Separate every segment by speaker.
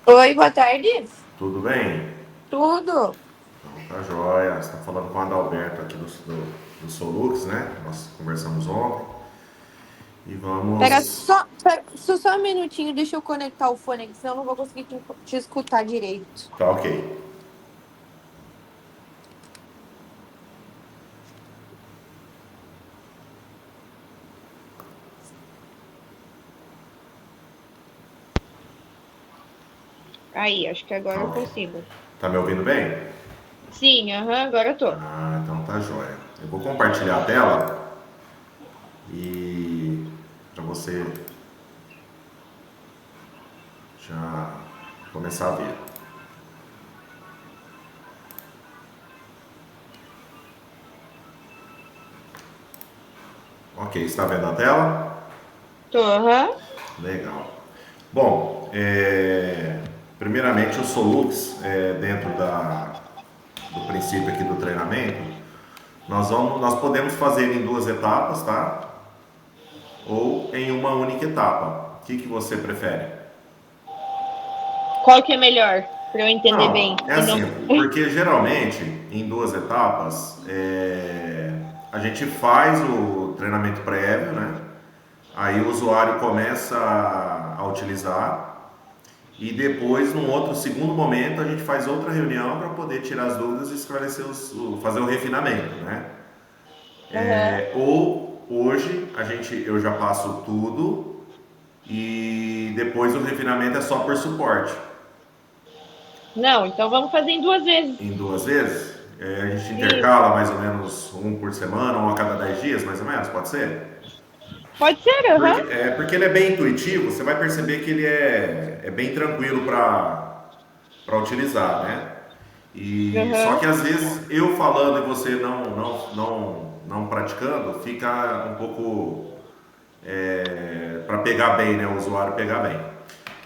Speaker 1: Oi, boa tarde.
Speaker 2: Tudo bem?
Speaker 1: Tudo.
Speaker 2: Então tá joia. Você está falando com o Adalberto aqui do Solux, né? Nós conversamos ontem. E
Speaker 1: Pera
Speaker 2: vamos.
Speaker 1: só um minutinho, deixa eu conectar o fone aqui, senão eu não vou conseguir te escutar direito.
Speaker 2: Tá ok.
Speaker 1: Aí, acho que agora
Speaker 2: Tá
Speaker 1: eu
Speaker 2: ok.
Speaker 1: consigo.
Speaker 2: Tá me ouvindo bem?
Speaker 1: Sim, aham, agora eu tô.
Speaker 2: Ah, então tá joia. Eu vou compartilhar a tela e para você já começar a ver. Ok, está vendo a tela?
Speaker 1: Tô, aham.
Speaker 2: Legal. Bom, primeiramente o Solux, dentro do princípio aqui do treinamento, nós podemos fazer em duas etapas, tá? Ou em uma única etapa. O que você prefere?
Speaker 1: Qual que é melhor? Pra eu entender bem.
Speaker 2: Não, é
Speaker 1: E
Speaker 2: assim,
Speaker 1: não...
Speaker 2: porque geralmente em duas etapas a gente faz o treinamento prévio, né? Aí o usuário começa a utilizar e depois, num outro segundo momento, a gente faz outra reunião para poder tirar as dúvidas e esclarecer fazer o refinamento, né?
Speaker 1: Aham.
Speaker 2: Ou hoje eu já passo tudo e depois o refinamento é só por suporte.
Speaker 1: Não, então vamos fazer em duas vezes.
Speaker 2: Em duas vezes, a gente
Speaker 1: Isso.
Speaker 2: intercala mais ou menos um por semana, um a cada 10 dias, mais ou menos, pode ser?
Speaker 1: Pode ser, aham.
Speaker 2: Porque ele é bem intuitivo, você vai perceber que ele é bem tranquilo para utilizar, né? E só
Speaker 1: Aham.
Speaker 2: que às vezes eu falando e você não praticando, fica um pouco para pegar bem, né? O usuário pegar bem.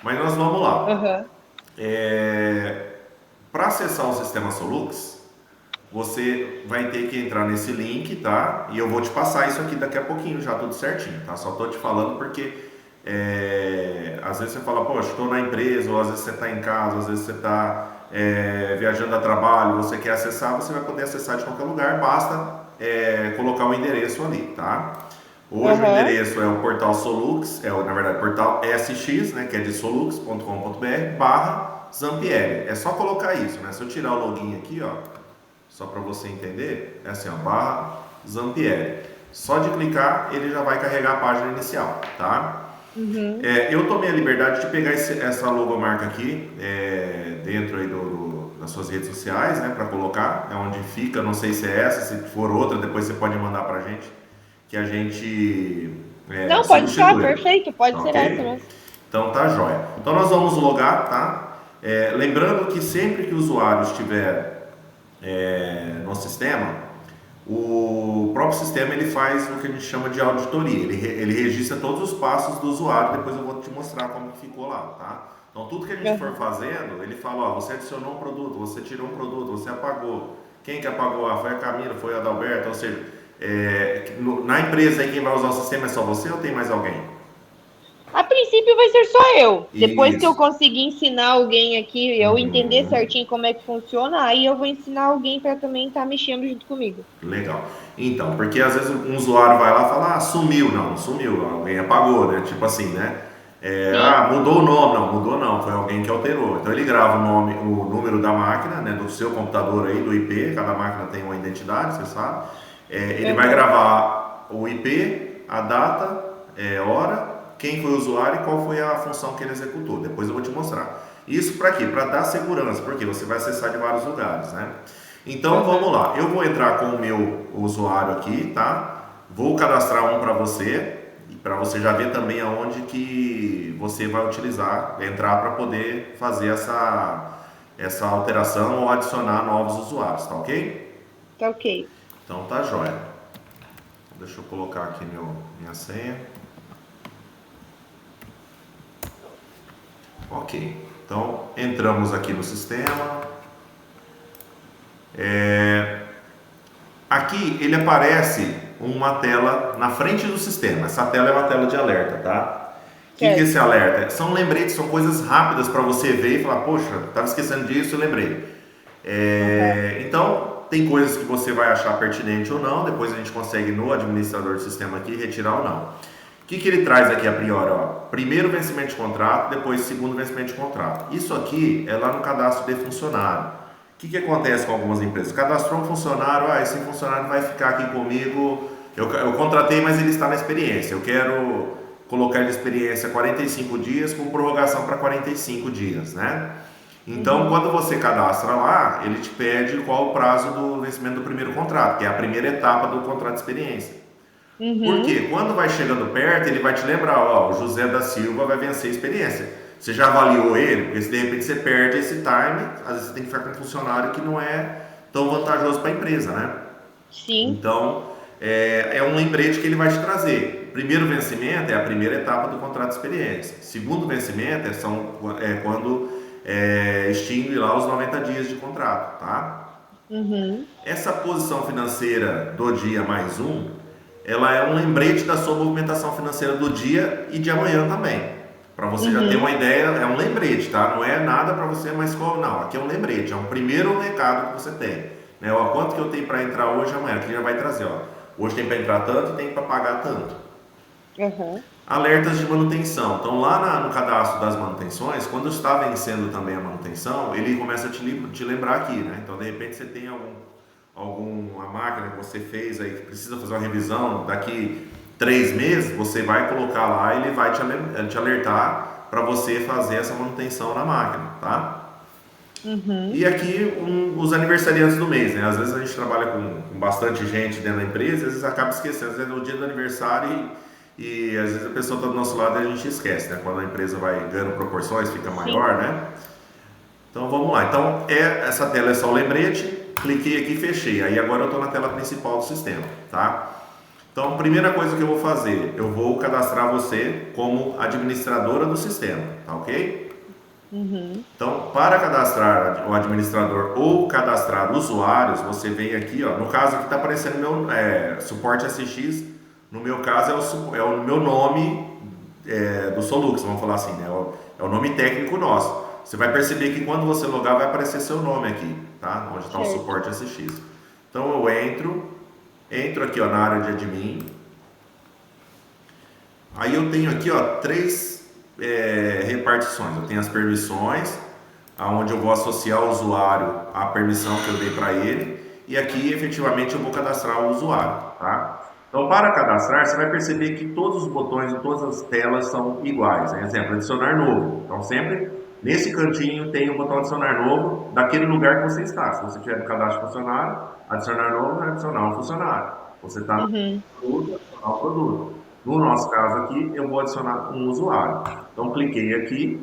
Speaker 2: Mas nós vamos lá.
Speaker 1: Aham.
Speaker 2: Para acessar o sistema Solux, você vai ter que entrar nesse link, tá? E eu vou te passar isso aqui daqui a pouquinho, já tudo certinho, tá? Só tô te falando porque às vezes você fala, poxa, estou na empresa, ou às vezes você está em casa, às vezes você está viajando a trabalho, você quer acessar, você vai poder acessar de qualquer lugar, basta colocar o endereço ali, tá? Hoje o
Speaker 1: Aham.
Speaker 2: endereço é o portal Solux, na verdade, portal SX, né, que é de solux.com.br barra Zampieri. É só colocar isso, né? Se eu tirar o login aqui, ó, só para você entender, é assim, ó, barra Zampieri. Só de clicar, ele já vai carregar a página inicial, tá?
Speaker 1: Uhum.
Speaker 2: Eu tomei a liberdade de pegar essa logomarca aqui, dentro aí das suas redes sociais, né, para colocar, é onde fica, não sei se é essa, se for outra, depois você pode mandar pra gente, que a gente
Speaker 1: Não, pode ficar,
Speaker 2: substitui,
Speaker 1: perfeito.
Speaker 2: tá
Speaker 1: Pode ser essa
Speaker 2: ok?
Speaker 1: mesmo.
Speaker 2: Então tá jóia. Então nós vamos logar, tá? Lembrando que sempre que o usuário estiver no sistema, o próprio sistema ele faz o que a gente chama de auditoria. Ele registra todos os passos do usuário. Depois eu vou te mostrar como que ficou lá, tá? Então tudo que a gente for
Speaker 1: Aham.
Speaker 2: fazendo, ele fala, ó, você adicionou um produto, você tirou um produto, você apagou. Quem que apagou? Ah, foi a Camila, foi a Adalberto. Ou seja, na empresa aí quem vai usar o sistema é só você ou tem mais alguém?
Speaker 1: A princípio vai ser só eu. Depois que eu
Speaker 2: Isso.
Speaker 1: conseguir ensinar alguém aqui, eu entender certinho como é que funciona, aí eu vou ensinar alguém para também estar mexendo junto comigo.
Speaker 2: Legal. Então, porque às vezes um usuário vai lá e fala, ah, sumiu. Não, não sumiu, alguém apagou, né? Tipo assim, né?
Speaker 1: Sim.
Speaker 2: Mudou o nome. Não, mudou não, foi alguém que alterou. Então ele grava o nome, o número da máquina, né? Do seu computador aí, do IP, cada máquina tem uma identidade, você sabe. Ele vai
Speaker 1: Aham.
Speaker 2: gravar o IP, a data, hora, quem foi o usuário e qual foi a função que ele executou. Depois eu vou te mostrar. Isso para quê? Para dar segurança, porque você vai acessar de vários lugares, né? Então vamos
Speaker 1: Aham.
Speaker 2: lá, eu vou entrar com o meu usuário aqui, tá? Vou cadastrar um para você já ver também aonde que você vai utilizar, entrar para poder fazer essa alteração ou adicionar novos usuários, tá ok?
Speaker 1: Tá ok.
Speaker 2: Então tá jóia. Deixa eu colocar aqui minha senha. Ok. Então entramos aqui no sistema. Aqui ele aparece uma tela na frente do sistema. Essa tela é uma tela de alerta, tá? que é esse
Speaker 1: Certo.
Speaker 2: alerta? São lembretes, são coisas rápidas para você ver e falar, poxa, estava esquecendo disso, eu lembrei.
Speaker 1: Aham.
Speaker 2: Então, tem coisas que você vai achar pertinente ou não, depois a gente consegue no administrador do sistema aqui retirar ou não. O que ele traz aqui a priori? Ó? Primeiro vencimento de contrato, depois segundo vencimento de contrato. Isso aqui é lá no cadastro de funcionário. O que acontece com algumas empresas? Cadastrou um funcionário, esse funcionário vai ficar aqui comigo, eu contratei, mas ele está na experiência, eu quero colocar ele de experiência 45 dias com prorrogação para 45 dias, né? Então,
Speaker 1: Uhum.
Speaker 2: quando você cadastra lá, ele te pede qual o prazo do vencimento do primeiro contrato, que é a primeira etapa do contrato de experiência. Por
Speaker 1: Uhum.
Speaker 2: quê? Quando vai chegando perto, ele vai te lembrar, ó, o José da Silva vai vencer a experiência. Você já avaliou ele? Porque se de repente você perde esse time, às vezes você tem que ficar com um funcionário que não é tão vantajoso para a empresa, né?
Speaker 1: Sim.
Speaker 2: Então, é um lembrete que ele vai te trazer. Primeiro vencimento é a primeira etapa do contrato de experiência. Segundo vencimento é quando extingue lá os 90 dias de contrato, tá?
Speaker 1: Uhum.
Speaker 2: Essa posição financeira do dia mais um, ela é um lembrete da sua movimentação financeira do dia e de amanhã também. Para você já ter
Speaker 1: Uhum.
Speaker 2: uma ideia, é um lembrete, tá? Não é nada para você, mas como não? Aqui é um lembrete, é um primeiro recado que você tem. Né? Ó, quanto que eu tenho para entrar hoje e amanhã? Aqui já vai trazer, ó. Hoje tem para entrar tanto e tem para pagar tanto.
Speaker 1: Aham.
Speaker 2: Alertas de manutenção. Então, lá no cadastro das manutenções, quando está vencendo também a manutenção, ele começa a te lembrar aqui, né? Então, de repente, você tem alguma máquina que você fez aí que precisa fazer uma revisão daqui 3 meses, você vai colocar lá e ele vai te alertar para você fazer essa manutenção na máquina, tá?
Speaker 1: Uhum.
Speaker 2: E aqui os aniversariantes do mês, né? Às vezes a gente trabalha com bastante gente dentro da empresa, às vezes acaba esquecendo, às vezes é o dia do aniversário e às vezes a pessoa está do nosso lado e a gente esquece, né? Quando a empresa vai ganhando proporções, fica
Speaker 1: Sim.
Speaker 2: maior, né? Então vamos lá. Então essa tela é só o lembrete, cliquei aqui e fechei. Aí agora eu estou na tela principal do sistema, tá? Então, a primeira coisa que eu vou fazer, eu vou cadastrar você como administradora do sistema, tá ok?
Speaker 1: Uhum.
Speaker 2: Então, para cadastrar o administrador ou cadastrar usuários, você vem aqui, ó, no caso aqui está aparecendo meu suporte SX, no meu caso é o meu nome do Solux, vamos falar assim, né? É o nome técnico nosso. Você vai perceber que quando você logar vai aparecer seu nome aqui, tá? Onde está o
Speaker 1: Certo.
Speaker 2: suporte SX. Então eu entro aqui ó, na área de admin, aí eu tenho aqui ó, três repartições. Eu tenho as permissões, aonde eu vou associar o usuário à permissão que eu dei para ele, e aqui efetivamente eu vou cadastrar o usuário, tá? Então, para cadastrar, você vai perceber que todos os botões e todas as telas são iguais. Né? Exemplo, adicionar novo. Então, sempre nesse cantinho tem o botão adicionar novo daquele lugar que você está. Se você tiver no cadastro de funcionário, adicionar novo é adicionar um funcionário. Você está no
Speaker 1: Uhum.
Speaker 2: produto, adicionar o produto. No nosso caso aqui, eu vou adicionar um usuário. Então, cliquei aqui,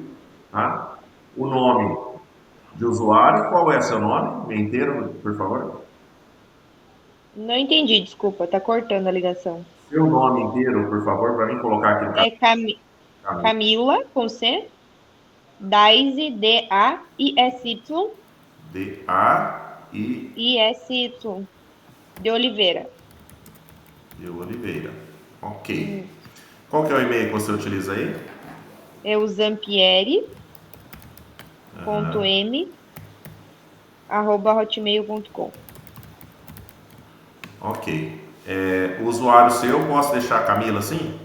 Speaker 2: tá? O nome de usuário, qual é seu nome? Inteiro, por favor.
Speaker 1: Não entendi, desculpa, tá cortando a ligação.
Speaker 2: Seu nome inteiro, por favor, para mim colocar aqui no
Speaker 1: É
Speaker 2: caminho.
Speaker 1: Camila, com C, Daisy, D-A-I-S-Y,
Speaker 2: D-A-I
Speaker 1: I-S-Y, de Oliveira.
Speaker 2: de Oliveira. Ok.
Speaker 1: Isso.
Speaker 2: Qual que é o e-mail que você utiliza aí?
Speaker 1: É o zampieri.m@hotmail.com.
Speaker 2: Ok. O usuário seu, posso deixar a Camila assim?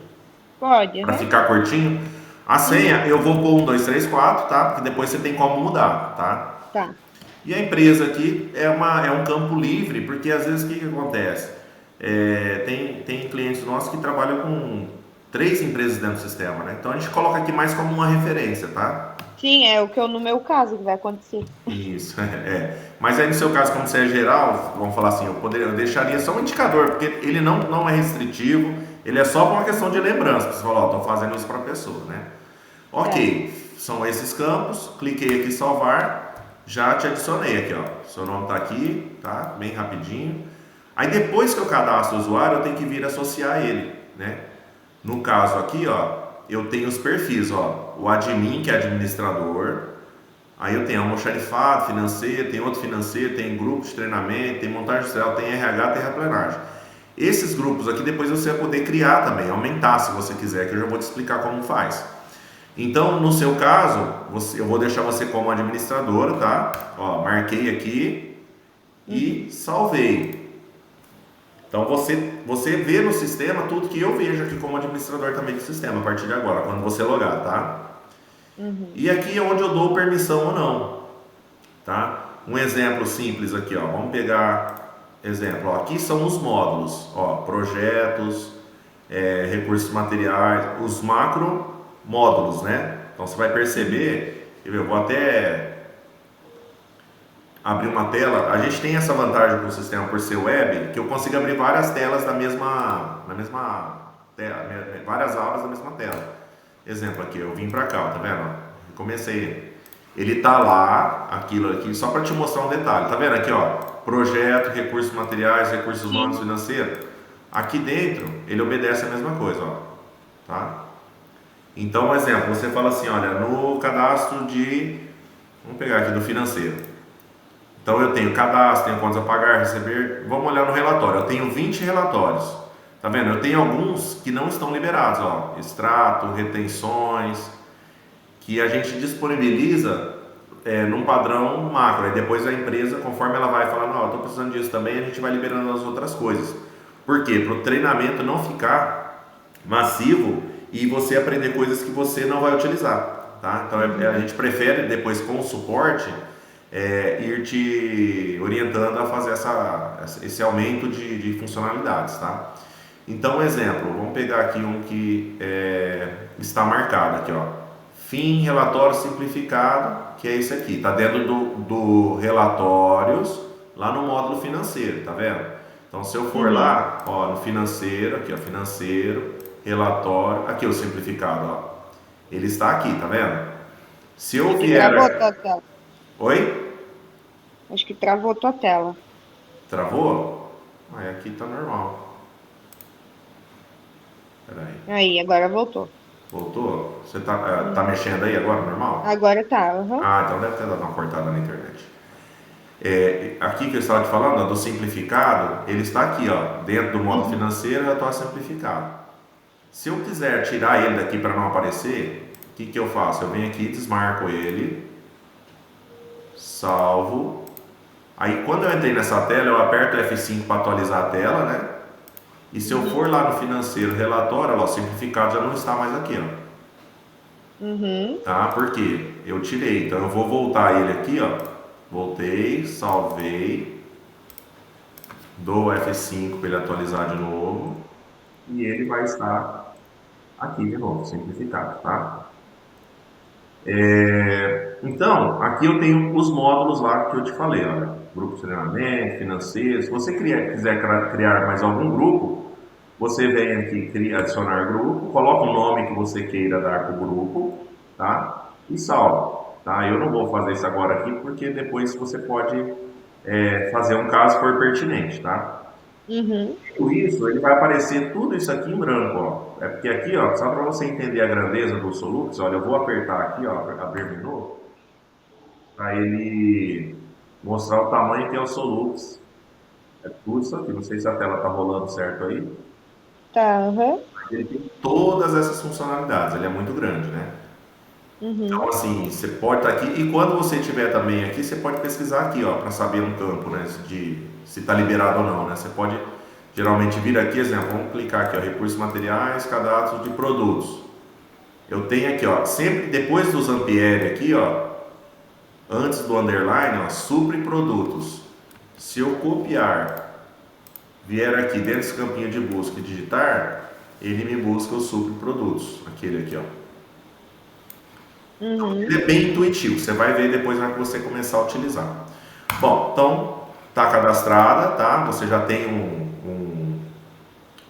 Speaker 1: Pode,
Speaker 2: Para
Speaker 1: aham.
Speaker 2: ficar curtinho? A
Speaker 1: Uhum.
Speaker 2: senha eu vou pôr 1, 2, 3, 4, tá? Porque depois você tem como mudar, tá?
Speaker 1: Tá.
Speaker 2: E a empresa aqui é um campo livre, porque às vezes o que acontece? Tem clientes nossos que trabalham com 3 empresas dentro do sistema, né? Então a gente coloca aqui mais como uma referência, tá?
Speaker 1: Sim, é o que eu, no meu caso, que vai acontecer.
Speaker 2: Isso, Mas aí no seu caso, como você é geral, vamos falar assim, eu deixaria só um indicador, porque ele não é restritivo, ele é só por uma questão de lembrança. Você fala, ó, estou fazendo isso para a pessoa, né?
Speaker 1: Tá.
Speaker 2: Ok, são esses campos, cliquei aqui em salvar, já te adicionei aqui, ó. Seu nome está aqui, tá? Bem rapidinho. Aí depois que eu cadastro o usuário, eu tenho que vir associar ele, né? No caso aqui, ó, eu tenho os perfis, ó, o admin, que é administrador, aí eu tenho almoxarifado, financeiro, tem outro financeiro, tem grupo de treinamento, tem montagem industrial, tem RH, tem terraplenagem. Esses grupos aqui depois você vai poder criar também, aumentar se você quiser, que eu já vou te explicar como faz. Então, no seu caso, eu vou deixar você como administradora, tá? Ó, marquei aqui e salvei. Então, você vê no sistema tudo que eu vejo aqui como administrador também do sistema, a partir de agora, quando você logar, tá? E aqui é onde eu dou permissão ou não, tá? Um exemplo simples aqui, ó. Vamos pegar exemplo, ó. Aqui são os módulos, ó, projetos, recursos materiais, os macro módulos, né? Então você vai perceber, eu vou até abrir uma tela. A gente tem essa vantagem com o sistema por ser web, que eu consigo abrir várias telas na mesma tela, várias abas da mesma tela. Exemplo aqui, eu vim para cá, ó, tá vendo? Comecei. Ele tá lá, aquilo aqui, só para te mostrar um detalhe. Tá vendo aqui, ó? Projeto, recursos materiais, recursos humanos, financeiros. Aqui dentro, ele obedece a mesma coisa, ó. Tá? Então, um exemplo, você fala assim, olha, no cadastro de... Vamos pegar aqui do financeiro. Então, eu tenho cadastro, tenho contas a pagar, receber... Vamos olhar no relatório. Eu tenho 20 relatórios. Tá vendo? Eu tenho alguns que não estão liberados, ó. Extrato, retenções, que a gente disponibiliza num padrão macro. Aí depois a empresa, conforme ela vai falando, ó, estou precisando disso também, a gente vai liberando as outras coisas. Por quê? Para o treinamento não ficar massivo e você aprender coisas que você não vai utilizar, tá? Então a gente prefere depois com o suporte ir te orientando a fazer esse aumento de funcionalidades, tá? Então, exemplo, vamos pegar aqui um que está marcado aqui, ó. Fim relatório simplificado, que é esse aqui, tá dentro do relatórios, lá no módulo financeiro, tá vendo? Então, se eu for lá, ó, no financeiro, aqui, ó, financeiro, relatório, aqui o simplificado, ó, ele está aqui, tá vendo? Se eu vier...
Speaker 1: Travou tua tela.
Speaker 2: Oi?
Speaker 1: Acho que travou tua tela.
Speaker 2: Travou? Ah, aqui tá normal. Peraí.
Speaker 1: Aí, agora voltou.
Speaker 2: Voltou? Você tá mexendo aí agora, normal?
Speaker 1: Agora tá,
Speaker 2: Ah, então deve ter dado uma cortada na internet. Aqui que eu estava te falando, ó, do simplificado, ele está aqui, ó, dentro do modo financeiro, já está simplificado. Se eu quiser tirar ele daqui para não aparecer, o que eu faço? Eu venho aqui, desmarco ele, salvo. Aí quando eu entrei nessa tela, eu aperto F5 para atualizar a tela, né? E se eu for lá no financeiro relatório, ó, simplificado já não está mais aqui, ó. Tá? Por quê? Eu tirei, então eu vou voltar ele aqui, ó. Voltei, salvei, dou F5 para ele atualizar de novo e ele vai estar aqui de novo, simplificado, tá? Então, aqui eu tenho os módulos lá que eu te falei, olha, grupo de treinamento, financeiro. Se você quiser criar mais algum grupo, você vem aqui, adicionar grupo, coloca o nome que você queira dar para o grupo, tá? E salva, tá? Eu não vou fazer isso agora aqui, porque depois você pode fazer um caso for pertinente, tá? Com isso, ele vai aparecer tudo isso aqui em branco, ó. É porque aqui, ó, só para você entender a grandeza do Solux, olha, eu vou apertar aqui, ó, abrir menu, para ele mostrar o tamanho que é o Solux. É tudo isso aqui, não sei se a tela tá rolando certo aí.
Speaker 1: Tá,
Speaker 2: Ele tem todas essas funcionalidades, ele é muito grande, né? Então, assim, você pode estar aqui, e quando você estiver também aqui, você pode pesquisar aqui, ó, para saber um campo, né, se está liberado ou não, né? Você pode geralmente vir aqui, exemplo, vamos clicar aqui, ó, recursos materiais, cadastro de produtos. Eu tenho aqui, ó, sempre depois dos ampere aqui, ó, antes do underline, ó, supre produtos. Se eu copiar, vier aqui dentro desse campinho de busca e digitar, ele me busca o supre produtos, aquele aqui, ó. Ele é bem intuitivo, você vai ver depois na hora que você começar a utilizar. Bom, então está cadastrada, tá? Você já tem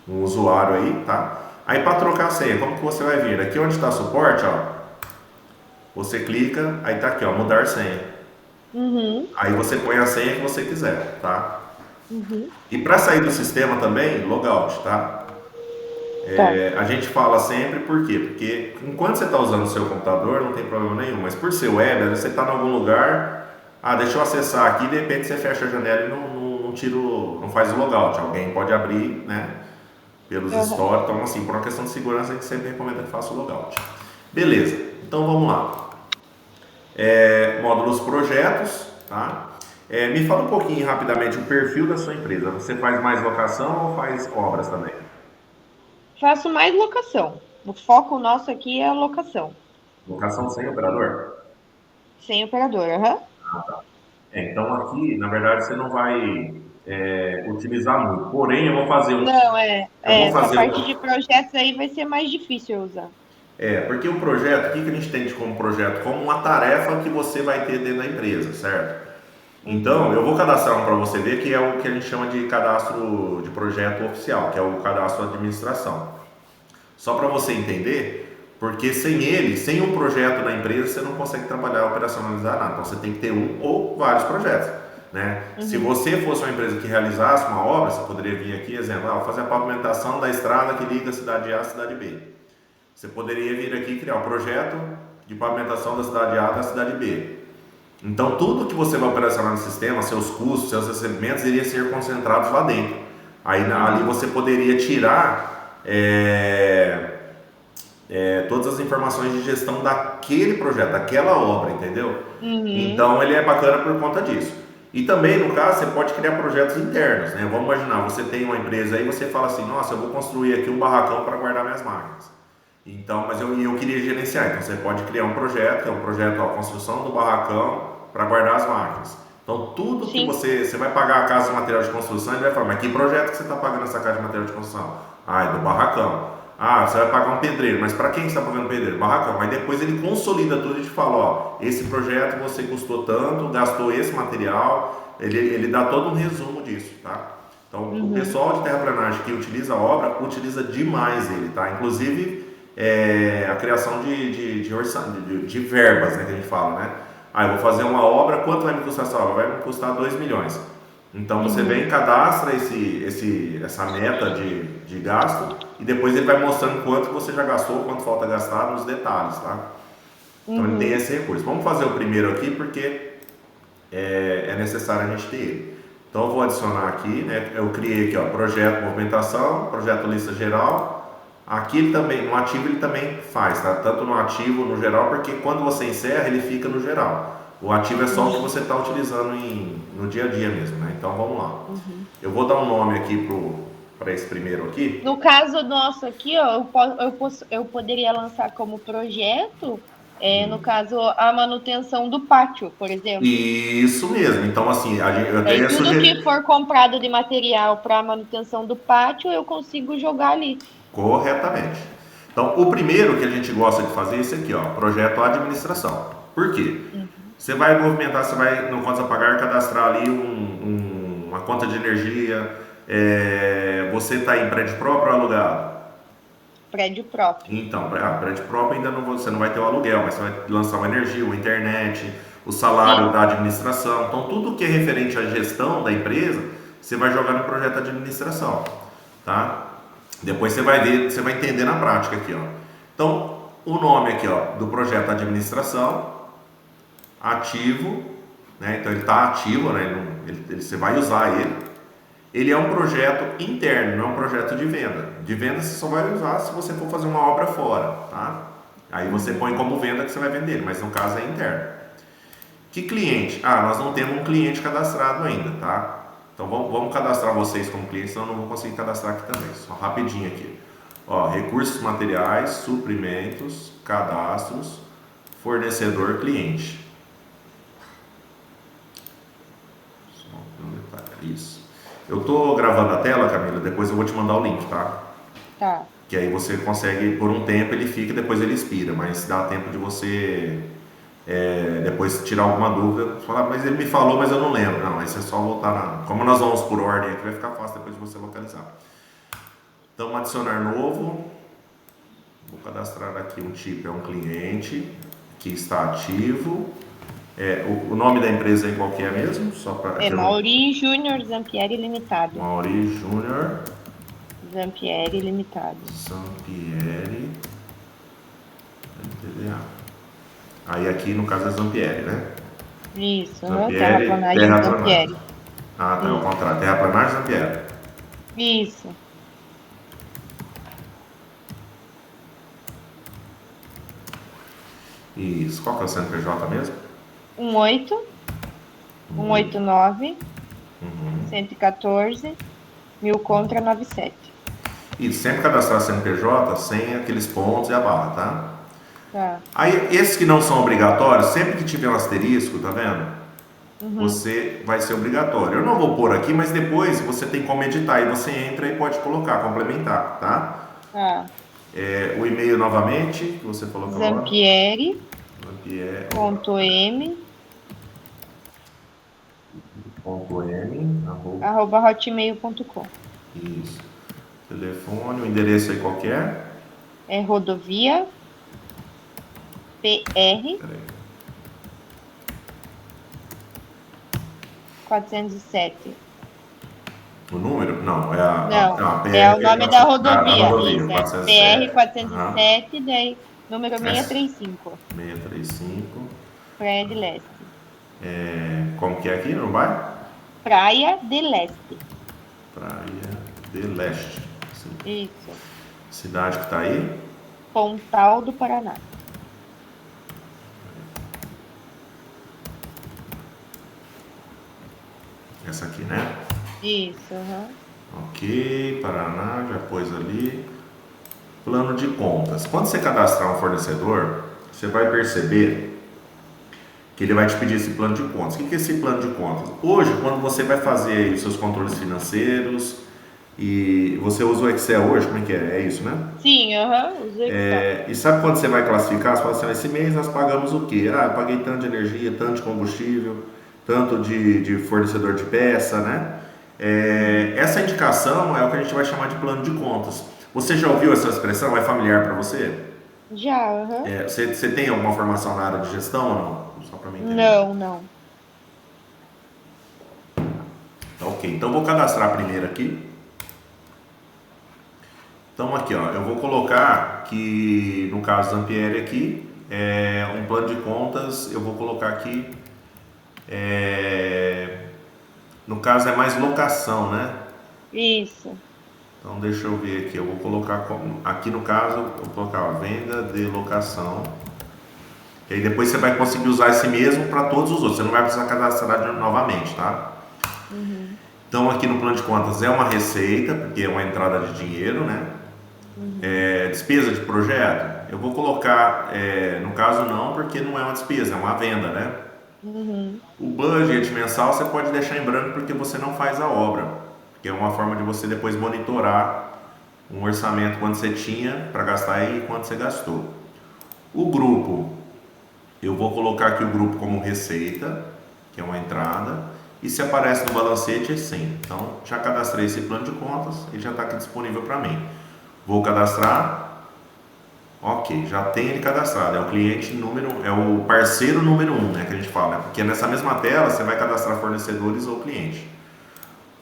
Speaker 2: um usuário aí, tá? Aí para trocar a senha, como que você vai vir? Aqui onde está suporte, ó, você clica, aí tá aqui, ó, mudar senha. Aí você põe a senha que você quiser, tá? E para sair do sistema também, logout, tá? A gente fala sempre, por quê? Porque enquanto você está usando o seu computador, não tem problema nenhum, mas por ser web, às vezes você está em algum lugar, deixa eu acessar aqui, de repente você fecha a janela e não faz o logout. Alguém pode abrir, né, pelos stories, então assim, por uma questão de segurança a gente sempre recomenda que faça o logout. Beleza, então vamos lá. Módulos projetos, tá? Me fala um pouquinho rapidamente o perfil da sua empresa. Você faz mais locação ou faz obras também?
Speaker 1: Faço mais locação. O foco nosso aqui é a locação,
Speaker 2: Locação sem operador?
Speaker 1: sem operadora. Aham.
Speaker 2: Então aqui, na verdade, você não vai utilizar muito. Porém,
Speaker 1: Não,
Speaker 2: eu vou
Speaker 1: essa
Speaker 2: fazer
Speaker 1: parte
Speaker 2: um,
Speaker 1: de projetos aí vai ser mais difícil eu usar.
Speaker 2: porque o projeto, o que a gente entende como projeto? Como uma tarefa que você vai ter dentro da empresa, certo? Então,
Speaker 1: Uhum,
Speaker 2: eu vou cadastrar um para você ver, que é o que a gente chama de cadastro de projeto oficial, que é o cadastro de administração. Só para você entender, porque sem ele, sem um projeto na empresa, você não consegue trabalhar, operacionalizar nada. Então, você tem que ter um ou vários projetos. Né? Se
Speaker 1: uhum,
Speaker 2: você fosse uma empresa que realizasse uma obra, você poderia vir aqui, exemplo, vou fazer a pavimentação da estrada que liga a cidade A à cidade B. Você poderia vir aqui e criar um projeto de pavimentação da cidade A à cidade B. Então, tudo que você vai operacionar no sistema, seus custos, seus recebimentos, iriam ser concentrados lá dentro. Aí, ali
Speaker 1: uhum,
Speaker 2: você poderia tirar todas as informações de gestão daquele projeto, daquela obra, entendeu?
Speaker 1: uhum.
Speaker 2: Então, ele é bacana por conta disso. E também, no caso, você pode criar projetos internos, né? Vamos imaginar, você tem uma empresa aí, você fala assim, nossa, eu vou construir aqui um barracão para guardar minhas máquinas. Então, mas eu queria gerenciar. Então, você pode criar um projeto, que é um projeto, a construção do barracão para guardar as máquinas. Então, tudo que
Speaker 1: Sim.
Speaker 2: você vai pagar a casa de material de construção, ele vai falar, mas que projeto que você está pagando essa casa de material de construção? Ah, é do barracão. Ah, você vai pagar um pedreiro, mas para quem você está pagando pedreiro? Barracão. Mas depois ele consolida tudo e te fala, ó, esse projeto você custou tanto, gastou esse material, ele dá todo um resumo disso, tá? Então, o
Speaker 1: Uhum.
Speaker 2: pessoal de terraplanagem que utiliza a obra, utiliza demais ele, tá? Inclusive, a criação de verbas, né, que a gente fala, né? Ah, eu vou fazer uma obra, quanto vai me custar essa obra? Vai me custar 2 milhões. Então você vem,
Speaker 1: Uhum.
Speaker 2: cadastra essa meta de gasto e depois ele vai mostrando quanto você já gastou, quanto falta gastar nos detalhes, tá? Então ele tem
Speaker 1: Uhum.
Speaker 2: esse recurso. Vamos fazer o primeiro aqui porque é necessário a gente ter ele. Então eu vou adicionar aqui, né? Eu criei aqui, ó, projeto movimentação, projeto lista geral. Aqui ele também, no ativo ele também faz, tá? Tanto no ativo, no geral, porque quando você encerra ele fica no geral. O ativo é só o que
Speaker 1: Uhum.
Speaker 2: você está utilizando no dia a dia mesmo, né? Então vamos lá.
Speaker 1: Uhum.
Speaker 2: Eu vou dar um nome aqui para esse primeiro aqui.
Speaker 1: No caso nosso aqui, ó, eu poderia lançar como projeto, no caso, a manutenção do pátio, por exemplo.
Speaker 2: Isso mesmo. Então assim, eu até
Speaker 1: Daí
Speaker 2: ia
Speaker 1: tudo que
Speaker 2: sugerir
Speaker 1: for comprado de material para manutenção do pátio, eu consigo jogar ali.
Speaker 2: corretamente. Então o primeiro que a gente gosta de fazer é esse aqui, ó, projeto administração. Por quê?
Speaker 1: Uhum.
Speaker 2: Você vai movimentar, você vai no contas a pagar cadastrar ali uma conta de energia. Você está em prédio próprio ou alugado?
Speaker 1: Prédio próprio.
Speaker 2: Então, prédio próprio ainda não, você não vai ter o aluguel, mas você vai lançar uma energia, uma internet, o salário
Speaker 1: Sim.
Speaker 2: da administração. Então, tudo que é referente à gestão da empresa, você vai jogar no projeto de administração, tá? Depois você vai ver, você vai entender na prática aqui, ó. Então, o nome aqui, ó, do projeto administração, ativo, né? Então ele está ativo, né? Você vai usar ele. Ele é um projeto interno, não é um projeto de venda. De venda você só vai usar se você for fazer uma obra fora, tá? Aí você põe
Speaker 1: Uhum.
Speaker 2: como venda que você vai vender, mas no caso é interno. Que cliente? Ah, nós não temos um cliente cadastrado ainda, tá? Então vamos cadastrar vocês como clientes, senão eu não vou conseguir cadastrar aqui também. Só rapidinho aqui. Ó, recursos materiais, suprimentos, cadastros, fornecedor, cliente. Só um detalhe, isso. Eu tô gravando a tela, Camila, depois eu vou te mandar o link, tá?
Speaker 1: Tá.
Speaker 2: Que aí você consegue, por um tempo ele fica, depois ele expira, mas dá tempo de você depois tirar alguma dúvida, falar, mas ele me falou, mas eu não lembro. Não, aí você só voltar na. Como nós vamos por ordem aqui, vai ficar fácil depois de você localizar. Então, adicionar novo. Vou cadastrar aqui um tipo, é um cliente que está ativo. O nome da empresa aí qual que é mesmo? Só para
Speaker 1: É Mauri Júnior Zampieri Limitado.
Speaker 2: Mauri Júnior
Speaker 1: Zampieri Limitado.
Speaker 2: Zampieri LTDA. Aí aqui no caso é Zampieri, né?
Speaker 1: Isso,
Speaker 2: Zampieri,
Speaker 1: terraplanagem
Speaker 2: terraplanagem.
Speaker 1: Zampieri.
Speaker 2: Ah, tá, é o
Speaker 1: Isso.
Speaker 2: contrário. Terraplanagem Zampieri.
Speaker 1: Isso.
Speaker 2: Isso. Qual que é o CNPJ mesmo?
Speaker 1: 18 189 114 1000 contra 97.
Speaker 2: E sempre cadastrar CNPJ sem aqueles pontos e a barra, tá?
Speaker 1: Tá.
Speaker 2: Aí, esses que não são obrigatórios, sempre que tiver um asterisco, tá vendo?
Speaker 1: Uhum.
Speaker 2: Você vai ser obrigatório. Eu não vou pôr aqui, mas depois você tem como editar. E você entra e pode colocar, complementar, tá?
Speaker 1: Tá.
Speaker 2: O e-mail novamente, que você falou que
Speaker 1: Zampieri.
Speaker 2: Zampieri.
Speaker 1: .m
Speaker 2: .m,
Speaker 1: @hotmail.com.
Speaker 2: Isso. Telefone, o endereço aí qualquer.
Speaker 1: É rodovia PR 407.
Speaker 2: O número? Não,
Speaker 1: Não,
Speaker 2: PR,
Speaker 1: é o nome da
Speaker 2: a
Speaker 1: rodovia.
Speaker 2: rodovia,
Speaker 1: Isso, é PR
Speaker 2: 407.
Speaker 1: 407, daí número 635.
Speaker 2: 635.
Speaker 1: Praia de Leste.
Speaker 2: Como que é aqui no bairro?
Speaker 1: Praia de Leste.
Speaker 2: Praia de Leste. Sim.
Speaker 1: Isso.
Speaker 2: Cidade que tá aí?
Speaker 1: Pontal do Paraná.
Speaker 2: Essa aqui, né?
Speaker 1: Isso,
Speaker 2: Ok, Paraná, já pôs ali. Plano de contas. Quando você cadastrar um fornecedor, você vai perceber que ele vai te pedir esse plano de contas. O que é esse plano de contas? Hoje, quando você vai fazer aí os seus controles financeiros e você usa o Excel hoje, como é que é? É isso, né?
Speaker 1: Sim, usa Excel.
Speaker 2: E sabe quando você vai classificar? Você fala assim, esse mês nós pagamos o quê? Eu paguei tanto de energia, tanto de combustível, tanto de fornecedor de peça, né? Essa indicação é o que a gente vai chamar de plano de contas. Você já ouviu essa expressão? É familiar para você?
Speaker 1: Já,
Speaker 2: Você tem alguma formação na área de gestão ou não? Só para mim entender.
Speaker 1: Não.
Speaker 2: Tá, ok, então vou cadastrar primeiro aqui. Então aqui, ó, eu vou colocar que no caso da Zampieri aqui, um plano de contas, eu vou colocar aqui, no caso é mais locação, né?
Speaker 1: Isso.
Speaker 2: Então deixa eu ver aqui, eu vou colocar, aqui no caso, eu vou colocar ó, venda de locação. E aí depois você vai conseguir usar esse mesmo para todos os outros, você não vai precisar cadastrar novamente, tá? Então aqui no plano de contas é uma receita, porque é uma entrada de dinheiro, né? Despesa de projeto, eu vou colocar, no caso não, porque não é uma despesa, é uma venda, né? O budget mensal você pode deixar em branco porque você não faz a obra, que é uma forma de você depois monitorar um orçamento quando você tinha para gastar e quanto você gastou. O grupo, eu vou colocar aqui o grupo como receita, que é uma entrada, e se aparece no balancete é sim. Então já cadastrei esse plano de contas, ele já está aqui disponível para mim. Vou cadastrar. Ok, já tem ele cadastrado. É o cliente número, é o parceiro número 1, né, que a gente fala, né? Porque nessa mesma tela você vai cadastrar fornecedores ou cliente.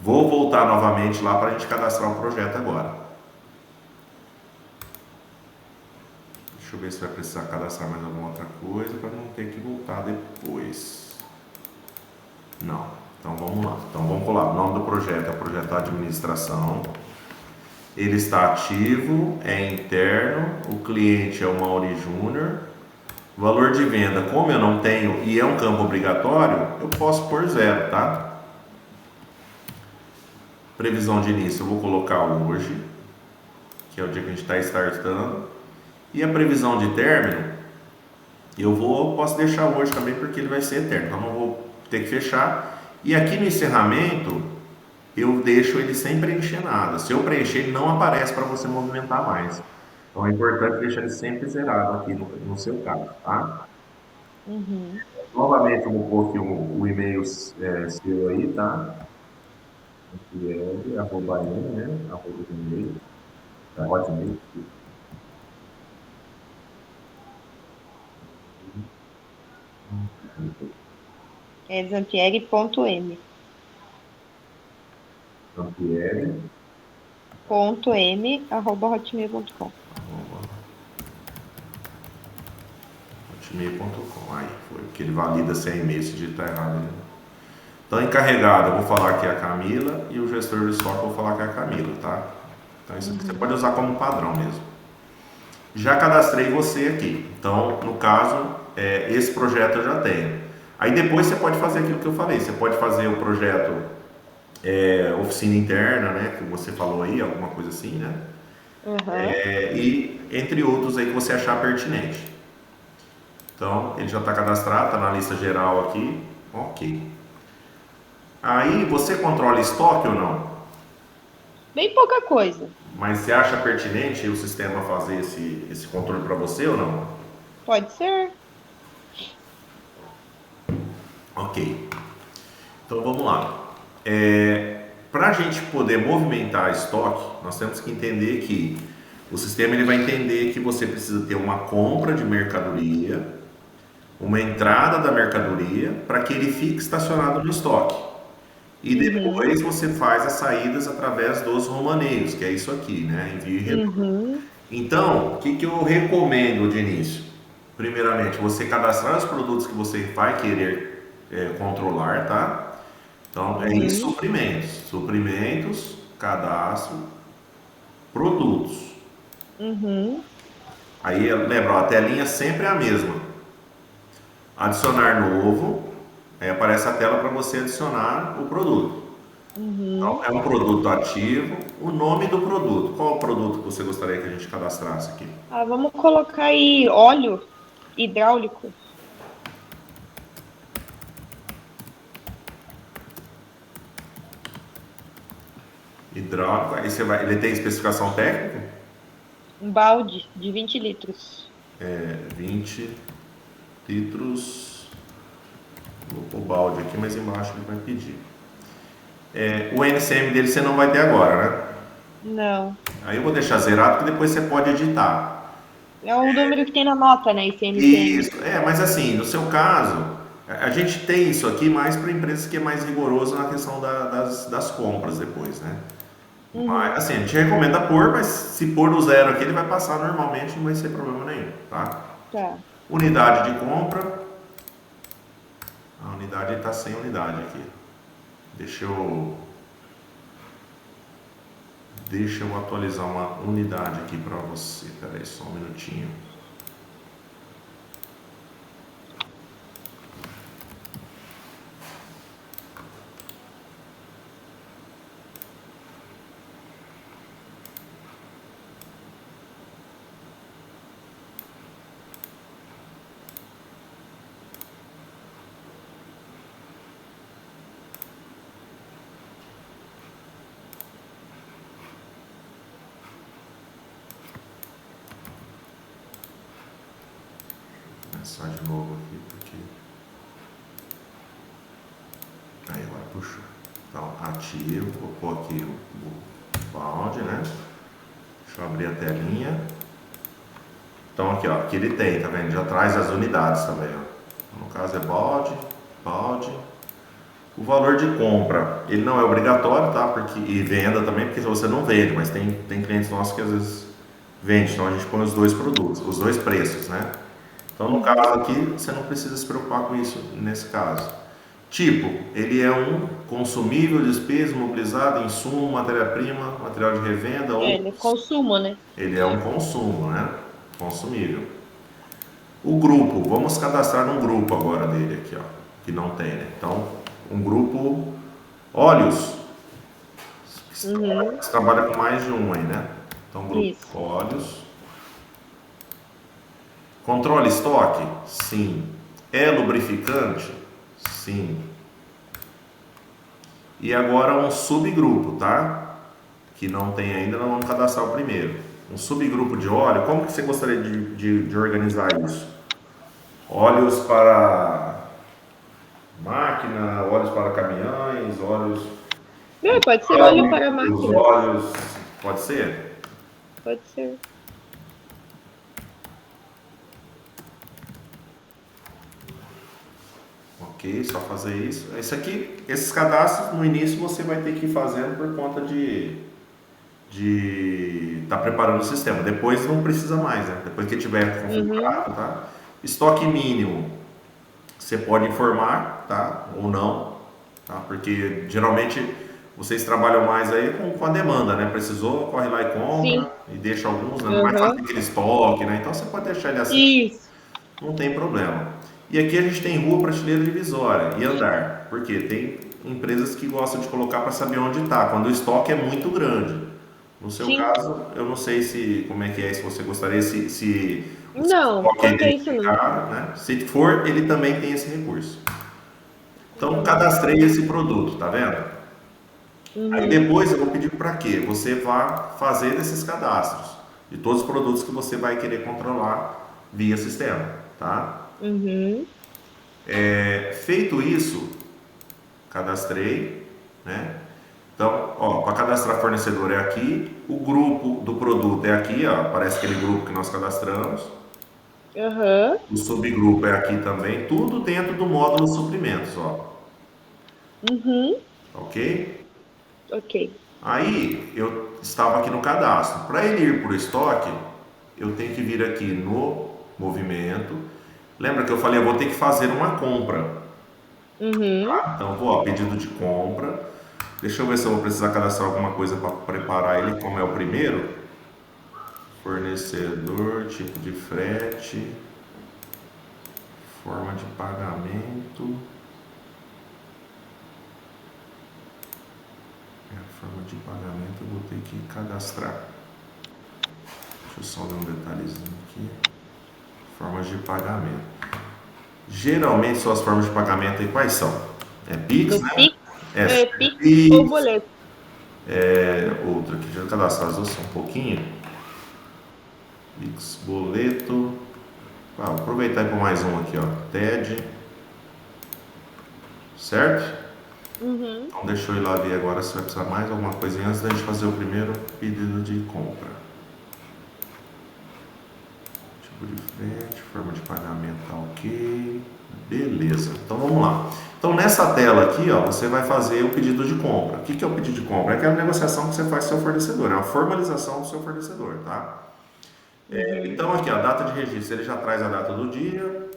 Speaker 2: Vou voltar novamente lá para a gente cadastrar o projeto agora. Deixa eu ver se vai precisar cadastrar mais alguma outra coisa para não ter que voltar depois. Não. Então vamos lá. Então vamos colar. O nome do projeto é o projeto de administração. Ele está ativo, é interno, o cliente é o Mauri Júnior. Valor de venda, como eu não tenho e é um campo obrigatório, eu posso pôr 0, tá? Previsão de início, eu vou colocar hoje, que é o dia que a gente está startando. E a previsão de término, posso deixar hoje também, porque ele vai ser eterno, então não vou ter que fechar. E aqui no encerramento, eu deixo ele sem preencher nada. Se eu preencher, ele não aparece para você movimentar mais. Então é importante deixar ele sempre zerado aqui no seu caso, tá? Novamente, eu vou pôr aqui o e-mail seu aí, tá? Hotmail, né? Arroba e-mail. Tá? Hotmail.
Speaker 1: É zampieri.m.
Speaker 2: Zampieri.
Speaker 1: .m @hotmail.com.
Speaker 2: Hotmail.com. Aí foi, porque ele valida se é e-mail, se digitar errado. Né? Então, encarregado, eu vou falar que é a Camila e o gestor do estoque eu vou falar que é a Camila, tá? Então, isso aqui você pode usar como padrão mesmo. Já cadastrei você aqui. Então, no caso, esse projeto eu já tenho. Aí depois você pode fazer aquilo que eu falei, você pode fazer o projeto oficina interna, né, que você falou aí, alguma coisa assim, né?
Speaker 1: Aham.
Speaker 2: E entre outros aí que você achar pertinente. Então, ele já está cadastrado, está na lista geral aqui, ok. Aí, você controla estoque ou não?
Speaker 1: Bem pouca coisa.
Speaker 2: Mas você acha pertinente o sistema fazer esse controle para você ou não?
Speaker 1: Pode ser.
Speaker 2: Ok. Então vamos lá. Para a gente poder movimentar estoque, nós temos que entender que o sistema ele vai entender que você precisa ter uma compra de mercadoria, uma entrada da mercadoria, para que ele fique estacionado no estoque. E
Speaker 1: Uhum.
Speaker 2: depois você faz as saídas através dos romaneios, que é isso aqui, né? Envio e retorno.
Speaker 1: Uhum.
Speaker 2: Então, o que eu recomendo de início? Primeiramente, você cadastrar os produtos que você vai querer controlar, tá? Então, é em
Speaker 1: Uhum.
Speaker 2: suprimentos. Suprimentos, cadastro, produtos.
Speaker 1: Uhum.
Speaker 2: Aí, lembra, ó, a telinha sempre é a mesma. Adicionar novo, aí aparece a tela para você adicionar o produto. Então,
Speaker 1: Uhum.
Speaker 2: é um produto ativo, o nome do produto. Qual é o produto que você gostaria que a gente cadastrasse aqui?
Speaker 1: Ah, vamos colocar aí óleo hidráulico.
Speaker 2: Hidráulico, aí você vai, ele tem especificação técnica?
Speaker 1: Um balde de 20 litros.
Speaker 2: 20 litros, vou pôr o balde aqui, mas embaixo ele vai pedir. O NCM dele você não vai ter agora, né?
Speaker 1: Não.
Speaker 2: Aí eu vou deixar zerado, porque depois você pode editar.
Speaker 1: É o número que tem na nota, né? Esse NCM.
Speaker 2: Isso, mas assim, no seu caso, a gente tem isso aqui mais para empresas que é mais rigoroso na questão das compras depois, né? Mas,
Speaker 1: Uhum.
Speaker 2: assim, a gente recomenda pôr, mas se pôr no zero aqui, ele vai passar normalmente, não vai ser problema nenhum, tá?
Speaker 1: Tá.
Speaker 2: Unidade de compra. A unidade está sem unidade aqui. Deixa eu, deixa eu atualizar uma unidade aqui para você. Espera aí só um minutinho. Vou começar de novo aqui, porque... Aí agora puxou. Então, ativo, vou pôr aqui o balde, né? Deixa eu abrir a telinha. Então aqui, ó, aqui ele tem, tá vendo? Já traz as unidades também, ó. No caso é balde, balde. O valor de compra, ele não é obrigatório, tá? Porque, e venda também, porque você não vende, mas tem clientes nossos que às vezes vende, então a gente põe os dois produtos, os dois preços, né? Então no
Speaker 1: Uhum.
Speaker 2: caso aqui, você não precisa se preocupar com isso nesse caso. Tipo, ele é um consumível, despesa, imobilizado, insumo, matéria-prima, material de revenda
Speaker 1: É,
Speaker 2: ou
Speaker 1: ele é consumo, né?
Speaker 2: ele é um consumo, né? Consumível. O grupo, vamos cadastrar um grupo agora dele aqui, ó, que não tem, né? Então, um grupo óleos.
Speaker 1: Uhum.
Speaker 2: Você trabalha com mais de um aí, né? Então, grupo
Speaker 1: Isso.
Speaker 2: óleos. Controle estoque? Sim. É lubrificante? Sim. E agora um subgrupo, tá? Que não tem ainda, nós vamos cadastrar o primeiro. Um subgrupo de óleo, como que você gostaria de organizar isso? Óleos para máquina, óleos para caminhões, óleos
Speaker 1: É, pode ser óleo para
Speaker 2: hidráulicos,
Speaker 1: máquinas.
Speaker 2: óleos... Pode ser?
Speaker 1: Pode ser.
Speaker 2: Ok, só fazer isso. Isso aqui, esses cadastros no início você vai ter que ir fazendo por conta de estar preparando o sistema. Depois não precisa mais, né? Depois que tiver
Speaker 1: Uhum.
Speaker 2: configurado, tá? Estoque mínimo, você pode informar, tá? Ou não, tá? Porque geralmente vocês trabalham mais aí com a demanda, né? Precisou, corre lá e compra
Speaker 1: Sim.
Speaker 2: e deixa alguns, né? Não vai fazer
Speaker 1: Uhum.
Speaker 2: aquele estoque, né? Então você pode deixar ele assim.
Speaker 1: Isso.
Speaker 2: não tem problema. E aqui a gente tem rua, prateleira divisória e andar, porque tem empresas que gostam de colocar para saber onde está, quando o estoque é muito grande. No seu
Speaker 1: Sim.
Speaker 2: caso, eu não sei se como é que é, se você gostaria, se o seu
Speaker 1: Não,
Speaker 2: estoque é
Speaker 1: quanto a isso não.
Speaker 2: identificado, né? Se for, ele também tem esse recurso. Então,
Speaker 1: Hum,
Speaker 2: cadastrei esse produto, tá vendo? Aí
Speaker 1: uhum,
Speaker 2: depois eu vou pedir para quê? Você vá fazer esses cadastros de todos os produtos que você vai querer controlar via sistema, tá?
Speaker 1: uhum,
Speaker 2: Feito isso, cadastrei, né? Então, ó, para cadastrar fornecedor é aqui, o grupo do produto é aqui, ó, aparece aquele grupo que nós cadastramos,
Speaker 1: aham,
Speaker 2: o subgrupo é aqui também, tudo dentro do módulo suprimentos, ó,
Speaker 1: uhum,
Speaker 2: ok?
Speaker 1: ok.
Speaker 2: Aí eu estava aqui no cadastro. Para ele ir para o estoque, eu tenho que vir aqui no movimento. Lembra que eu falei, eu vou ter que fazer uma compra.
Speaker 1: Uhum,
Speaker 2: Então, vou, ó, pedido de compra. Deixa eu ver se eu vou precisar cadastrar alguma coisa para preparar ele, como é o primeiro. Fornecedor, tipo de frete, forma de pagamento. A forma de pagamento eu vou ter que cadastrar. Deixa eu só dar um detalhezinho aqui. Formas de pagamento. Geralmente suas formas de pagamento aí quais são? É Pix,
Speaker 1: no
Speaker 2: né?
Speaker 1: Pix,
Speaker 2: É,
Speaker 1: Pix ou
Speaker 2: Pix,
Speaker 1: boleto.
Speaker 2: outra aqui, deixa eu cadastrar as duas só um pouquinho. Pix, boleto. Ah, vou aproveitar e pôr mais um aqui, ó. TED, certo?
Speaker 1: Uhum,
Speaker 2: Então deixa eu ir lá ver agora se vai precisar mais alguma coisinha antes da gente fazer o primeiro pedido de compra. Tipo de frete, forma de pagamento tá ok. Beleza, então vamos lá. Então nessa tela aqui, ó, você vai fazer o pedido de compra. O que que é o pedido de compra? É aquela negociação que você faz com o seu fornecedor, é uma formalização do seu fornecedor, tá?
Speaker 1: uhum,
Speaker 2: Então aqui, ó, a data de registro, ele já traz a data do dia,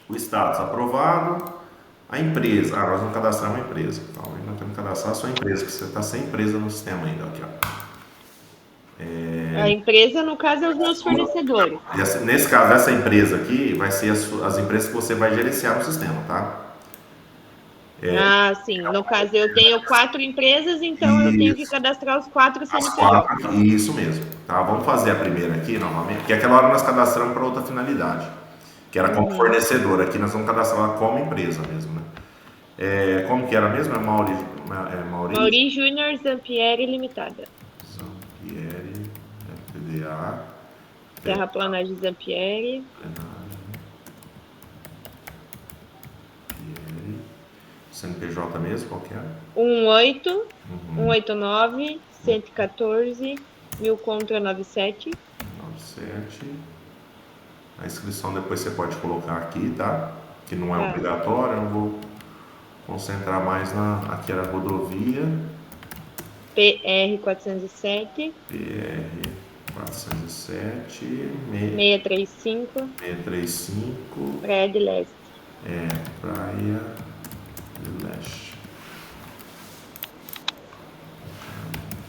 Speaker 2: o status aprovado, a empresa. Ah, nós vamos cadastrar uma empresa. Calma aí, nós temos que cadastrar a sua empresa, que você está sem empresa no sistema ainda. Aqui, ó.
Speaker 1: a empresa, no caso, é os meus fornecedores.
Speaker 2: Nesse caso, essa empresa aqui vai ser as empresas que você vai gerenciar no sistema, tá?
Speaker 1: Ah, sim. No caso, eu tenho 4 empresas, então eu tenho que
Speaker 2: Isso.
Speaker 1: cadastrar os 4
Speaker 2: As quatro
Speaker 1: CNPJ.
Speaker 2: aqui, isso mesmo. Tá? Vamos fazer a primeira aqui novamente, porque aquela hora nós cadastramos para outra finalidade, que era como
Speaker 1: Uhum.
Speaker 2: fornecedor. Aqui nós vamos cadastrar ela como empresa mesmo, né? Como que era mesmo? Maurício
Speaker 1: Mauri Júnior Zampieri Limitada.
Speaker 2: Zampieri, FDA,
Speaker 1: Terraplanagem Zampieri.
Speaker 2: CNPJ mesmo, qual que é?
Speaker 1: 18 189 114 1000 contra 97.
Speaker 2: 97. A inscrição depois você pode colocar aqui, tá? Que não é
Speaker 1: Tá.
Speaker 2: obrigatório, eu vou concentrar mais aqui era a rodovia,
Speaker 1: PR 407
Speaker 2: PR 407,
Speaker 1: 635
Speaker 2: 635,
Speaker 1: Praia de Leste.
Speaker 2: Praia do Leste.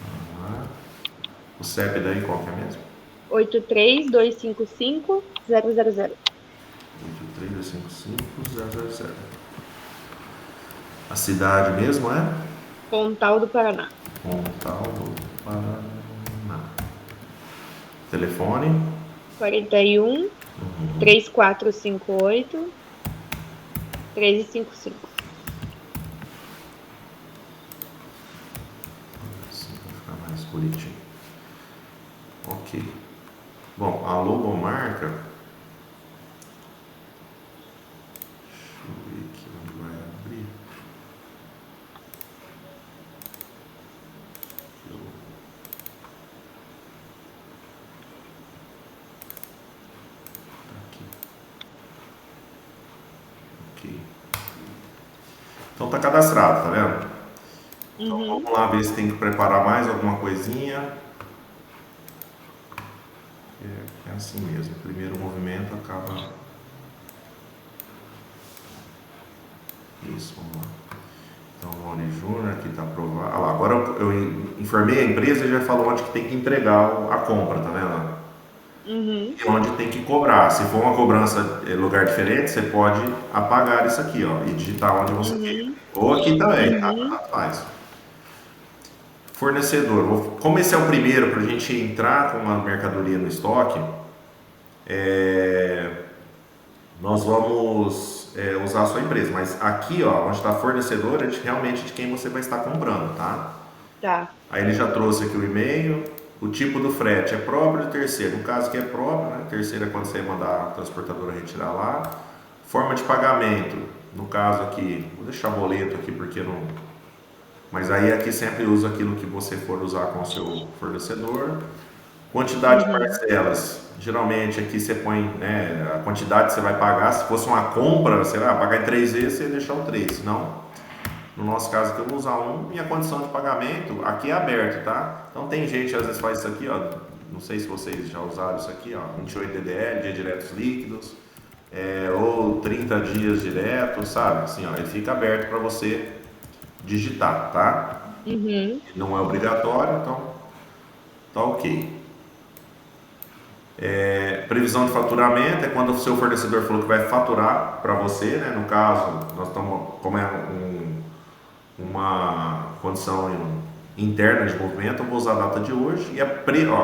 Speaker 2: Vamos lá. O CEP daí qual que é mesmo?
Speaker 1: 83255 000.
Speaker 2: 83255 000. A cidade mesmo é
Speaker 1: Pontal do Paraná.
Speaker 2: Pontal do Paraná. Telefone
Speaker 1: 41 3458 1355.
Speaker 2: assim para ficar mais bonitinho. Ok. Bom, a logomarca. Deixa eu ver aqui onde vai abrir. Aqui. Ok. Então tá cadastrado, tá vendo? Então
Speaker 1: Uhum.
Speaker 2: vamos lá ver se tem que preparar mais alguma coisinha. É assim mesmo. O primeiro movimento acaba. Isso, vamos lá. Então, o Mauri Júnior aqui está aprovado. Ah lá, agora eu informei a empresa e já falou onde que tem que entregar a compra, tá vendo?
Speaker 1: Uhum.
Speaker 2: e onde tem que cobrar. Se for uma cobrança em lugar diferente, você pode apagar isso aqui, ó, e digitar onde você quer.
Speaker 1: Uhum.
Speaker 2: Ou aqui também, tá?
Speaker 1: Uhum.
Speaker 2: Tanto faz. Fornecedor. Como esse é o primeiro para a gente entrar com uma mercadoria no estoque, nós vamos usar a sua empresa. Mas aqui, ó, onde está fornecedor, é realmente de quem você vai estar comprando, tá?
Speaker 1: Tá.
Speaker 2: Aí ele já trouxe aqui o e-mail. O tipo do frete é próprio de terceiro. No caso que é próprio, né? Terceiro é quando você mandar a transportadora retirar lá. Forma de pagamento. No caso aqui, vou deixar boleto aqui porque não. Mas aí aqui sempre usa aquilo que você for usar com o seu fornecedor. Quantidade de
Speaker 1: Uhum.
Speaker 2: parcelas. Geralmente aqui você põe, né, a quantidade que você vai pagar. Se fosse uma compra, você vai pagar em 3 vezes, você ia deixar o 3. Senão, no nosso caso aqui eu vou usar um. E a condição de pagamento aqui é aberto, tá? Então tem gente que às vezes faz isso aqui, ó. Não sei se vocês já usaram isso aqui, ó. 28 DDL, dia diretos líquidos. Ou 30 dias direto, sabe? Assim, ó, ele fica aberto para você digitar, tá?
Speaker 1: Uhum.
Speaker 2: Não é obrigatório, então tá ok. Previsão de faturamento é quando o seu fornecedor falou que vai faturar para você, né? No caso, nós estamos, como é uma condição interna de movimento, eu vou usar a data de hoje e a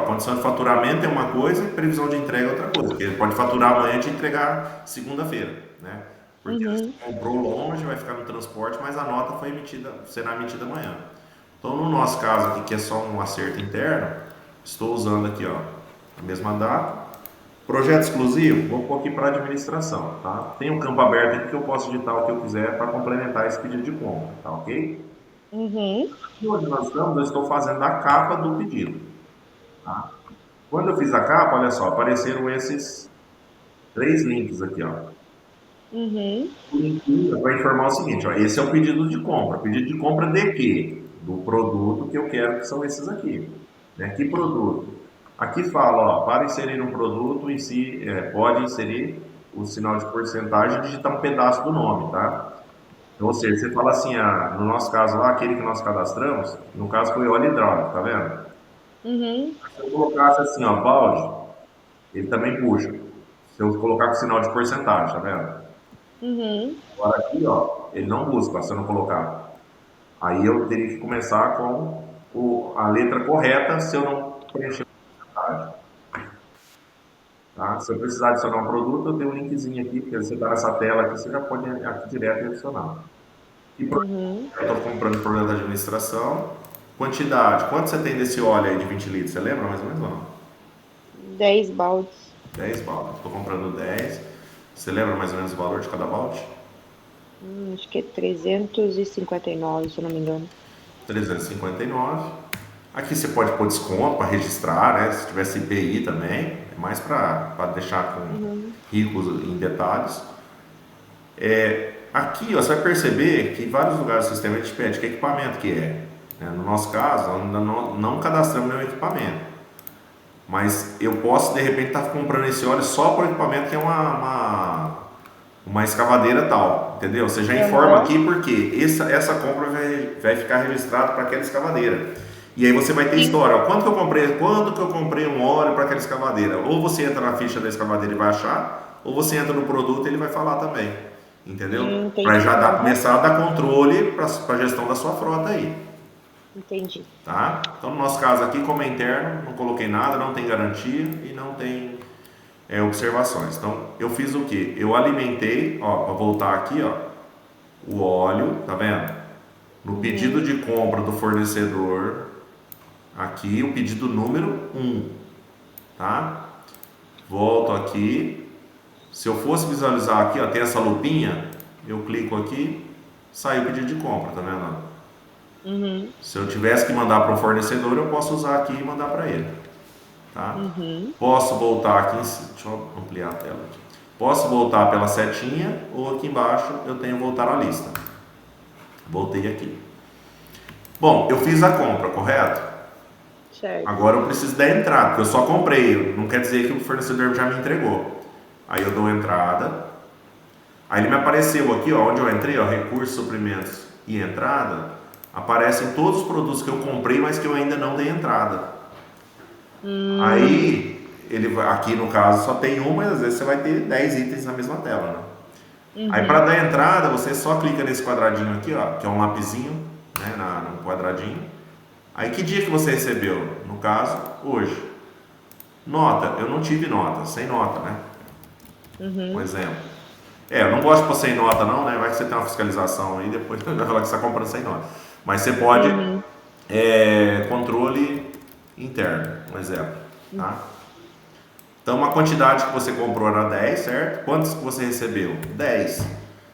Speaker 2: condição de faturamento é uma coisa e previsão de entrega é outra coisa, porque ele pode faturar amanhã e te entregar segunda-feira, né? Porque você
Speaker 1: Uhum.
Speaker 2: comprou longe, vai ficar no transporte, mas a nota foi emitida, será emitida amanhã. Então, no nosso caso aqui, que é só um acerto interno, estou usando aqui, ó, a mesma data. Projeto exclusivo, vou pôr aqui para administração, tá? Tem um campo aberto aqui que eu posso digitar o que eu quiser para complementar esse pedido de compra, tá ok?
Speaker 1: Uhum.
Speaker 2: E onde nós estamos, eu estou fazendo a capa do pedido, tá? Quando eu fiz a capa, olha só, apareceram esses 3 links aqui, ó.
Speaker 1: Uhum.
Speaker 2: O link vai informar o seguinte, ó, esse é o pedido de compra. Pedido de compra de quê? Do produto que eu quero, que são esses aqui. Né? Que produto? Aqui fala, ó, para inserir um produto em si, pode inserir o sinal de porcentagem e digitar um pedaço do nome, tá? Então, ou seja, você fala assim, no nosso caso lá, aquele que nós cadastramos, no caso foi óleo hidráulico, tá vendo?
Speaker 1: Uhum.
Speaker 2: Se eu colocasse assim, ó, balde, ele também puxa. Se eu colocar com sinal de porcentagem, tá vendo?
Speaker 1: Uhum.
Speaker 2: Agora aqui, ó, ele não busca se eu não colocar. Aí eu teria que começar com a letra correta se eu não preencher a porcentagem. Tá? Se eu precisar adicionar um produto, eu tenho um linkzinho aqui, porque você está nessa tela aqui, você já pode aqui direto e adicionar. E
Speaker 1: Uhum.
Speaker 2: eu estou comprando problema da administração. Quantidade. Quanto você tem desse óleo aí de 20 litros? Você lembra mais ou menos ou não?
Speaker 1: 10 baldes.
Speaker 2: 10 baldes. Estou comprando 10. Você lembra mais ou menos o valor de cada balde?
Speaker 1: Acho que é 359, se eu não me engano.
Speaker 2: 359. Aqui você pode pôr desconto para registrar, né? Se tivesse IPI também. É mais para deixar com
Speaker 1: Uhum.
Speaker 2: ricos em detalhes. Aqui ó, você vai perceber que em vários lugares do sistema a gente pede que equipamento que é. Né? No nosso caso, ainda não cadastramos nenhum equipamento. Mas eu posso de repente estar comprando esse óleo só para o equipamento que é uma escavadeira tal, entendeu? Você já informa
Speaker 1: Aham.
Speaker 2: aqui porque essa compra vai ficar registrada para aquela escavadeira. E aí você vai ter
Speaker 1: Sim.
Speaker 2: história, ó, quando que eu comprei um óleo para aquela escavadeira? Ou você entra na ficha da escavadeira e vai achar, ou você entra no produto e ele vai falar também, entendeu? Para
Speaker 1: Entendi.
Speaker 2: já
Speaker 1: Aham.
Speaker 2: começar a dar controle para a gestão da sua frota aí.
Speaker 1: Entendi.
Speaker 2: Tá? Então, no nosso caso aqui, como é interno, não coloquei nada, não tem garantia e não tem observações. Então, eu fiz o que? Eu alimentei, ó, para voltar aqui, ó, o óleo, tá vendo? No pedido
Speaker 1: Uhum.
Speaker 2: de compra do fornecedor, aqui o pedido número 1, tá? Volto aqui. Se eu fosse visualizar aqui, ó, tem essa lupinha, eu clico aqui, sai o pedido de compra, tá vendo?
Speaker 1: Uhum.
Speaker 2: Se eu tivesse que mandar para um fornecedor, eu posso usar aqui e mandar para ele. Tá?
Speaker 1: Uhum.
Speaker 2: Posso voltar aqui, deixa eu ampliar a tela aqui. Posso voltar pela setinha ou aqui embaixo eu tenho voltar à lista. Voltei aqui. Bom, eu fiz a compra, correto?
Speaker 1: Certo.
Speaker 2: Agora eu preciso da entrada, porque eu só comprei, não quer dizer que o fornecedor já me entregou. Aí eu dou entrada. Aí ele me apareceu aqui, ó, onde eu entrei, ó, recursos, suprimentos e entrada, aparecem todos os produtos que eu comprei, mas que eu ainda não dei entrada.
Speaker 1: Hum.
Speaker 2: Aí aqui no caso só tem um, mas às vezes você vai ter 10 itens na mesma tela, né? Aí
Speaker 1: Uhum.
Speaker 2: para dar entrada, você só clica nesse quadradinho aqui, ó, que é um lapisinho, né, no quadradinho. Aí que dia que você recebeu? No caso, hoje. Nota, eu não tive nota, sem nota, né? Um
Speaker 1: Uhum.
Speaker 2: exemplo. Eu não gosto de pôr sem nota não, né? Vai que você tem uma fiscalização aí, depois vai falar que você está comprando sem nota. Mas você pode,
Speaker 1: Uhum.
Speaker 2: controle interno, um exemplo, tá? Então, uma quantidade que você comprou era 10, certo? Quantos que você recebeu? 10.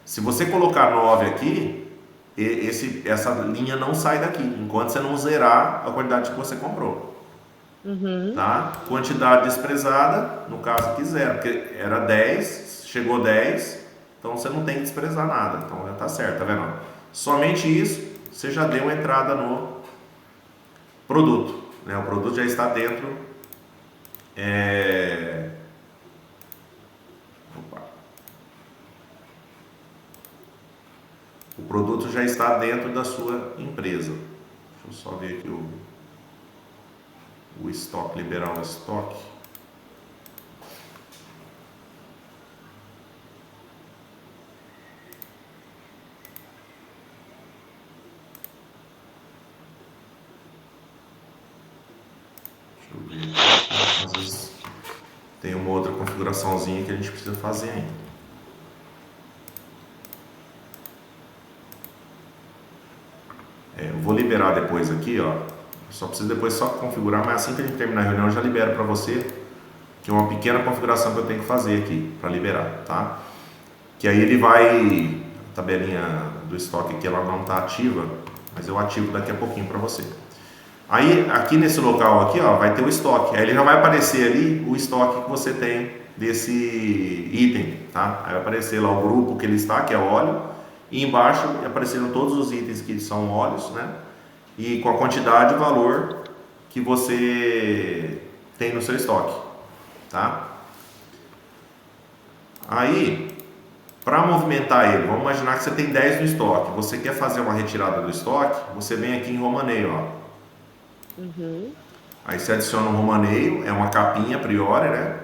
Speaker 2: Se você colocar 9 aqui, essa linha não sai daqui, enquanto você não zerar a quantidade que você comprou.
Speaker 1: Uhum.
Speaker 2: Tá? Quantidade desprezada, no caso aqui zero, porque era 10, chegou 10, então você não tem que desprezar nada, então já tá certo, tá vendo? Somente isso, você já deu entrada no produto, né? O produto já está dentro, opa. O produto já está dentro da sua empresa. Deixa eu só ver aqui o estoque, liberar o estoque. Deixa eu ver. Às vezes tem uma outra configuraçãozinha que a gente precisa fazer ainda. Eu vou liberar depois aqui, ó. Só preciso depois só configurar, mas assim que a gente terminar a reunião eu já libero para você, que é uma pequena configuração que eu tenho que fazer aqui para liberar, tá? Que aí ele vai, a tabelinha do estoque aqui ela não está ativa, mas eu ativo daqui a pouquinho para você. Aí aqui nesse local aqui, ó, vai ter o estoque. Aí ele já vai aparecer ali o estoque que você tem desse item, tá? Aí vai aparecer lá o grupo que ele está, que é óleo, e embaixo apareceram todos os itens que são óleos, né? E com a quantidade e valor que você tem no seu estoque, tá? Aí, para movimentar ele, vamos imaginar que você tem 10 no estoque. Você quer fazer uma retirada do estoque, você vem aqui em romaneio, ó.
Speaker 1: Uhum.
Speaker 2: Aí você adiciona um romaneio, é uma capinha a priori, né?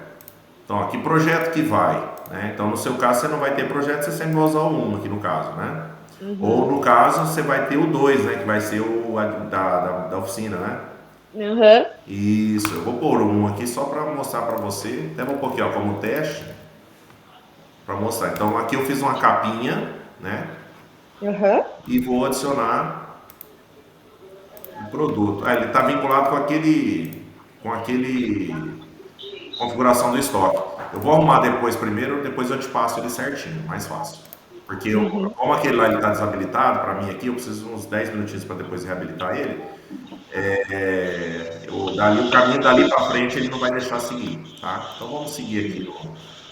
Speaker 2: Então, aqui projeto que vai, né? Então, no seu caso, você não vai ter projeto, você sempre vai usar o 1 aqui no caso, né? Ou
Speaker 1: Uhum.
Speaker 2: no caso, você vai ter o 2, né? Que vai ser o da oficina, né?
Speaker 1: Uhum.
Speaker 2: Isso, eu vou pôr um aqui só para mostrar para você. Até vou pôr aqui ó, como teste, para mostrar. Então, aqui eu fiz uma capinha, né?
Speaker 1: Uhum.
Speaker 2: E vou adicionar o produto. Ele está vinculado com aquele configuração do estoque. Eu vou arrumar depois primeiro, depois eu te passo ele certinho, mais fácil. Porque
Speaker 1: Uhum.
Speaker 2: como aquele lá está desabilitado, para mim aqui, eu preciso uns 10 minutinhos para depois reabilitar ele. O caminho dali para frente ele não vai deixar seguir, tá? Então vamos seguir aqui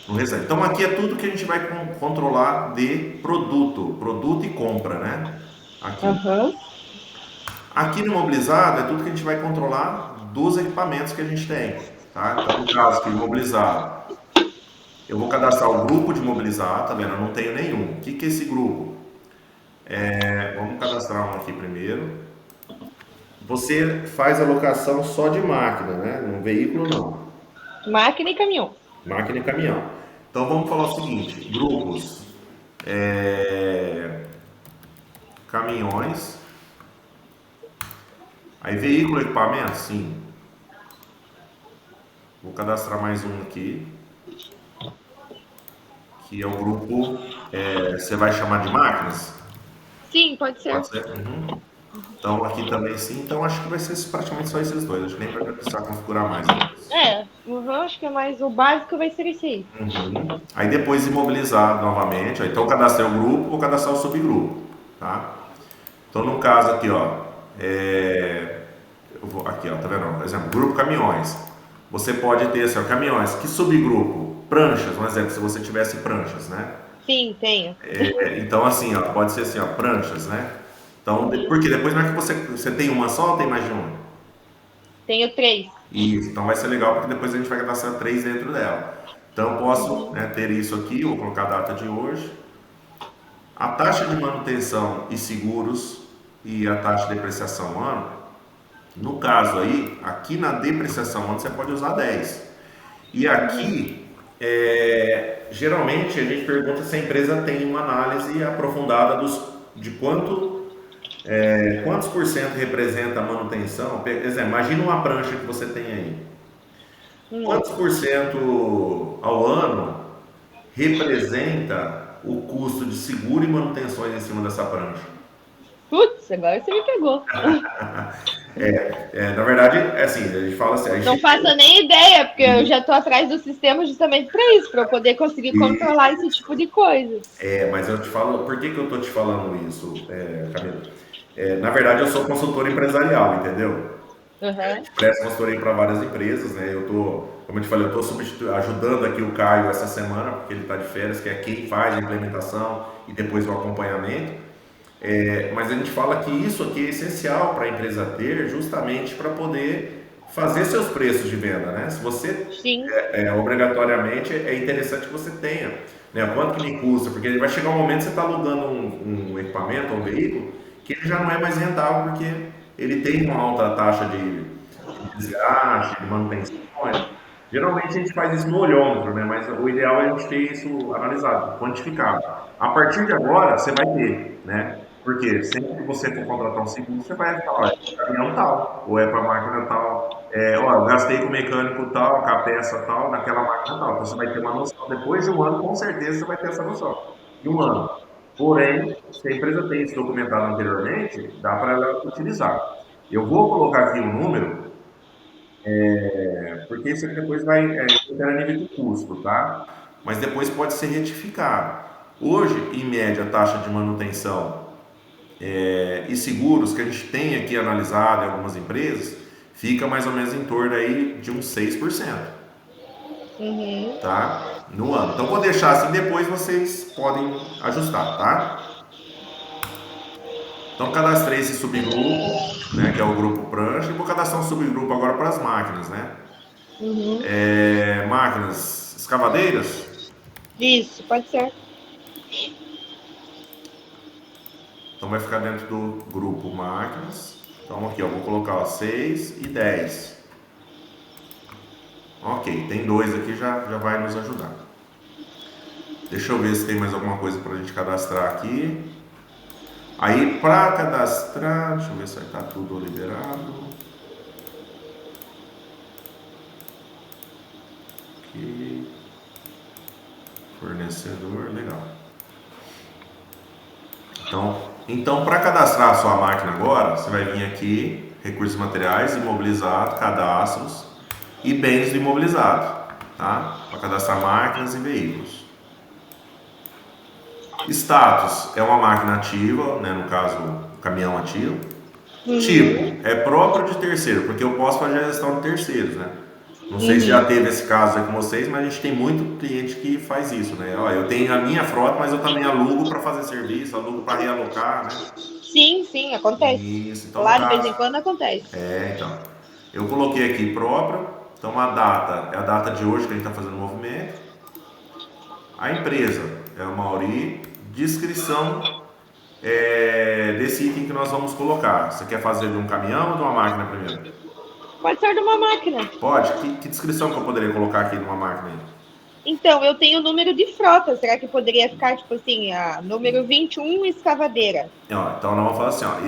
Speaker 2: no restante. Então aqui é tudo que a gente vai controlar de produto e compra, né? Aqui.
Speaker 1: Uhum.
Speaker 2: Aqui no imobilizado é tudo que a gente vai controlar dos equipamentos que a gente tem, tá? Então no caso aqui, imobilizado, eu vou cadastrar o grupo de imobilizado, tá vendo? Eu não tenho nenhum. O que que é esse grupo? Vamos cadastrar um aqui primeiro. Você faz a locação só de máquina, né? No veículo não.
Speaker 1: Máquina e caminhão.
Speaker 2: Máquina e caminhão. Então vamos falar o seguinte: grupos, caminhões, aí veículo e equipamento, sim. Vou cadastrar mais um aqui, que é o grupo, você vai chamar de máquinas?
Speaker 1: Sim, pode
Speaker 2: Pode
Speaker 1: ser.
Speaker 2: ser? Uhum. Então aqui também sim, então acho que vai ser praticamente só esses dois, acho que nem vai precisar configurar mais depois.
Speaker 1: Acho que é mais o básico vai ser esse aí.
Speaker 2: Uhum. Aí depois imobilizar novamente, então eu cadastrei o grupo, vou cadastrar o subgrupo, tá? Então no caso aqui, ó, eu vou aqui, ó, tá vendo? Por exemplo, grupo caminhões. Você pode ter, assim, ó, caminhões. Que subgrupo? Pranchas, um exemplo, se você tivesse pranchas, né?
Speaker 1: Sim, tenho.
Speaker 2: Então assim, ó, pode ser assim, ó, pranchas, né? Então, porque depois não é que você tem uma só ou tem mais de uma?
Speaker 1: Tenho 3.
Speaker 2: Isso, então vai ser legal porque depois a gente vai cadastrar três dentro dela. Então eu posso,
Speaker 1: Uhum.
Speaker 2: né, ter isso aqui, vou colocar a data de hoje. A taxa de manutenção e seguros e a taxa de depreciação ano, no caso aí, aqui na depreciação ano você pode usar 10. E
Speaker 1: Uhum.
Speaker 2: aqui, geralmente a gente pergunta se a empresa tem uma análise aprofundada de quantos por cento representa a manutenção. Por exemplo, imagina uma prancha que você tem aí.
Speaker 1: Hum.
Speaker 2: Quantos por cento ao ano representa o custo de seguro e manutenções em cima dessa prancha?
Speaker 1: Putz, agora você me pegou.
Speaker 2: Na verdade, é assim, a gente fala assim, a
Speaker 1: Não
Speaker 2: gente
Speaker 1: faço nem ideia, porque eu já estou atrás do sistema justamente para isso, para eu poder conseguir
Speaker 2: tem.
Speaker 1: controlar esse tipo de coisa.
Speaker 2: Mas eu te falo, por que que eu tô te falando isso, Camila? Na verdade, eu sou consultor empresarial, entendeu?
Speaker 1: Uhum.
Speaker 2: Presto consultoria para várias empresas, né? Eu tô, como eu te falei, eu tô ajudando aqui o Caio essa semana, porque ele está de férias, que é quem faz a implementação e depois o acompanhamento. Mas a gente fala que isso aqui é essencial para a empresa ter, justamente para poder fazer seus preços de venda, né? Se você
Speaker 1: Sim.
Speaker 2: obrigatoriamente é interessante que você tenha, né? Quanto que me custa? Porque vai chegar um momento que você está alugando um equipamento, um veículo, que ele já não é mais rentável porque ele tem uma alta taxa de desgaste, de manutenções. Geralmente a gente faz isso no olhômetro, né? Mas o ideal é a gente ter isso analisado, quantificado. A partir de agora, você vai ter, né? Porque sempre que você for contratar um seguro, você vai falar, ó, é para caminhão tal, ou é para máquina tal, ó, eu gastei com o mecânico tal, com a peça tal, naquela máquina tal. Então você vai ter uma noção. Depois de um ano, com certeza, você vai ter essa noção. De um ano. Porém, se a empresa tem isso documentado anteriormente, dá para ela utilizar. Eu vou colocar aqui um número, porque isso aqui depois vai entrar a nível de custo, tá? Mas depois pode ser retificado. Hoje, em média, a taxa de manutenção e seguros que a gente tem aqui analisado em algumas empresas, fica mais ou menos em torno aí de uns 6%,
Speaker 1: Uhum.
Speaker 2: tá? No ano. Então vou deixar assim, depois vocês podem ajustar, tá? Então cadastrei esse subgrupo, né, que é o grupo prancha, e vou cadastrar um subgrupo agora para as máquinas, né?
Speaker 1: Uhum.
Speaker 2: Máquinas escavadeiras.
Speaker 1: Isso, pode ser.
Speaker 2: Então vai ficar dentro do grupo máquinas. Então aqui, ó, vou colocar ó, 6 e 10. Ok, tem dois aqui, já vai nos ajudar. Deixa eu ver se tem mais alguma coisa para a gente cadastrar aqui. Aí para cadastrar, deixa eu ver se vai estar tudo liberado. Aqui. Fornecedor, legal. Então para cadastrar a sua máquina agora, você vai vir aqui, recursos materiais, imobilizado, cadastros e bens do imobilizado, tá? Para cadastrar máquinas e veículos. Status é uma máquina ativa, né? No caso, caminhão ativo.
Speaker 1: Uhum.
Speaker 2: Tipo, é próprio de terceiro, porque eu posso fazer a gestão de terceiros, né? Não sei se já
Speaker 1: Uhum.
Speaker 2: teve esse caso aí com vocês, mas a gente tem muito cliente que faz isso, né? Ó, eu tenho a minha frota, mas eu também alugo para fazer serviço, alugo para realocar, né?
Speaker 1: Sim, sim, acontece.
Speaker 2: Isso, então no
Speaker 1: Lá de vez em
Speaker 2: caso,
Speaker 1: quando acontece.
Speaker 2: então, eu coloquei aqui próprio, então a data é a data de hoje que a gente está fazendo o movimento, a empresa é o Mauri, descrição desse item que nós vamos colocar. Você quer fazer de um caminhão ou de uma máquina primeiro?
Speaker 1: Pode ser de uma máquina.
Speaker 2: Pode? Que descrição que eu poderia colocar aqui numa máquina aí?
Speaker 1: Então, eu tenho o número de frota. Será que poderia ficar, tipo assim, a número 21 escavadeira?
Speaker 2: Ó, então nós vamos falar assim, ó,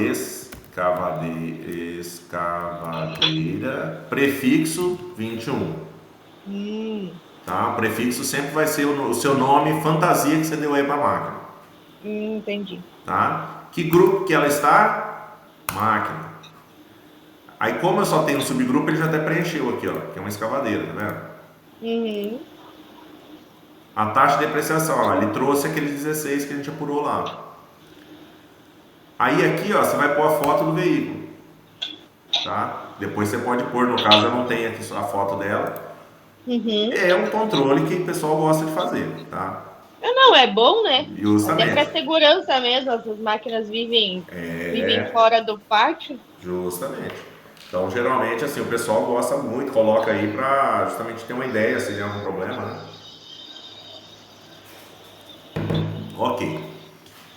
Speaker 2: escavadeira, prefixo 21,
Speaker 1: Hum,
Speaker 2: tá? O prefixo sempre vai ser o seu nome fantasia que você deu aí para a máquina,
Speaker 1: entendi.
Speaker 2: tá? Que grupo que ela está? Máquina. Aí como eu só tenho um subgrupo, ele já até preencheu aqui, ó, que é uma escavadeira, tá vendo?
Speaker 1: Uhum.
Speaker 2: A taxa de depreciação, ó, ele trouxe aqueles 16 que a gente apurou lá. Aí aqui, ó, você vai pôr a foto do veículo, tá? Depois você pode pôr, no caso eu não tenho aqui a foto dela.
Speaker 1: Uhum.
Speaker 2: É um controle que o pessoal gosta de fazer, tá?
Speaker 1: Não, é bom, né? Até para
Speaker 2: Justamente.
Speaker 1: segurança mesmo, essas máquinas vivem fora do pátio.
Speaker 2: Justamente. Então, geralmente, assim, o pessoal gosta muito, coloca aí para justamente ter uma ideia se tem algum problema, né? Ok.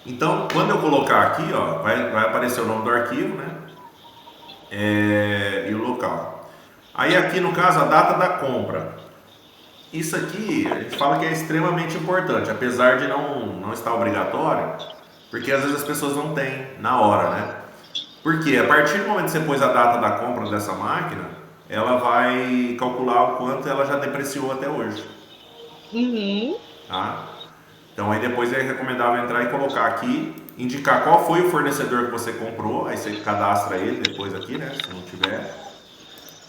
Speaker 2: Então, quando eu colocar aqui, ó, vai aparecer o nome do arquivo, né? E o local. Aí aqui, no caso, a data da compra. Isso aqui, a gente fala que é extremamente importante, apesar de não estar obrigatório, porque às vezes as pessoas não têm na hora, né? Porque a partir do momento que você pôs a data da compra dessa máquina, ela vai calcular o quanto ela já depreciou até hoje,
Speaker 1: Uhum.
Speaker 2: tá? Então aí depois é recomendável entrar e colocar aqui, indicar qual foi o fornecedor que você comprou, aí você cadastra ele depois aqui, né? Se não tiver.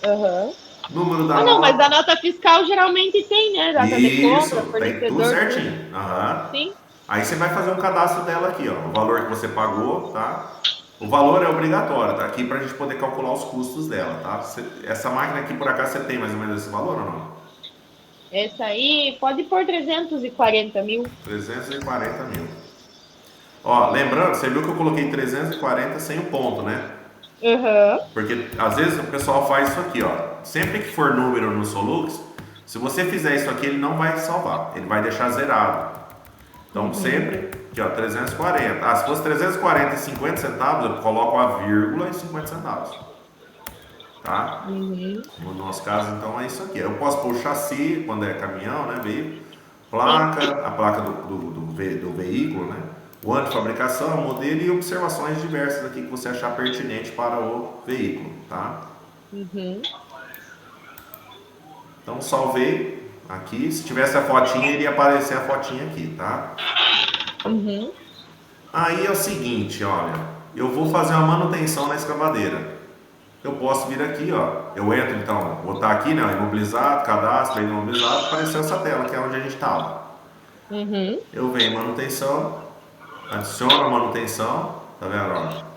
Speaker 1: Aham.
Speaker 2: Número da
Speaker 1: Ah, não, mas a
Speaker 2: nota.
Speaker 1: nota fiscal geralmente tem, né? Data de compra,
Speaker 2: Isso, tem tudo
Speaker 1: fornecedor, tudo.
Speaker 2: certinho. Aham.
Speaker 1: Sim.
Speaker 2: Aí você vai fazer um cadastro dela aqui, ó. O valor que você pagou, tá? O valor é obrigatório, tá? Aqui pra gente poder calcular os custos dela, tá? Essa máquina aqui, por acaso, você tem mais ou menos esse valor ou não?
Speaker 1: Essa aí pode pôr 340 mil.
Speaker 2: 340 mil. Ó, lembrando, você viu que eu coloquei 340 sem o ponto, né?
Speaker 1: Aham.
Speaker 2: Porque às vezes o pessoal faz isso aqui, ó. Sempre que for número no Solux, se você fizer isso aqui, ele não vai salvar, ele vai deixar zerado. Então
Speaker 1: Uhum.
Speaker 2: sempre aqui, ó, 340. Ah, se fosse 340 e 50 centavos, eu coloco a vírgula e 50 centavos. Tá?
Speaker 1: Uhum.
Speaker 2: No nosso caso, então é isso aqui. Eu posso pôr o chassi quando é caminhão, né? Veículo,
Speaker 1: Sim.
Speaker 2: placa, a placa do veículo, né? O ano de fabricação, modelo e observações diversas aqui que você achar pertinente para o veículo, tá?
Speaker 1: Uhum.
Speaker 2: Então salvei aqui. Se tivesse a fotinha, iria aparecer a fotinha aqui, tá?
Speaker 1: Uhum.
Speaker 2: Aí é o seguinte, olha, eu vou fazer uma manutenção na escavadeira. Eu posso vir aqui, ó. Eu entro então, vou estar aqui, né? Imobilizado, cadastro, imobilizado, apareceu essa tela que é onde a gente estava.
Speaker 1: Uhum.
Speaker 2: Eu venho em manutenção, adiciono a manutenção, tá vendo? Ó?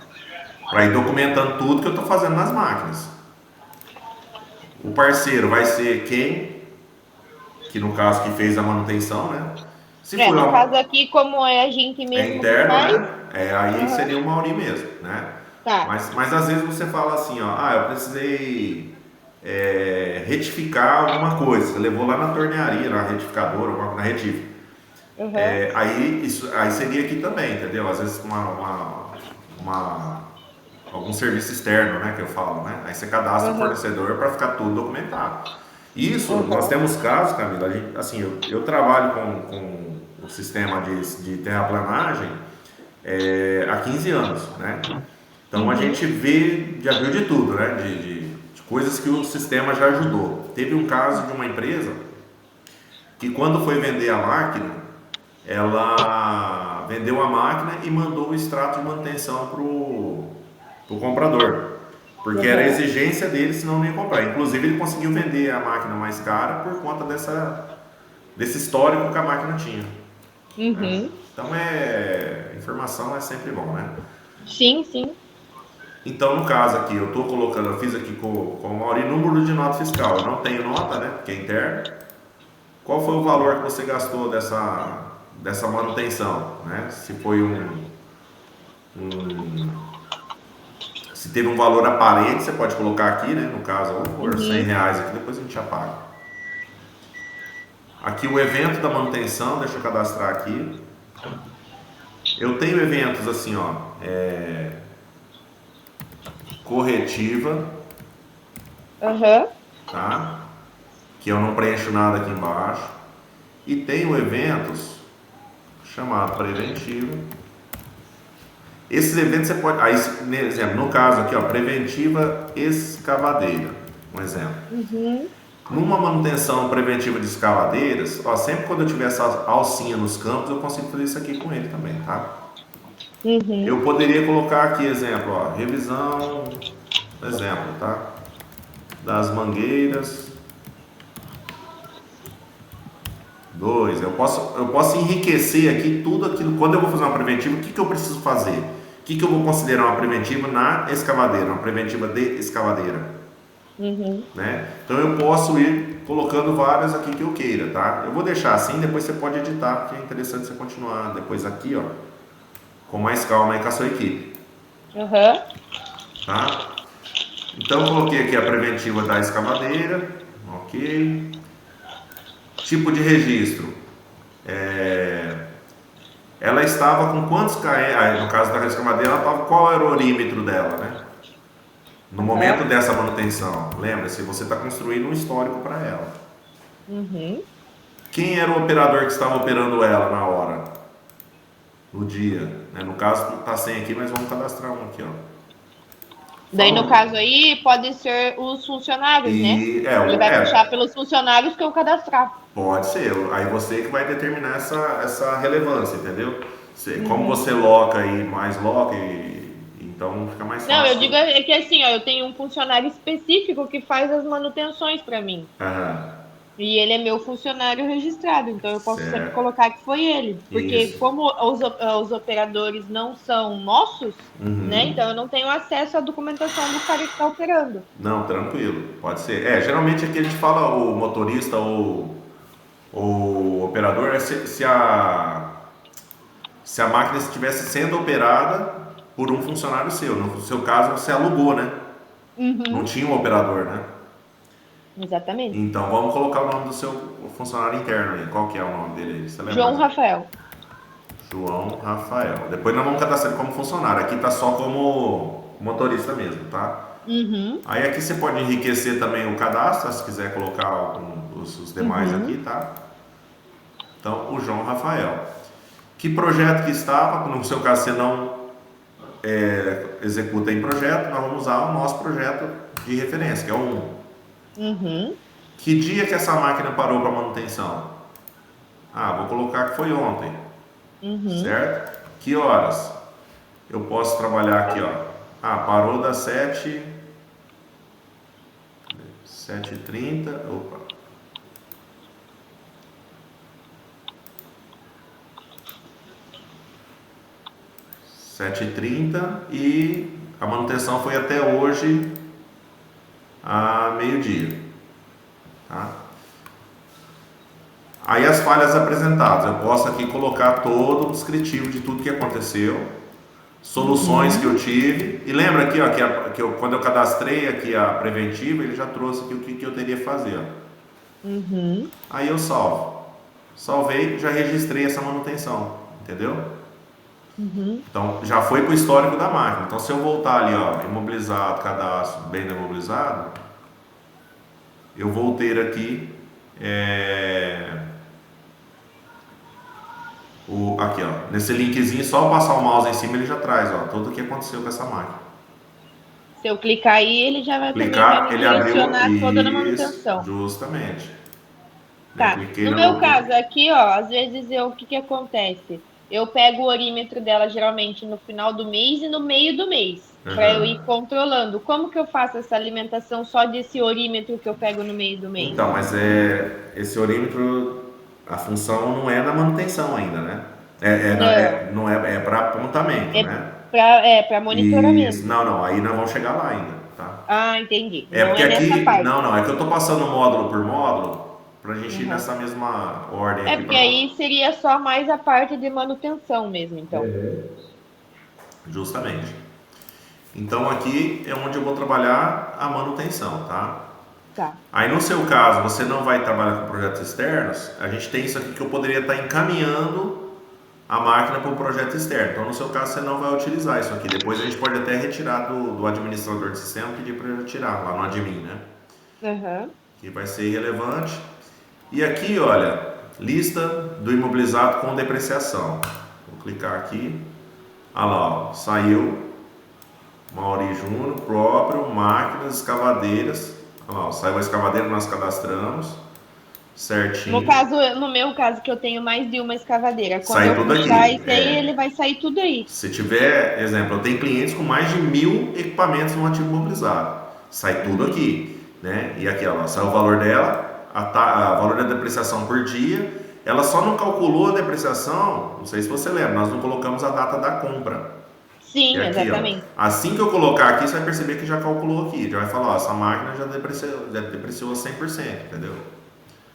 Speaker 2: Para ir documentando tudo que eu estou fazendo nas máquinas. O parceiro vai ser quem, que no caso que fez a manutenção, né? Se
Speaker 1: É,
Speaker 2: for
Speaker 1: no caso
Speaker 2: uma,
Speaker 1: aqui, como é a gente
Speaker 2: é
Speaker 1: mesmo que
Speaker 2: interno,
Speaker 1: faz.
Speaker 2: né? É, aí
Speaker 1: Aham.
Speaker 2: seria o Mauri mesmo, né?
Speaker 1: Tá.
Speaker 2: Mas às vezes você fala assim, ó, ah, eu precisei retificar alguma coisa. Você levou lá na tornearia, na retificadora, na retífica.
Speaker 1: Aham.
Speaker 2: Aí seria aqui também, entendeu? Às vezes algum serviço externo, né, que eu falo, né? Aí você cadastra o
Speaker 1: Aham.
Speaker 2: fornecedor para ficar tudo documentado. Isso, nós
Speaker 1: Aham.
Speaker 2: temos casos, Camila, assim, eu trabalho com o sistema de terraplanagem há 15 anos, né? Então a
Speaker 1: Uhum.
Speaker 2: gente já viu de tudo, né? De coisas que o sistema já ajudou. Teve um caso de uma empresa que quando foi vender a máquina, ela vendeu a máquina e mandou o extrato de manutenção pro comprador. Porque era a
Speaker 1: Aham.
Speaker 2: exigência dele, senão não ia comprar. Inclusive ele conseguiu vender a máquina mais cara por conta desse histórico que a máquina tinha, né?
Speaker 1: Uhum.
Speaker 2: Então informação é sempre bom, né?
Speaker 1: Sim, sim.
Speaker 2: Então, no caso aqui, eu estou colocando, eu fiz aqui com o Mauri número de nota fiscal. Eu não tenho nota, né? Porque é interno. Qual foi o valor que você gastou dessa manutenção, né? Se foi se teve um valor aparente, você pode colocar aqui, né? No caso, vamos pôr 100
Speaker 1: Uhum.
Speaker 2: reais aqui, depois a gente apaga. Aqui o evento da manutenção, deixa eu cadastrar aqui. Eu tenho eventos assim, ó, corretiva,
Speaker 1: Aham.
Speaker 2: tá? Que eu não preencho nada aqui embaixo. E tenho eventos chamado preventivo. Esses eventos você pode, aí, exemplo, no caso aqui, ó, preventiva escavadeira, um exemplo.
Speaker 1: Uhum.
Speaker 2: Numa manutenção preventiva de escavadeiras, ó, sempre quando eu tiver essa alcinha nos campos, eu consigo fazer isso aqui com ele também, tá?
Speaker 1: Uhum.
Speaker 2: Eu poderia colocar aqui, exemplo, ó, revisão, exemplo, tá? Das mangueiras. Dois, eu posso enriquecer aqui tudo aquilo. Quando eu vou fazer uma preventiva, o que eu preciso fazer? O que eu vou considerar uma preventiva na escavadeira, uma preventiva de escavadeira,
Speaker 1: Uhum.
Speaker 2: né? Então eu posso ir colocando várias aqui que eu queira, tá? Eu vou deixar assim, depois você pode editar, porque é interessante você continuar depois aqui, ó, com mais calma aí com a sua equipe,
Speaker 1: Aham.
Speaker 2: tá? Então eu coloquei aqui a preventiva da escavadeira, ok? Tipo de registro. Ela estava com quantos km? No caso da escavadeira, ela estava, qual era o orímetro dela, né? No
Speaker 1: Aham.
Speaker 2: momento dessa manutenção. Lembra-se, você está construindo um histórico para ela.
Speaker 1: Uhum.
Speaker 2: Quem era o operador que estava operando ela na hora, no dia? Né? No caso, tá sem aqui, mas vamos cadastrar um aqui, ó.
Speaker 1: Daí, no
Speaker 2: Falou.
Speaker 1: caso aí, podem ser os funcionários, né? Ele vai puxar pelos funcionários que eu cadastrar.
Speaker 2: Pode ser. Aí você que vai determinar essa relevância, entendeu? Como
Speaker 1: Uhum.
Speaker 2: você loca e mais loca, então fica mais
Speaker 1: Não, eu
Speaker 2: fácil.
Speaker 1: digo é que assim, ó, eu tenho um funcionário específico que faz as manutenções para mim.
Speaker 2: Aham,
Speaker 1: E ele é meu funcionário registrado, então eu posso sempre
Speaker 2: certo.
Speaker 1: colocar que foi ele. Porque
Speaker 2: Isso.
Speaker 1: como os operadores não são nossos, né?
Speaker 2: Uhum.
Speaker 1: Então eu não tenho acesso à documentação do cara que está operando.
Speaker 2: Não, tranquilo, pode ser. Geralmente aqui a gente fala o motorista ou o operador se a máquina estivesse sendo operada por um funcionário seu. No seu caso, você alugou, né? Não
Speaker 1: Uhum,
Speaker 2: tinha um operador, né?
Speaker 1: exatamente.
Speaker 2: Então vamos colocar o nome do seu funcionário interno aí. Qual que é o nome dele aí? Você lembra
Speaker 1: João
Speaker 2: mais?
Speaker 1: Rafael.
Speaker 2: João Rafael. Depois nós vamos cadastrar ele como funcionário. Aqui tá só como motorista mesmo, tá?
Speaker 1: Uhum,
Speaker 2: Aí aqui você pode enriquecer também o cadastro, se quiser colocar os demais
Speaker 1: uhum.
Speaker 2: aqui, tá? Então, o João Rafael. Que projeto que estava? No seu caso, você não executa em projeto, nós vamos usar o nosso projeto de referência, que é o 1.
Speaker 1: Uhum,
Speaker 2: Que dia que essa máquina parou para manutenção? Ah, vou colocar que foi ontem,
Speaker 1: uhum.
Speaker 2: certo? Que horas? Eu posso trabalhar aqui, ó. Ah, parou das 7h30. Opa. 7h30 e a manutenção foi até hoje a meio-dia. Tá? Aí as falhas apresentadas, eu posso aqui colocar todo o descritivo de tudo que aconteceu, soluções que eu
Speaker 1: Uhum,
Speaker 2: tive. E lembra aqui, ó, quando eu cadastrei aqui a preventiva, ele já trouxe aqui o que eu teria que fazer. Ó.
Speaker 1: uhum,
Speaker 2: Aí eu salvo. Salvei, já registrei essa manutenção, entendeu?
Speaker 1: uhum.
Speaker 2: Então já foi para o histórico da máquina. Então se eu voltar ali, ó, imobilizado, cadastro, bem imobilizado, eu vou ter aqui aqui, ó, nesse linkzinho, só passar o mouse em cima ele já traz, ó, tudo o que aconteceu com essa máquina.
Speaker 1: Se eu clicar aí, ele já vai, também vai
Speaker 2: Clicar,
Speaker 1: me
Speaker 2: ele abriu
Speaker 1: direcionar toda na
Speaker 2: isso,
Speaker 1: manutenção.
Speaker 2: justamente. Né?
Speaker 1: Tá.
Speaker 2: Cliquei
Speaker 1: No
Speaker 2: na
Speaker 1: meu
Speaker 2: locura.
Speaker 1: caso aqui, ó, às vezes o que que acontece? Eu pego o orímetro dela geralmente no final do mês e no meio do mês, para eu
Speaker 2: Uhum.
Speaker 1: ir controlando. Como que eu faço essa alimentação só desse orímetro que eu pego no meio do mês?
Speaker 2: Então, mas esse orímetro, a função não é na manutenção ainda, né?
Speaker 1: Não,
Speaker 2: Não é para apontamento,
Speaker 1: é
Speaker 2: né?
Speaker 1: para
Speaker 2: Isso,
Speaker 1: monitoramento.
Speaker 2: não, aí nós vamos chegar lá ainda, tá?
Speaker 1: Ah, entendi.
Speaker 2: É
Speaker 1: Não
Speaker 2: porque
Speaker 1: é nessa
Speaker 2: aqui,
Speaker 1: parte.
Speaker 2: não, é que eu tô passando módulo por módulo pra gente ir
Speaker 1: Uhum.
Speaker 2: nessa mesma ordem
Speaker 1: É
Speaker 2: aqui
Speaker 1: porque
Speaker 2: para
Speaker 1: aí seria só mais a parte de manutenção mesmo, então.
Speaker 2: justamente. Então aqui é onde eu vou trabalhar a manutenção, tá?
Speaker 1: Tá.
Speaker 2: Aí no seu caso, você não vai trabalhar com projetos externos, a gente tem isso aqui que eu poderia estar encaminhando a máquina para um projeto externo. Então no seu caso você não vai utilizar isso aqui. Depois a gente pode até retirar do administrador de sistema e pedir para ele tirar lá no admin, né?
Speaker 1: Aham.
Speaker 2: Que vai ser irrelevante. E aqui, olha, lista do imobilizado com depreciação. Vou clicar aqui. Ah lá, ó, saiu Mauri Júnior, próprio, máquinas, escavadeiras. Olha lá, saiu a escavadeira, nós cadastramos,
Speaker 1: No
Speaker 2: certinho.
Speaker 1: caso, no meu caso, que eu tenho mais de uma escavadeira, quando
Speaker 2: Sai
Speaker 1: eu
Speaker 2: tudo
Speaker 1: puxar
Speaker 2: aqui.
Speaker 1: isso aí, ele vai sair tudo aí.
Speaker 2: Se tiver, exemplo, eu tenho clientes com mais de 1.000 equipamentos no ativo imobilizado. Sai tudo
Speaker 1: Uhum.
Speaker 2: aqui. Né? E aqui, ó, sai o valor dela, o valor da depreciação por dia. Ela só não calculou a depreciação, não sei se você lembra, nós não colocamos a data da compra. E
Speaker 1: Sim,
Speaker 2: aqui, ó,
Speaker 1: exatamente.
Speaker 2: assim que eu colocar aqui, você vai perceber que já calculou aqui. Já vai falar, ó, essa máquina já depreciou 100%, entendeu?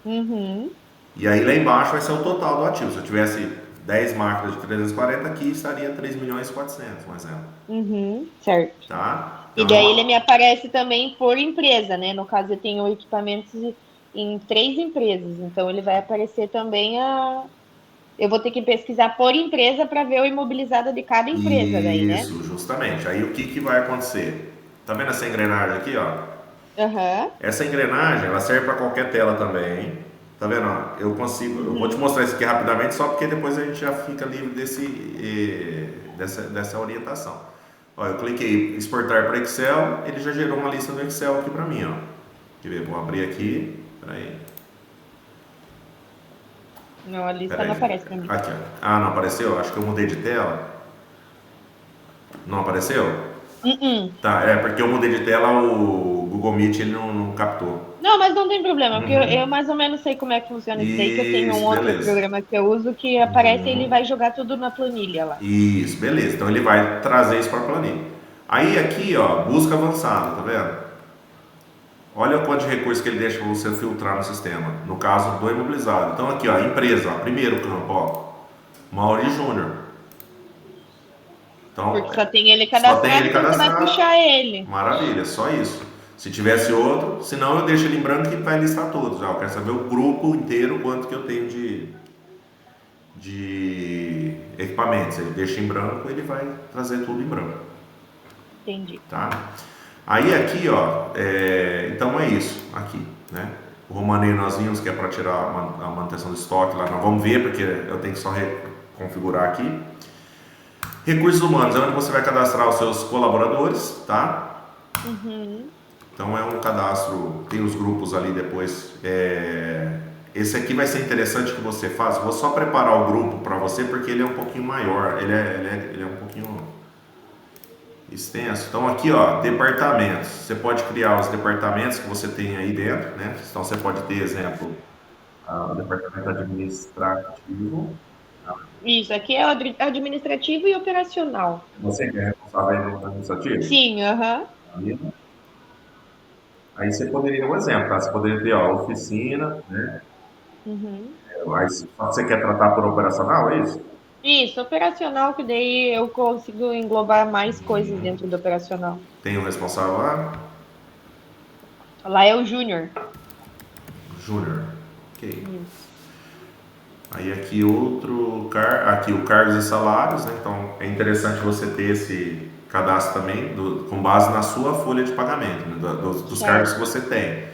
Speaker 1: Uhum.
Speaker 2: E aí lá embaixo vai ser o total do ativo. Se eu tivesse 10 máquinas de 340 aqui, estaria 3.400.000, um exemplo.
Speaker 1: Uhum. Certo.
Speaker 2: Tá?
Speaker 1: E
Speaker 2: Então,
Speaker 1: daí ele me aparece também por empresa, né? No caso, eu tenho equipamentos em 3 empresas, então ele vai aparecer também a. Eu vou ter que pesquisar por empresa para ver o imobilizado de cada empresa daí, né?
Speaker 2: isso, justamente. Aí o que vai acontecer? Tá vendo essa engrenagem aqui, ó?
Speaker 1: Aham.
Speaker 2: Essa engrenagem, ela serve para qualquer tela também. Tá vendo? Ó? Eu consigo, eu vou te mostrar isso aqui rapidamente, só porque depois a gente já fica livre dessa orientação. Ó, eu cliquei exportar para Excel, ele já gerou uma lista no Excel aqui para mim, ó. Quer ver? Vou abrir aqui. Peraí.
Speaker 1: Não, a lista não aparece para mim.
Speaker 2: Aqui, ó. Ah, não apareceu? Acho que eu mudei de tela. Não apareceu? Tá, porque eu mudei de tela, o Google Meet ele não captou.
Speaker 1: Não, mas não tem problema, porque eu mais ou menos sei como é que funciona isso daí, que eu tenho um
Speaker 2: Isso,
Speaker 1: outro
Speaker 2: beleza.
Speaker 1: programa que eu uso que aparece e ele vai jogar tudo na planilha lá.
Speaker 2: Isso, beleza. Então ele vai trazer isso para a planilha. Aí aqui, ó, busca avançada, tá vendo? Olha o quanto de recurso que ele deixa para você filtrar no sistema. No caso do imobilizado. Então aqui, ó, empresa, ó, primeiro campo, ó, Mauri Júnior. Então,
Speaker 1: Porque só tem ele
Speaker 2: só tem
Speaker 1: cadastrado,
Speaker 2: ele
Speaker 1: então você vai
Speaker 2: cadastrado.
Speaker 1: puxar ele.
Speaker 2: Maravilha, só isso. Se tivesse outro, senão eu deixo ele em branco e vai listar todos. Já, eu quero saber o grupo inteiro, quanto que eu tenho de equipamentos. Ele deixa em branco, ele vai trazer tudo em branco.
Speaker 1: Entendi.
Speaker 2: Tá? Aí aqui, ó, então é isso, aqui, né? O romaneio nós vimos que é para tirar a manutenção do estoque lá, nós vamos ver porque eu tenho que só configurar aqui. Recursos humanos é onde você vai cadastrar os seus colaboradores, tá? Então é um cadastro, tem os grupos ali depois. Esse aqui vai ser interessante que você faça. Vou só preparar o grupo para você porque ele é um pouquinho maior, ele é um pouquinho extenso. Então aqui, ó, departamentos. Você pode criar os departamentos que você tem aí dentro, né? Então você pode ter, exemplo, o departamento administrativo.
Speaker 1: Isso, aqui é o administrativo e operacional.
Speaker 2: Você que é responsável no administrativo?
Speaker 1: Sim, aham.
Speaker 2: Aí você poderia, um exemplo, tá? Você poderia ter, ó, oficina, né? Aí você quer tratar por operacional, é isso?
Speaker 1: Isso, operacional, que daí eu consigo englobar mais coisas dentro do operacional.
Speaker 2: Tem um responsável lá,
Speaker 1: Lá é o júnior.
Speaker 2: Júnior. Ok.
Speaker 1: Isso.
Speaker 2: Aí aqui aqui o cargos e salários, né? Então é interessante você ter esse cadastro também com base na sua folha de pagamento, né? Dos cargos que você tem.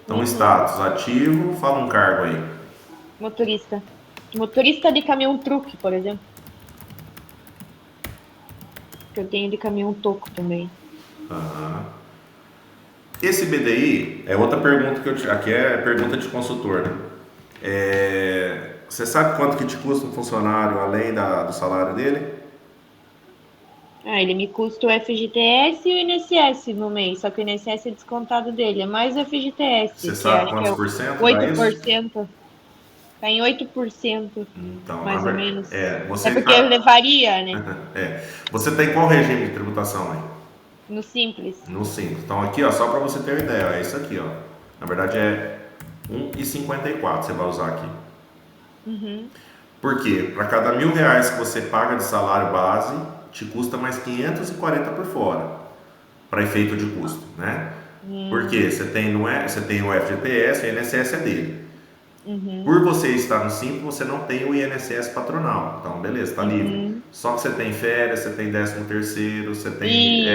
Speaker 2: Então status ativo, fala um cargo aí.
Speaker 1: Motorista. Motorista de caminhão truque, por exemplo. Que eu tenho de caminhão toco também.
Speaker 2: Esse BDI é outra pergunta que aqui é pergunta de consultor, né? Você sabe quanto que te custa um funcionário além do salário dele?
Speaker 1: Ah, ele me custa o FGTS e o INSS no mês, só que o INSS é descontado dele, é mais o FGTS,
Speaker 2: Você
Speaker 1: que
Speaker 2: sabe
Speaker 1: acho que
Speaker 2: quantos
Speaker 1: é
Speaker 2: por cento dá isso?
Speaker 1: 8%. Tá em 8%,
Speaker 2: Então,
Speaker 1: mais ou menos.
Speaker 2: você
Speaker 1: É porque ele varia, né?
Speaker 2: Você tem qual regime de tributação aí?
Speaker 1: No simples.
Speaker 2: No simples. Então aqui, ó, só para você ter uma ideia, é isso aqui, ó. Na verdade é 1,54 você vai usar aqui. Por quê? Para cada R$ 1.000 que você paga de salário base, te custa mais 540 por fora, para efeito de custo, né? Porque você tem o FGTS, o INSS é dele. Por você estar no Simples, você não tem o INSS patronal. Então, beleza, tá livre. Só que você tem férias, você tem 13º, você tem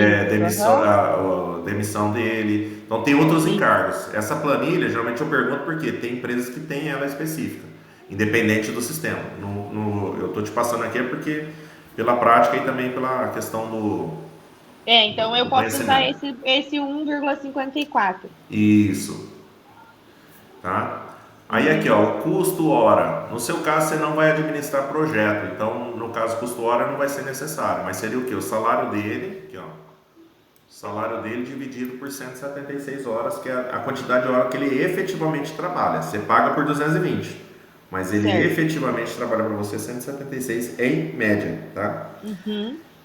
Speaker 2: demissão dele. Então, tem outros encargos. Essa planilha, geralmente eu pergunto porque tem empresas que têm ela específica, independente do sistema. Eu tô te passando aqui porque pela prática e também pela questão
Speaker 1: Então eu
Speaker 2: do
Speaker 1: posso usar
Speaker 2: conhecimento.
Speaker 1: esse 1,54.
Speaker 2: Isso. Tá? Aí aqui, ó, o custo hora. No seu caso, você não vai administrar projeto, então no caso custo hora não vai ser necessário, mas seria o que? O salário dele, aqui, ó, o salário dele dividido por 176 horas, que é a quantidade de hora que ele efetivamente trabalha. Você paga por 220, mas ele efetivamente trabalha para você 176 em média, tá?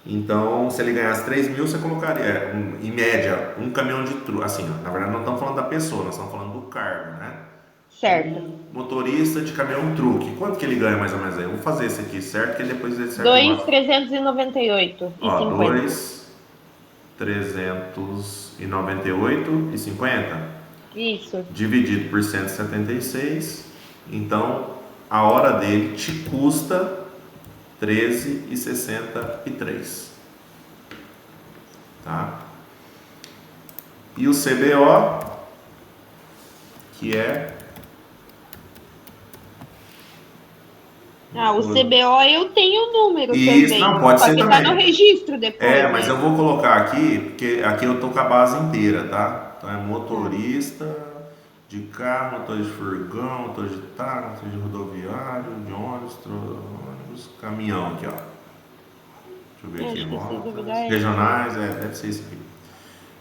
Speaker 2: Então, se ele ganhasse 3.000, você colocaria, em média, um caminhão de truque. Assim, ó, na verdade, não estamos falando da pessoa, nós estamos falando do cargo, né?
Speaker 1: Certo.
Speaker 2: Motorista de caminhão truque. Quanto que ele ganha mais ou menos aí? Eu vou fazer esse aqui, certo? Que depois ele serve
Speaker 1: 2.398 e
Speaker 2: ó,
Speaker 1: 50.
Speaker 2: 2.398,50
Speaker 1: Isso.
Speaker 2: dividido por 176. Então, a hora dele te custa 13,63. Tá? E o CBO, que é
Speaker 1: Ah, o CBO eu tenho o número
Speaker 2: Isso, não,
Speaker 1: também,
Speaker 2: pode
Speaker 1: só
Speaker 2: ser
Speaker 1: que tá no
Speaker 2: também.
Speaker 1: registro
Speaker 2: É,
Speaker 1: depois,
Speaker 2: mas
Speaker 1: né?
Speaker 2: eu vou colocar aqui, porque aqui eu tô com a base inteira, tá? Então é
Speaker 1: Tá.
Speaker 2: motorista de carro, motor de furgão, motor de táxi, motor de rodoviário, de ônibus, ônibus, caminhão aqui, ó. Deixa eu ver
Speaker 1: Eu
Speaker 2: aqui,
Speaker 1: acho que esse dúvida
Speaker 2: rotas,
Speaker 1: é esse mesmo.
Speaker 2: regionais, deve ser isso aqui.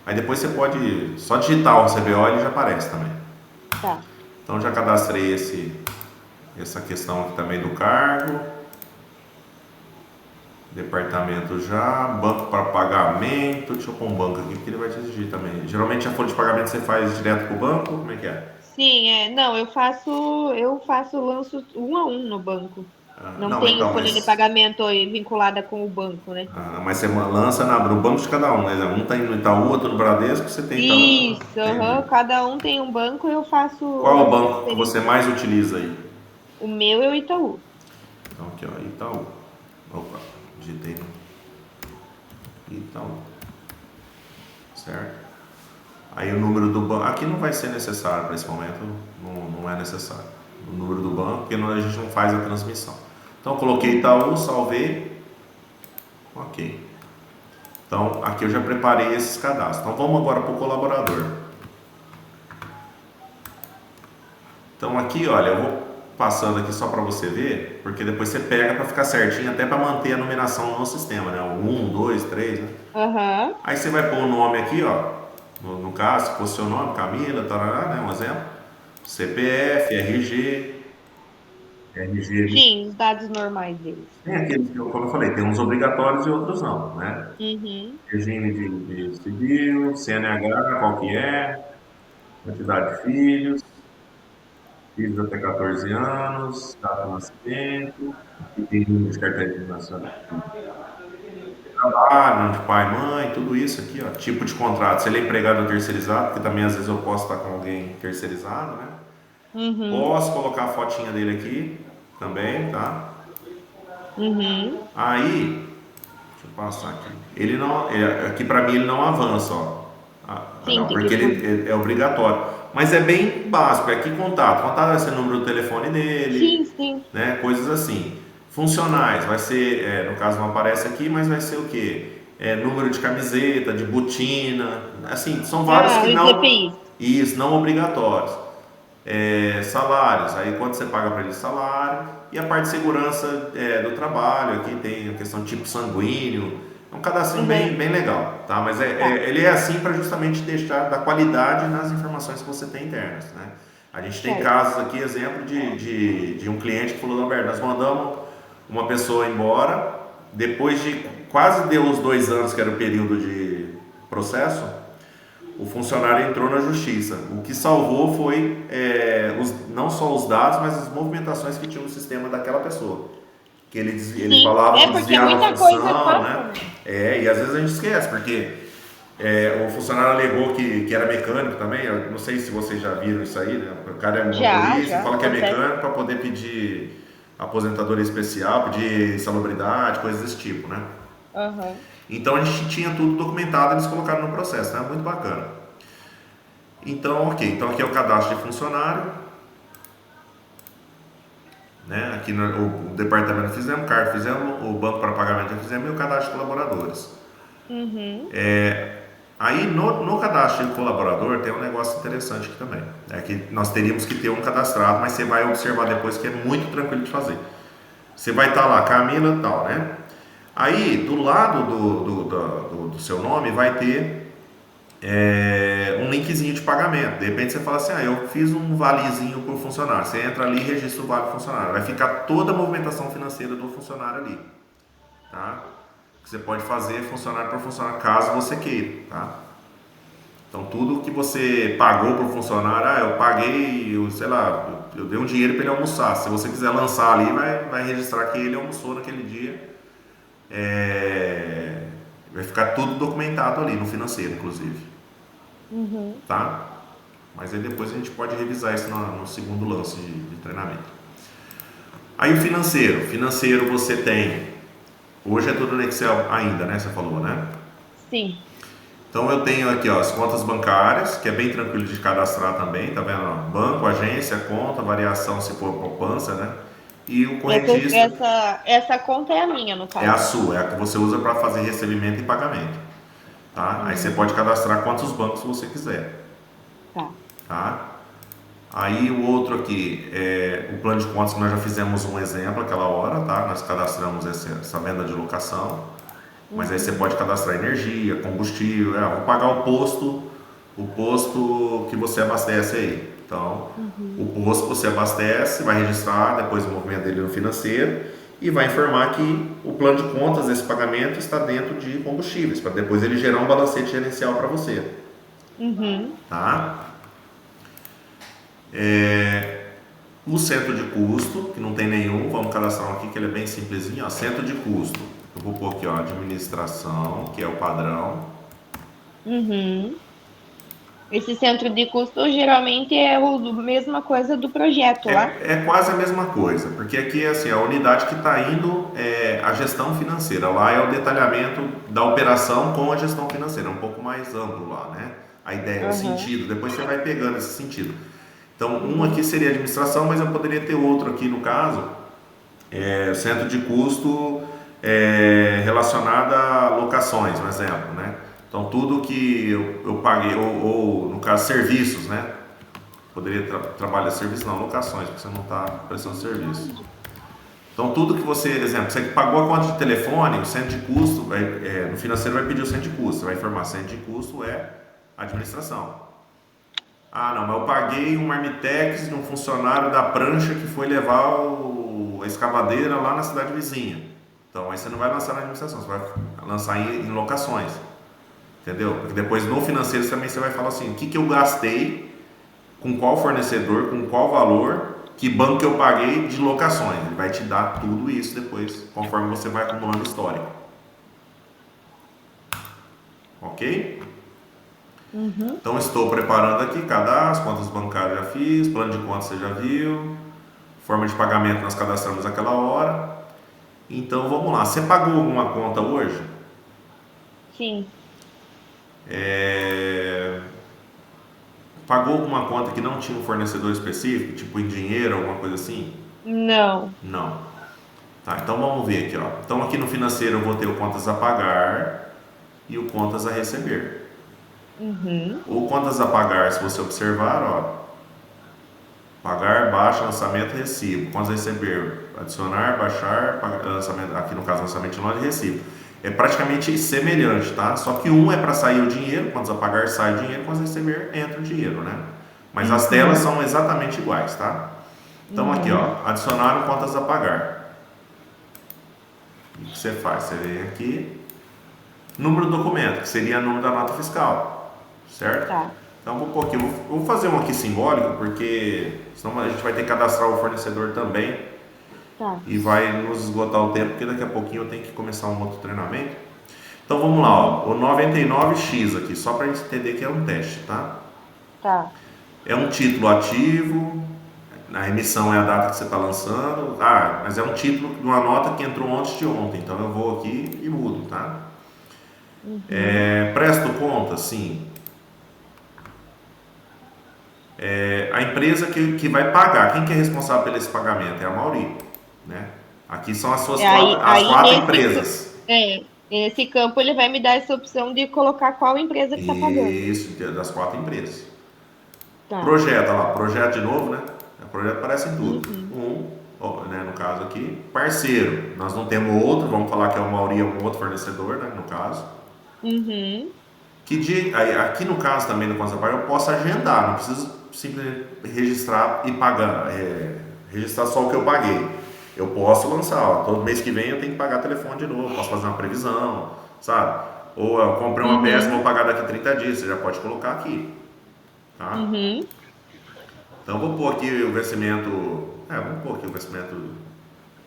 Speaker 2: Aí depois você pode só digitar o CBO, ele já aparece também.
Speaker 1: Tá.
Speaker 2: Então já cadastrei essa questão aqui também do cargo. Departamento já, banco para pagamento. Deixa eu pôr um banco aqui porque ele vai te exigir também. Geralmente a folha de pagamento você faz direto pro banco? Como é que é?
Speaker 1: Sim, não, lanço um a um no banco.
Speaker 2: Ah,
Speaker 1: Não
Speaker 2: não,
Speaker 1: tenho
Speaker 2: então,
Speaker 1: folha de pagamento aí vinculada com o banco, né?
Speaker 2: mas você lança no banco de cada um, né? Um tá indo no Itaú, outro no Bradesco, você tem Itaú.
Speaker 1: Isso,
Speaker 2: Entendi.
Speaker 1: aham. Cada um tem um banco, eu
Speaker 2: Qual é o
Speaker 1: faço
Speaker 2: banco que você
Speaker 1: transferência.
Speaker 2: mais utiliza aí?
Speaker 1: O meu é o Itaú.
Speaker 2: Então aqui, ó, Itaú. Opa, digitei no Itaú, certo? Aí o número do banco, aqui não vai ser necessário para esse momento, não é necessário. O número do banco, porque a gente não faz a transmissão. Então eu coloquei
Speaker 1: Uhum.
Speaker 2: Itaú, salvei, ok. Então aqui eu já preparei esses cadastros. Então vamos agora para o colaborador. Então aqui, olha, eu vou passando aqui só para você ver, porque depois você pega para ficar certinho, até para manter a numeração no sistema, né? O 1, 2, 3, né?
Speaker 1: Aham.
Speaker 2: Aí você vai pôr o nome aqui, ó. No caso, se fosse seu nome, Camila, tarará, né? Um exemplo. CPF, RG.
Speaker 1: Sim, os dados normais deles.
Speaker 2: Tem aqueles que, como eu falei, tem uns obrigatórios e outros não, né?
Speaker 1: Uhum.
Speaker 2: Regime de civil, CNH, qual que é, quantidade de filhos, filhos até 14 anos, data de nascimento, aqui tem número de carteira de nacional, trabalho, de pai, mãe, tudo isso aqui, ó. Tipo de contrato, se ele é empregado ou terceirizado, porque também às vezes eu posso estar com alguém terceirizado, né?
Speaker 1: Uhum.
Speaker 2: Posso colocar a fotinha dele aqui também, tá?
Speaker 1: Uhum.
Speaker 2: Aí, deixa eu passar aqui. Ele não, aqui para mim ele não avança, ó.
Speaker 1: Sim,
Speaker 2: Não,
Speaker 1: tem que
Speaker 2: porque
Speaker 1: pôr.
Speaker 2: ele é obrigatório. Mas é bem básico, é aqui contato. Contato vai ser o número do telefone dele,
Speaker 1: Sim, sim.
Speaker 2: né? Coisas assim. Funcionais, vai ser, no caso não aparece aqui, mas vai ser o quê? Número de camiseta, de botina, assim, são vários
Speaker 1: Ah,
Speaker 2: que
Speaker 1: os
Speaker 2: não,
Speaker 1: EPIs.
Speaker 2: isso, não obrigatórios. Salários, aí quanto você paga para ele salário, e a parte de segurança do trabalho, aqui tem a questão de tipo sanguíneo, é um cadastro bem,
Speaker 1: Uhum.
Speaker 2: bem legal, tá? Mas
Speaker 1: Tá.
Speaker 2: ele é assim para justamente deixar da qualidade nas informações que você tem internas, né? A gente tem
Speaker 1: Certo.
Speaker 2: casos aqui, exemplo de um cliente que falou, Alberto, nós mandamos uma pessoa embora, depois de quase deu os 2 anos, que era o período de processo, o funcionário entrou na justiça. O que salvou foi não só os dados, mas as movimentações que tinha no sistema daquela pessoa. Que ele
Speaker 1: Sim.
Speaker 2: falava
Speaker 1: É
Speaker 2: que
Speaker 1: porque
Speaker 2: desviava a
Speaker 1: muita coisa
Speaker 2: função,
Speaker 1: passa,
Speaker 2: né?
Speaker 1: né?
Speaker 2: E às vezes a gente esquece, porque o funcionário alegou que era mecânico também. Eu não sei se vocês já viram isso aí, né? O cara é
Speaker 1: Já,
Speaker 2: motorista,
Speaker 1: já.
Speaker 2: fala que é
Speaker 1: Acontece.
Speaker 2: mecânico para poder pedir aposentadoria especial, pedir salubridade, coisas desse tipo, né?
Speaker 1: Aham.
Speaker 2: Então a gente tinha tudo documentado, eles colocaram no processo, né? Muito bacana. Então, ok. Então aqui é o cadastro de funcionário, né? Aqui o departamento fizemos, o CAR fizemos, o banco para pagamento já fizemos e o cadastro de colaboradores.
Speaker 1: Uhum.
Speaker 2: Aí no cadastro de colaborador tem um negócio interessante aqui também. É que nós teríamos que ter um cadastrado, mas você vai observar depois que é muito tranquilo de fazer. Você vai estar lá, Camila e tal, né? Aí do lado do seu nome vai ter um linkzinho de pagamento. De repente você fala assim, eu fiz um valezinho por funcionário. Você entra ali e registra o vale funcionário. Vai ficar toda a movimentação financeira do funcionário ali, tá? Que você pode fazer funcionário por funcionário, caso você queira, tá? Então tudo que você pagou por funcionário, eu paguei, sei lá, eu dei um dinheiro para ele almoçar. Se você quiser lançar ali, vai registrar que ele almoçou naquele dia. Vai ficar tudo documentado ali no financeiro, inclusive,
Speaker 1: Uhum.
Speaker 2: tá? Mas aí depois a gente pode revisar isso no segundo lance de treinamento. Aí o financeiro. Financeiro você tem. Hoje é tudo no Excel ainda, né? Você falou, né?
Speaker 1: Sim.
Speaker 2: Então eu tenho aqui ó, as contas bancárias, que é bem tranquilo de cadastrar também, tá vendo? Banco, agência, conta, variação se for poupança, né? e o
Speaker 1: Essa,
Speaker 2: correntista
Speaker 1: essa conta é a minha, no
Speaker 2: é a
Speaker 1: caso.
Speaker 2: sua, é a que você usa para fazer recebimento e pagamento, tá? Aí você
Speaker 1: Uhum.
Speaker 2: pode cadastrar quantos bancos você quiser,
Speaker 1: Tá.
Speaker 2: tá? Aí o outro aqui é o plano de contas que nós já fizemos um exemplo aquela hora, tá? Nós cadastramos essa venda de locação, mas aí você
Speaker 1: Uhum.
Speaker 2: pode cadastrar energia, combustível, vou pagar o posto que você abastece aí. Então, o
Speaker 1: Uhum.
Speaker 2: posto que você abastece vai registrar depois o movimento dele no financeiro e vai informar que o plano de contas desse pagamento está dentro de combustíveis, para depois ele gerar um balancete gerencial para você,
Speaker 1: Uhum.
Speaker 2: tá? O centro de custo, que não tem nenhum, vamos cadastrar um aqui que ele é bem simplesinho, ó, centro de custo. Eu vou pôr aqui, ó, administração, que é o padrão.
Speaker 1: Uhum. Esse centro de custo geralmente é a mesma coisa do projeto lá.
Speaker 2: É quase a mesma coisa, porque aqui é assim, a unidade que está indo é a gestão financeira. Lá é o detalhamento da operação com a gestão financeira, é um pouco mais amplo lá, né? A ideia, o
Speaker 1: Aham.
Speaker 2: sentido, depois você vai pegando esse sentido. Então, um aqui
Speaker 1: Uhum.
Speaker 2: seria administração, mas eu poderia ter outro aqui no caso, centro de custo relacionado a locações, por exemplo, né? Então, tudo que eu paguei, ou no caso, serviços, né? Poderia trabalhar serviço, não, locações, porque você não está prestando serviço. Então, tudo que você, exemplo, você pagou a conta de telefone, o centro de custo, no financeiro vai pedir o centro de custo, você vai informar, centro de custo é administração. Ah, não, mas eu paguei um marmitex de um funcionário da prancha que foi levar a escavadeira lá na cidade vizinha. Então, aí você não vai lançar na administração, você vai lançar em locações. Entendeu? Porque depois no financeiro também você vai falar assim, o que, que eu gastei, com qual fornecedor, com qual valor, que banco eu paguei de locações. Ele vai te dar tudo isso depois, conforme você vai acumulando histórico. Ok?
Speaker 1: Uhum.
Speaker 2: Então estou preparando aqui cadastro, contas bancárias já fiz, plano de contas você já viu, forma de pagamento nós cadastramos aquela hora. Então vamos lá, você pagou alguma conta hoje?
Speaker 1: Sim.
Speaker 2: É... Pagou alguma conta que não tinha um fornecedor específico, tipo em dinheiro, alguma coisa assim?
Speaker 1: Não.
Speaker 2: Não. Tá, então vamos ver aqui, ó. Então aqui no financeiro eu vou ter o contas a pagar e o contas a receber.
Speaker 1: Uhum.
Speaker 2: O contas a pagar, se você observar, ó, pagar, baixa, lançamento, recibo. Contas a receber, adicionar, baixar, lançamento, aqui no caso lançamento de nota e recibo. É praticamente semelhante, tá? Só que um é para sair o dinheiro, contas a pagar sai o dinheiro, contas a receber entra o dinheiro, né? Mas as telas
Speaker 1: Uhum.
Speaker 2: são exatamente iguais, tá? Então aqui,
Speaker 1: Uhum.
Speaker 2: ó, adicionar contas a pagar. O que você faz? Você vem aqui, número do documento, que seria o número da nota fiscal, certo?
Speaker 1: Tá.
Speaker 2: Então vou pôr aqui, vou fazer um aqui simbólico, porque senão a gente vai ter que cadastrar o fornecedor também
Speaker 1: Tá.
Speaker 2: e vai nos esgotar o tempo, porque daqui a pouquinho eu tenho que começar um outro treinamento. Então vamos lá,
Speaker 1: Uhum.
Speaker 2: ó, o 99X aqui, só para a gente entender que é um teste, tá?
Speaker 1: Tá.
Speaker 2: É um título ativo, a emissão é a data que você está lançando, mas é um título de uma nota que entrou antes de ontem, então eu vou aqui e mudo, tá?
Speaker 1: Uhum.
Speaker 2: Presto conta? Sim. A empresa que vai pagar, quem que é responsável por esse pagamento? É a Mauri, né? Aqui são as suas
Speaker 1: É, aí,
Speaker 2: as
Speaker 1: aí
Speaker 2: quatro empresas.
Speaker 1: nesse campo ele vai me dar essa opção de colocar qual empresa que está pagando.
Speaker 2: Isso, das quatro empresas.
Speaker 1: Tá.
Speaker 2: Projeto, olha lá, projeto de novo, né? O projeto aparece em tudo.
Speaker 1: Uhum.
Speaker 2: Né, no caso aqui, parceiro. Nós não temos outro, vamos falar que é o Mauri, é um outro fornecedor, né? No caso.
Speaker 1: Uhum.
Speaker 2: Que dia, aqui no caso também do Conta Paga, eu posso agendar, não preciso simplesmente registrar e pagar, registrar só o que eu paguei. Eu posso lançar, ó, todo mês que vem eu tenho que pagar telefone de novo, posso fazer uma previsão, sabe? Ou eu comprei uma peça e vou
Speaker 1: Uhum.
Speaker 2: pagar daqui 30 dias, você já pode colocar aqui, tá?
Speaker 1: Uhum.
Speaker 2: Então vou pôr aqui o vencimento, vamos pôr aqui o vencimento,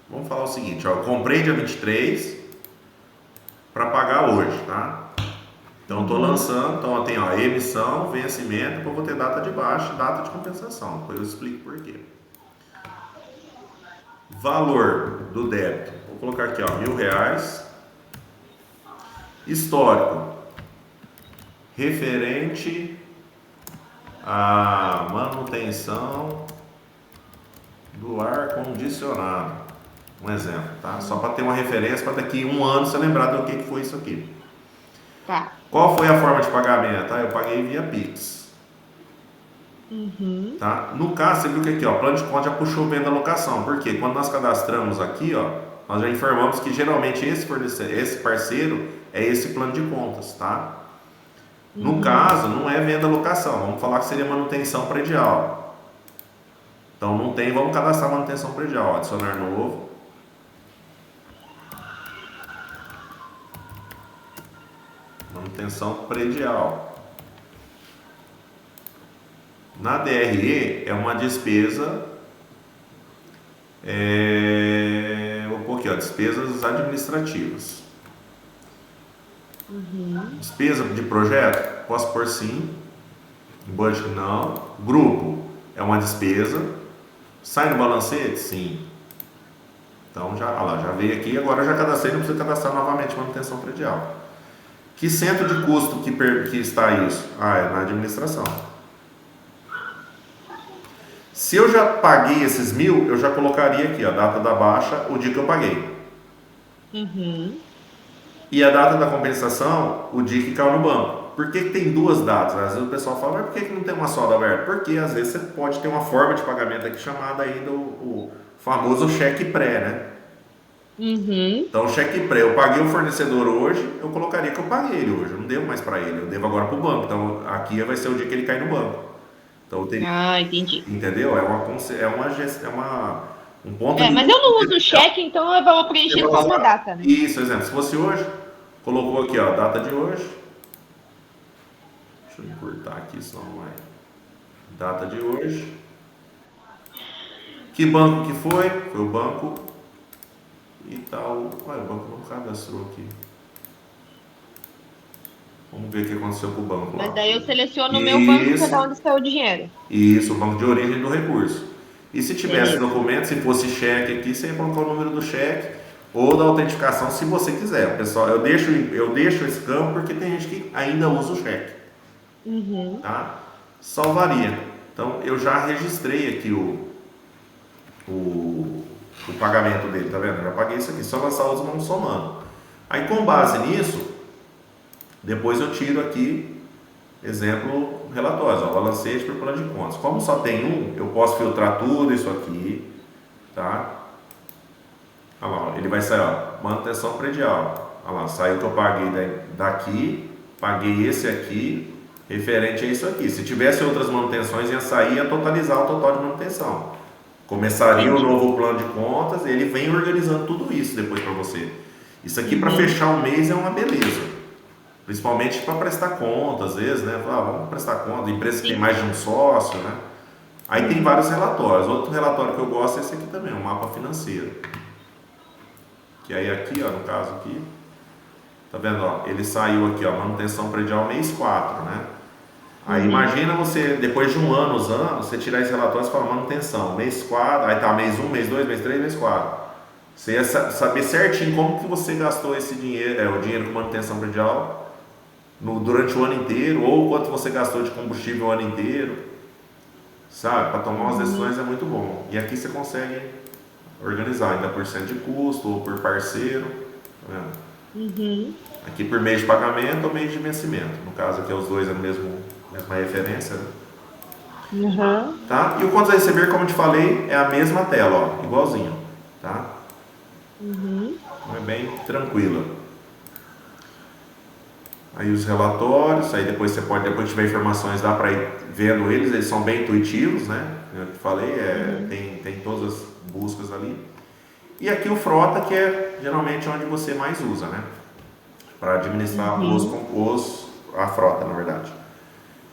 Speaker 2: vamos falar o seguinte, ó, eu comprei dia 23 para pagar hoje, tá? Então estou
Speaker 1: Uhum.
Speaker 2: lançando, então tem ó, emissão, vencimento, depois vou ter data de baixa, data de compensação. Depois eu explico por quê. Valor do débito, vou colocar aqui ó, R$ 1.000. Histórico, referente à manutenção do ar-condicionado. Um exemplo, tá? Só para ter uma referência, para daqui um ano você lembrar do que foi isso aqui.
Speaker 1: Tá.
Speaker 2: Qual foi a forma de pagamento? Eu paguei via Pix.
Speaker 1: Uhum.
Speaker 2: Tá? No caso, você viu que aqui, ó, plano de conta já puxou venda locação. Por quê? Quando nós cadastramos aqui, ó, nós já informamos que geralmente esse parceiro é esse plano de contas, tá? No caso, não é venda locação. Vamos falar que seria manutenção predial. Então não tem, vamos cadastrar manutenção predial. Adicionar novo. Manutenção predial. Na DRE é uma despesa, vou pôr aqui, ó, despesas administrativas. Despesa de projeto, posso pôr sim. Budget não. Grupo é uma despesa. Sai no balancete? Sim. Então já veio aqui, agora eu já cadastrei, não precisa cadastrar novamente manutenção predial. Que centro de custo que está isso? É na administração. Se eu já paguei esses 1.000, eu já colocaria aqui, a data da baixa, o dia que eu paguei. E a data da compensação, o dia que caiu no banco. Por que tem duas datas? Às vezes o pessoal fala, mas por que não tem uma só aberta? Porque às vezes você pode ter uma forma de pagamento aqui chamada ainda o famoso cheque pré, né? Então o cheque pré, eu paguei o fornecedor hoje, eu colocaria que eu paguei ele hoje, eu não devo mais para ele, eu devo agora para o banco. Então aqui vai ser o dia que ele cai no banco. Então eu teria,
Speaker 1: Entendi.
Speaker 2: entendeu? Um ponto de...
Speaker 1: Mas eu não uso cheque, então eu vou preencher só uma data, né?
Speaker 2: Isso, exemplo, se fosse hoje, colocou aqui, ó, data de hoje. Deixa eu encurtar aqui, senão não vai. Data de hoje. Que banco que foi? Foi o banco Itaú. Ué, o banco não cadastrou aqui. Vamos ver o que aconteceu com o banco lá.
Speaker 1: Mas daí eu seleciono o meu banco que é da onde saiu o dinheiro.
Speaker 2: Isso, o banco de origem do recurso. E se tivesse documento, se fosse cheque aqui, você ia colocar o número do cheque ou da autenticação, se você quiser. Pessoal, eu deixo esse campo porque tem gente que ainda usa o cheque. Tá? Salvaria. Então, eu já registrei aqui o pagamento dele, tá vendo? Eu já paguei isso aqui, só lançar os vamos somando. Aí, com base nisso, depois eu tiro aqui, exemplo, relatórios, ó, balancete por plano de contas. Como só tem um, eu posso filtrar tudo isso aqui, tá? Olha lá, ele vai sair, ó, manutenção predial. Olha lá, saiu que eu paguei daqui, paguei esse aqui, referente a isso aqui. Se tivesse outras manutenções, ia sair e ia totalizar o total de manutenção. Começaria o novo plano de contas e ele vem organizando tudo isso depois para você. Isso aqui para fechar um mês é uma beleza. Principalmente para prestar conta, às vezes, né? Vamos prestar conta, empresa que tem mais de um sócio, né? Aí tem vários relatórios. Outro relatório que eu gosto é esse aqui também, o mapa financeiro. Que aí aqui, ó, no caso aqui, tá vendo, ó, ele saiu aqui, ó, manutenção predial mês 4, né? Aí imagina você, depois de um ano usando, você tirar esse relatório e falar manutenção, mês 4, aí tá mês 1, mês 2, mês 3, mês 4. Você ia saber certinho como que você gastou esse dinheiro, o dinheiro com manutenção predial durante o ano inteiro, ou quanto você gastou de combustível o ano inteiro, sabe? Para tomar umas decisões é muito bom. E aqui você consegue organizar ainda por cento de custo ou por parceiro, tá vendo? Aqui por mês de pagamento ou mês de vencimento. No caso aqui os dois é a mesma referência, né? Tá? E o quanto a receber, como eu te falei, é a mesma tela, ó, igualzinho, tá? Então é bem tranquila. Aí os relatórios, aí depois você pode, depois que tiver informações, dá para ir vendo eles são bem intuitivos, né? Eu te falei, tem todas as buscas ali. E aqui o frota, que é geralmente onde você mais usa, né? Para administrar a frota, na verdade.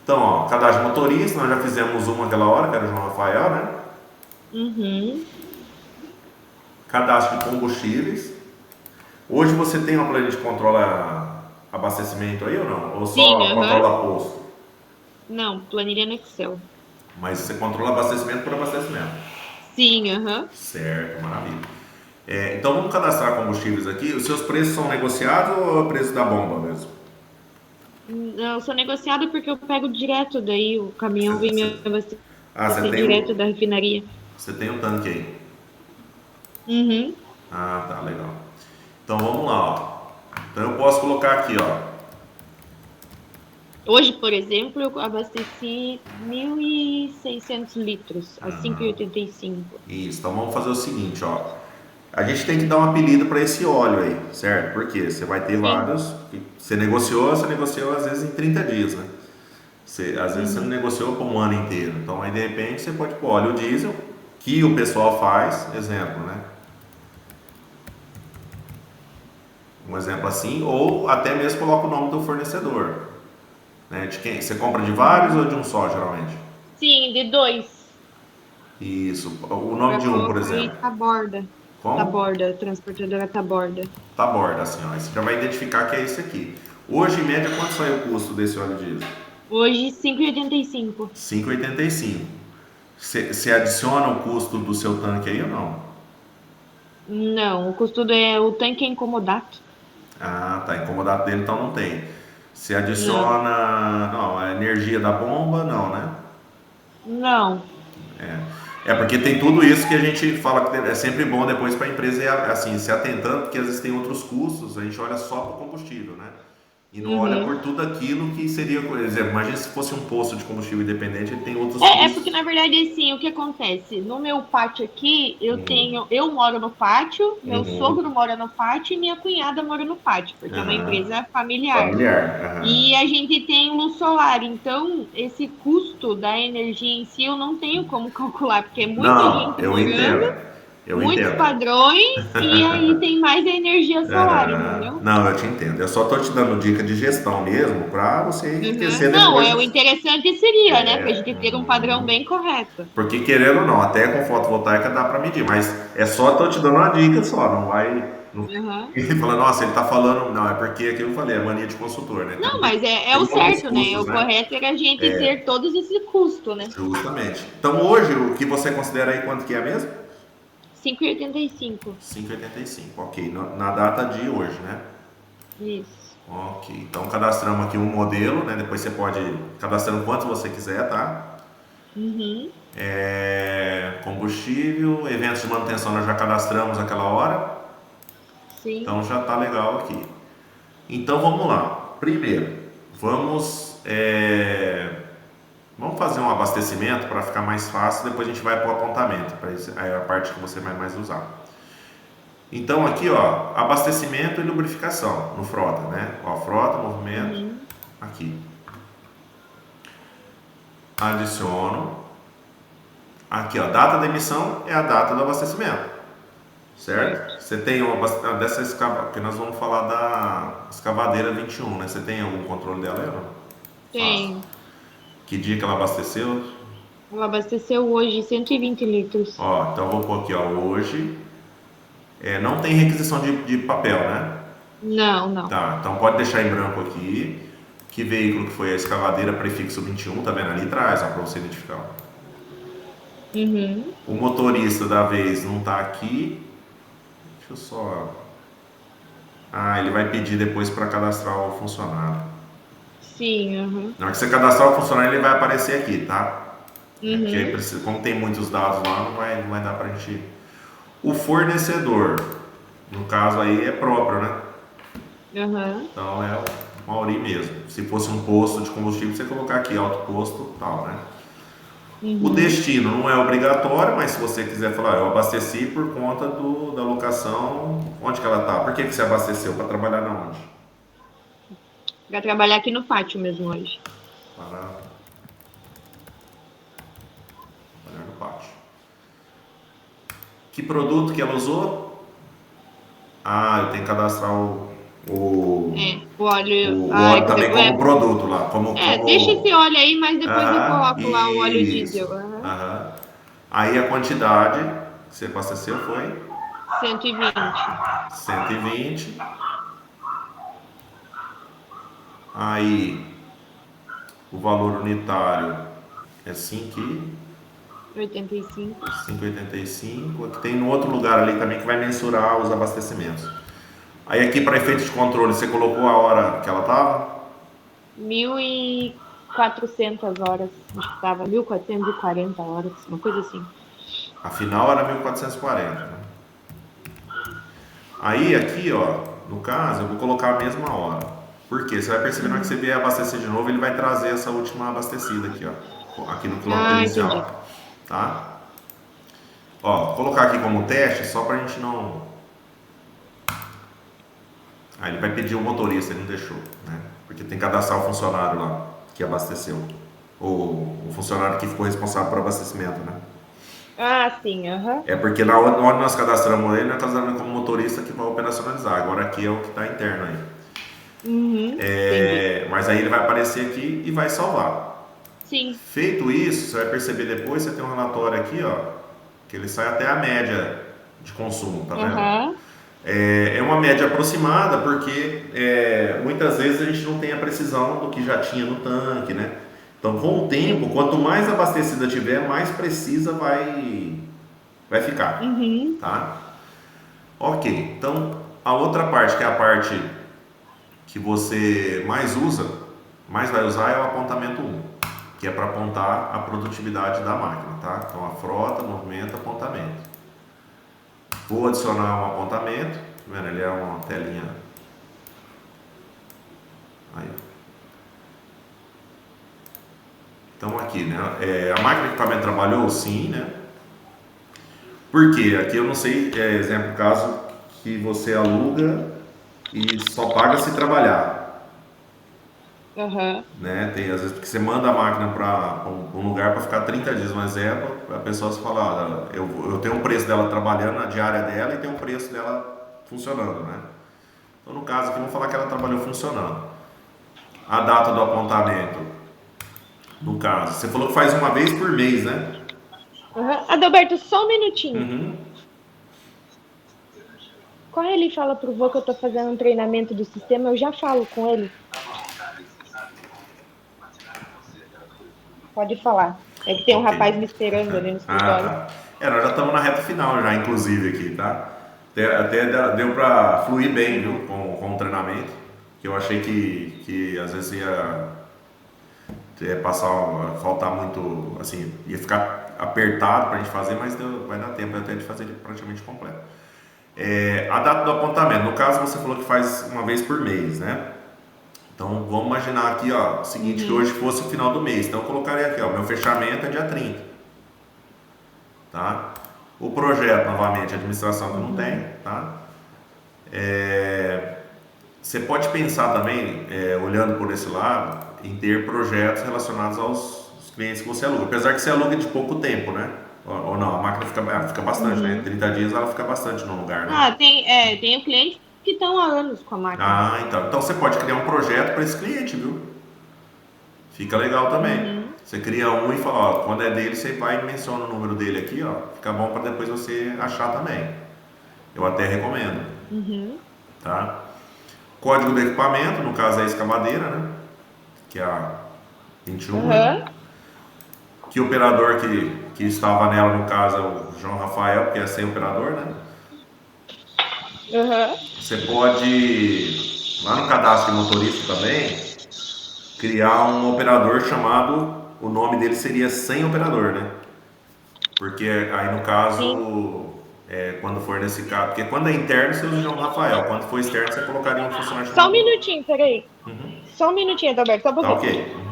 Speaker 2: Então, ó, cadastro de motorista, nós já fizemos uma aquela hora, que era o João Rafael, né? Cadastro de combustíveis. Hoje você tem uma planilha de controla abastecimento aí ou não? Ou só controla posto?
Speaker 1: Não, planilha no Excel.
Speaker 2: Mas você controla abastecimento por abastecimento?
Speaker 1: Sim,
Speaker 2: Certo, maravilha. Então vamos cadastrar combustíveis aqui. Os seus preços são negociados ou é o preço da bomba mesmo?
Speaker 1: Não, eu sou negociado porque eu pego direto, daí o caminhão vem me abastecer direto da refinaria.
Speaker 2: Você tem um tanque aí?
Speaker 1: Uhum.
Speaker 2: Ah, tá, legal. Então vamos lá, ó. Então eu posso colocar aqui, ó.
Speaker 1: Hoje, por exemplo, eu abasteci 1.600 litros a 5,85.
Speaker 2: Isso, então vamos fazer o seguinte, ó. A gente tem que dar um apelido para esse óleo aí, certo? Porque você vai ter
Speaker 1: Sim.
Speaker 2: vários. Você negociou às vezes em 30 dias, né? Às vezes você não
Speaker 1: Uhum.
Speaker 2: negociou por um ano inteiro. Então aí de repente você pode pôr óleo diesel, que o pessoal faz, exemplo, né? Um exemplo assim, ou até mesmo coloca o nome do fornecedor. Né? De quem? Você compra de vários ou
Speaker 1: Uhum.
Speaker 2: de um só, geralmente?
Speaker 1: Sim, de dois.
Speaker 2: Isso. O nome
Speaker 1: Para
Speaker 2: de um, por
Speaker 1: colocar
Speaker 2: exemplo.
Speaker 1: aí Taborda.
Speaker 2: Como?
Speaker 1: Taborda, transportadora Taborda.
Speaker 2: Tá borda, assim, ó. Aí você já vai identificar que é esse aqui. Hoje, em média, quanto sai o custo desse óleo diesel?
Speaker 1: Hoje, 5,85.
Speaker 2: 5,85. Você adiciona o custo do seu tanque aí ou não?
Speaker 1: Não, o custo o tanque é incomodato.
Speaker 2: Ah, tá. Incomodado dele, então não tem. Você
Speaker 1: Não,
Speaker 2: adiciona. Não, a energia da bomba, não, né?
Speaker 1: não.
Speaker 2: É porque tem tudo isso que a gente fala que é sempre bom depois para a empresa ir assim, se atentando, porque às vezes tem outros custos, a gente olha só para o combustível, né? E não olha por
Speaker 1: Uhum.
Speaker 2: tudo aquilo que seria, por exemplo, imagina se fosse um posto de combustível independente, ele tem outros
Speaker 1: É porque,
Speaker 2: custos.
Speaker 1: na verdade, assim, o que acontece? No meu pátio aqui, eu moro no pátio, meu
Speaker 2: Uhum.
Speaker 1: sogro mora no pátio e minha cunhada mora no pátio, porque é uma
Speaker 2: Aham.
Speaker 1: empresa familiar.
Speaker 2: Familiar. Aham.
Speaker 1: E a gente tem luz solar, então esse custo da energia em si eu não tenho como calcular, porque é muita
Speaker 2: Não,
Speaker 1: gente
Speaker 2: eu
Speaker 1: morando,
Speaker 2: entendo. Eu
Speaker 1: muitos
Speaker 2: entendo.
Speaker 1: padrões, e aí tem mais a energia solar,
Speaker 2: Aham.
Speaker 1: entendeu?
Speaker 2: Não, eu te entendo. Eu só tô te dando dica de gestão mesmo para você
Speaker 1: Uhum.
Speaker 2: enriquecer
Speaker 1: Não,
Speaker 2: depois.
Speaker 1: o interessante seria, né, pra gente ter um padrão
Speaker 2: Uhum.
Speaker 1: bem correto.
Speaker 2: Porque querendo ou não, até com fotovoltaica dá para medir, mas é só tô te dando uma dica só, não vai não
Speaker 1: Uhum.
Speaker 2: fica falando, nossa, ele tá falando, não, é porque aquilo que eu falei, é mania de consultor, né?
Speaker 1: Não, mas é o
Speaker 2: Tem outros
Speaker 1: certo, né?
Speaker 2: custos,
Speaker 1: O
Speaker 2: né?
Speaker 1: correto era a gente ter todos esses custos, né?
Speaker 2: Justamente. Então hoje, o que você considera aí quanto que é mesmo?
Speaker 1: 5,85.
Speaker 2: 5,85, ok. Na data de hoje, né?
Speaker 1: Isso.
Speaker 2: Ok. Então cadastramos aqui um modelo, né? Depois você pode cadastrando quanto você quiser, tá?
Speaker 1: Uhum.
Speaker 2: Combustível, eventos de manutenção nós já cadastramos aquela hora.
Speaker 1: Sim.
Speaker 2: Então já tá legal aqui. Então vamos lá. Primeiro, vamos fazer um abastecimento para ficar mais fácil. Depois a gente vai para o apontamento, para é a parte que você vai mais usar. Então aqui, ó, abastecimento e lubrificação no frota, né? Ó, frota, movimento,
Speaker 1: Uhum.
Speaker 2: aqui. Adiciono. Aqui, ó, data da emissão é a data do abastecimento,
Speaker 1: Certo.
Speaker 2: certo? Você tem dessa escava, porque nós vamos falar da escavadeira 21, né? Você tem algum controle dela aí ou não? Fácil.
Speaker 1: Tem.
Speaker 2: Que dia que ela abasteceu?
Speaker 1: Ela abasteceu hoje 120 litros.
Speaker 2: Ó, então eu vou pôr aqui, ó, hoje. Não tem requisição de papel, né?
Speaker 1: Não, não.
Speaker 2: Tá, então pode deixar em branco aqui. Que veículo que foi a escavadeira prefixo 21, tá vendo ali atrás, ó, pra você identificar.
Speaker 1: Uhum.
Speaker 2: O motorista da vez não tá aqui. Deixa eu só. Ah, ele vai pedir depois para cadastrar o funcionário.
Speaker 1: Sim, uhum.
Speaker 2: Na hora que você cadastrar o funcionário, ele vai aparecer aqui, tá? Porque aí
Speaker 1: Uhum.
Speaker 2: precisa, como tem muitos dados lá, não vai dar pra gente. O fornecedor, no caso aí, é próprio, né?
Speaker 1: Uhum.
Speaker 2: Então é o Mauri mesmo. Se fosse um posto de combustível, você colocar aqui alto posto e tal, né? O
Speaker 1: Uhum.
Speaker 2: destino não é obrigatório, mas se você quiser falar, eu abasteci por conta da locação, onde que ela tá? Por que você abasteceu? Para trabalhar na onde?
Speaker 1: Vai trabalhar aqui no pátio mesmo hoje.
Speaker 2: Para trabalhar no pátio. Que produto que ela usou? Ah, eu tenho que cadastrar o,
Speaker 1: O óleo.
Speaker 2: o
Speaker 1: Ah,
Speaker 2: óleo também como produto lá,
Speaker 1: deixa esse
Speaker 2: como.
Speaker 1: óleo aí, mas depois eu
Speaker 2: Aham,
Speaker 1: coloco lá o óleo
Speaker 2: isso.
Speaker 1: diesel. Aham.
Speaker 2: Aham. Aí a quantidade que você abasteceu foi
Speaker 1: 120.
Speaker 2: 120. Aí o valor unitário é
Speaker 1: 85.
Speaker 2: 5,85. Aqui tem no outro lugar ali também que vai mensurar os abastecimentos. Aí aqui para efeito de controle, você colocou a hora que ela estava?
Speaker 1: 1.400 horas. Acho que tava 1.440 horas, uma coisa assim.
Speaker 2: A final era 1440, né? Aí aqui, ó, no caso, eu vou colocar a mesma hora. Por quê? Você vai perceber, na hora que você vier abastecer de novo, ele vai trazer essa última abastecida aqui, ó. Aqui no quilômetro inicial.
Speaker 1: Entendi.
Speaker 2: Tá? Ó, vou colocar aqui como teste, só pra gente não... Aí ele vai pedir o motorista, ele não deixou, né? Porque tem que cadastrar o funcionário lá, que abasteceu. Ou o funcionário que ficou responsável por abastecimento, né?
Speaker 1: Ah, sim, aham.
Speaker 2: É porque na hora nós cadastramos ele, nós cadastramos como motorista que vai operacionalizar. Agora aqui é o que está interno aí.
Speaker 1: Entendi.
Speaker 2: Mas aí ele vai aparecer aqui e vai salvar.
Speaker 1: Sim.
Speaker 2: Feito isso, você vai perceber depois, você tem um relatório aqui, ó, que ele sai até a média de consumo, tá vendo?
Speaker 1: Aham.
Speaker 2: É uma média aproximada porque muitas vezes a gente não tem a precisão do que já tinha no tanque, né? Então, com o tempo, quanto mais abastecida tiver, mais precisa vai ficar,
Speaker 1: Uhum.
Speaker 2: tá? Ok, então a outra parte, que é a parte que você mais usa, mais vai usar, é o apontamento 1, que é para apontar a produtividade da máquina, tá? Então, a frota, movimento, apontamento. Vou adicionar um apontamento, tá vendo? Ele é uma telinha. Aí. Então aqui, né? A máquina de equipamento trabalhou? Sim, né? Por quê? Aqui eu não sei, exemplo, caso que você aluga e só paga se trabalhar,
Speaker 1: Aham.
Speaker 2: né? Tem às vezes porque você manda a máquina para um lugar para ficar 30 dias, um exemplo, a pessoa se fala, eu tenho um preço dela trabalhando na diária dela e tem um preço dela funcionando, né? Então no caso aqui vamos falar que ela trabalhou funcionando. A data do apontamento, no caso, você falou que faz uma vez por mês, né?
Speaker 1: Aham. Adalberto, só um minutinho.
Speaker 2: Uhum.
Speaker 1: Corre ali e fala pro vô que eu tô fazendo um treinamento do sistema, eu já falo com ele. Pode falar. É que tem um
Speaker 2: Ok.
Speaker 1: rapaz me esperando ali no
Speaker 2: Ah,
Speaker 1: escritório.
Speaker 2: tá. Nós já estamos na reta final já, inclusive, aqui, tá? Até deu para fluir bem, viu, com o treinamento. Que eu achei que às vezes ia faltar muito, assim, ia ficar apertado pra gente fazer, mas vai dar tempo até de fazer ele praticamente completo. A data do apontamento, no caso você falou que faz uma vez por mês, né? Então vamos imaginar aqui, ó, o seguinte, que hoje fosse o final do mês. Então eu colocaria aqui, ó, meu fechamento é dia 30, tá? O projeto, novamente, a administração que não tem, tá? Você pode pensar também, olhando por esse lado, em ter projetos relacionados aos clientes que você aluga. Apesar que você aluga de pouco tempo, né? Ou não, a máquina fica bastante, né? 30 dias ela fica bastante no lugar, né?
Speaker 1: Ah, tenho clientes que estão há anos com a máquina.
Speaker 2: Ah, então. Então você pode criar um projeto para esse cliente, viu? Fica legal também. Você cria um e fala, ó, quando é dele, você vai e menciona o número dele aqui, ó. Fica bom para depois você achar também. Eu até recomendo, tá? Código do equipamento, no caso é a escavadeira, né? Que é a 21, né?
Speaker 1: Aham.
Speaker 2: Que operador que estava nela, no caso, é o João Rafael, que é sem operador, né?
Speaker 1: Aham.
Speaker 2: Você pode, lá no cadastro de motorista também, criar um operador chamado, o nome dele seria sem operador, né? Porque aí no
Speaker 1: Sim.
Speaker 2: caso, quando for nesse caso, porque quando é interno você usa o João Rafael, quando for externo você colocaria um funcionário
Speaker 1: Só um
Speaker 2: chamado.
Speaker 1: minutinho, peraí. Só um minutinho, Adalberto, só um
Speaker 2: Tá
Speaker 1: pouquinho.
Speaker 2: ok.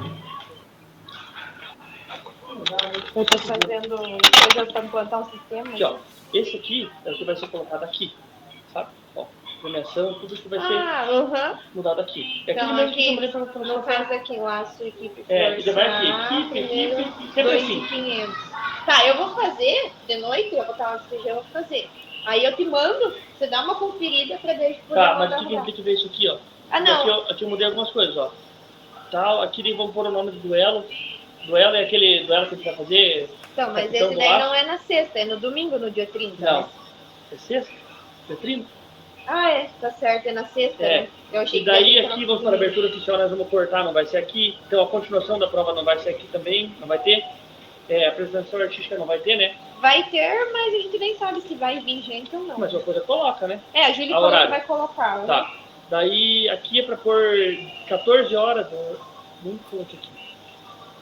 Speaker 1: Eu tô fazendo coisa pra implantar um sistema.
Speaker 3: Aqui, ó. Esse aqui é o que vai ser colocado aqui, sabe? Ó, premiação, tudo isso vai ser mudado aqui. É
Speaker 1: Então,
Speaker 3: aquele mesmo que eu
Speaker 1: aqui,
Speaker 3: mandei pra
Speaker 1: no caso aqui, laço, equipe,
Speaker 3: e já vai aqui,
Speaker 1: força, primeiro,
Speaker 3: sempre assim.
Speaker 1: 2.500. Tá, eu vou fazer, de noite, eu vou botar uma CG, eu vou fazer. Aí eu te mando, você dá uma conferida pra ver se
Speaker 3: Tá, mas aqui tem que ver isso aqui, ó.
Speaker 1: Ah, não.
Speaker 3: Aqui eu mudei algumas coisas, ó. Tal, aqui vamos pôr o nome do duelo. Duelo é aquele duelo que a gente vai fazer.
Speaker 1: Então, mas
Speaker 3: capitão
Speaker 1: esse
Speaker 3: do
Speaker 1: daí
Speaker 3: laço.
Speaker 1: não é na sexta, é no domingo, no dia 30.
Speaker 3: Não.
Speaker 1: Né?
Speaker 3: É sexta? Dia 30?
Speaker 1: Ah, é, tá certo, é na sexta, né? Eu achei
Speaker 3: E daí
Speaker 1: que
Speaker 3: aqui, vamos para a abertura oficial, nós vamos cortar, não vai ser aqui. Então a continuação da prova não vai ser aqui também, não vai ter. A apresentação artística não vai ter, né?
Speaker 1: Vai ter, mas a gente nem sabe se vai vir gente ou não.
Speaker 3: Mas uma coisa coloca, né?
Speaker 1: A Júlia falou que vai colocar. Né?
Speaker 3: Tá. Daí aqui é para pôr 14 horas. Muito fonte aqui.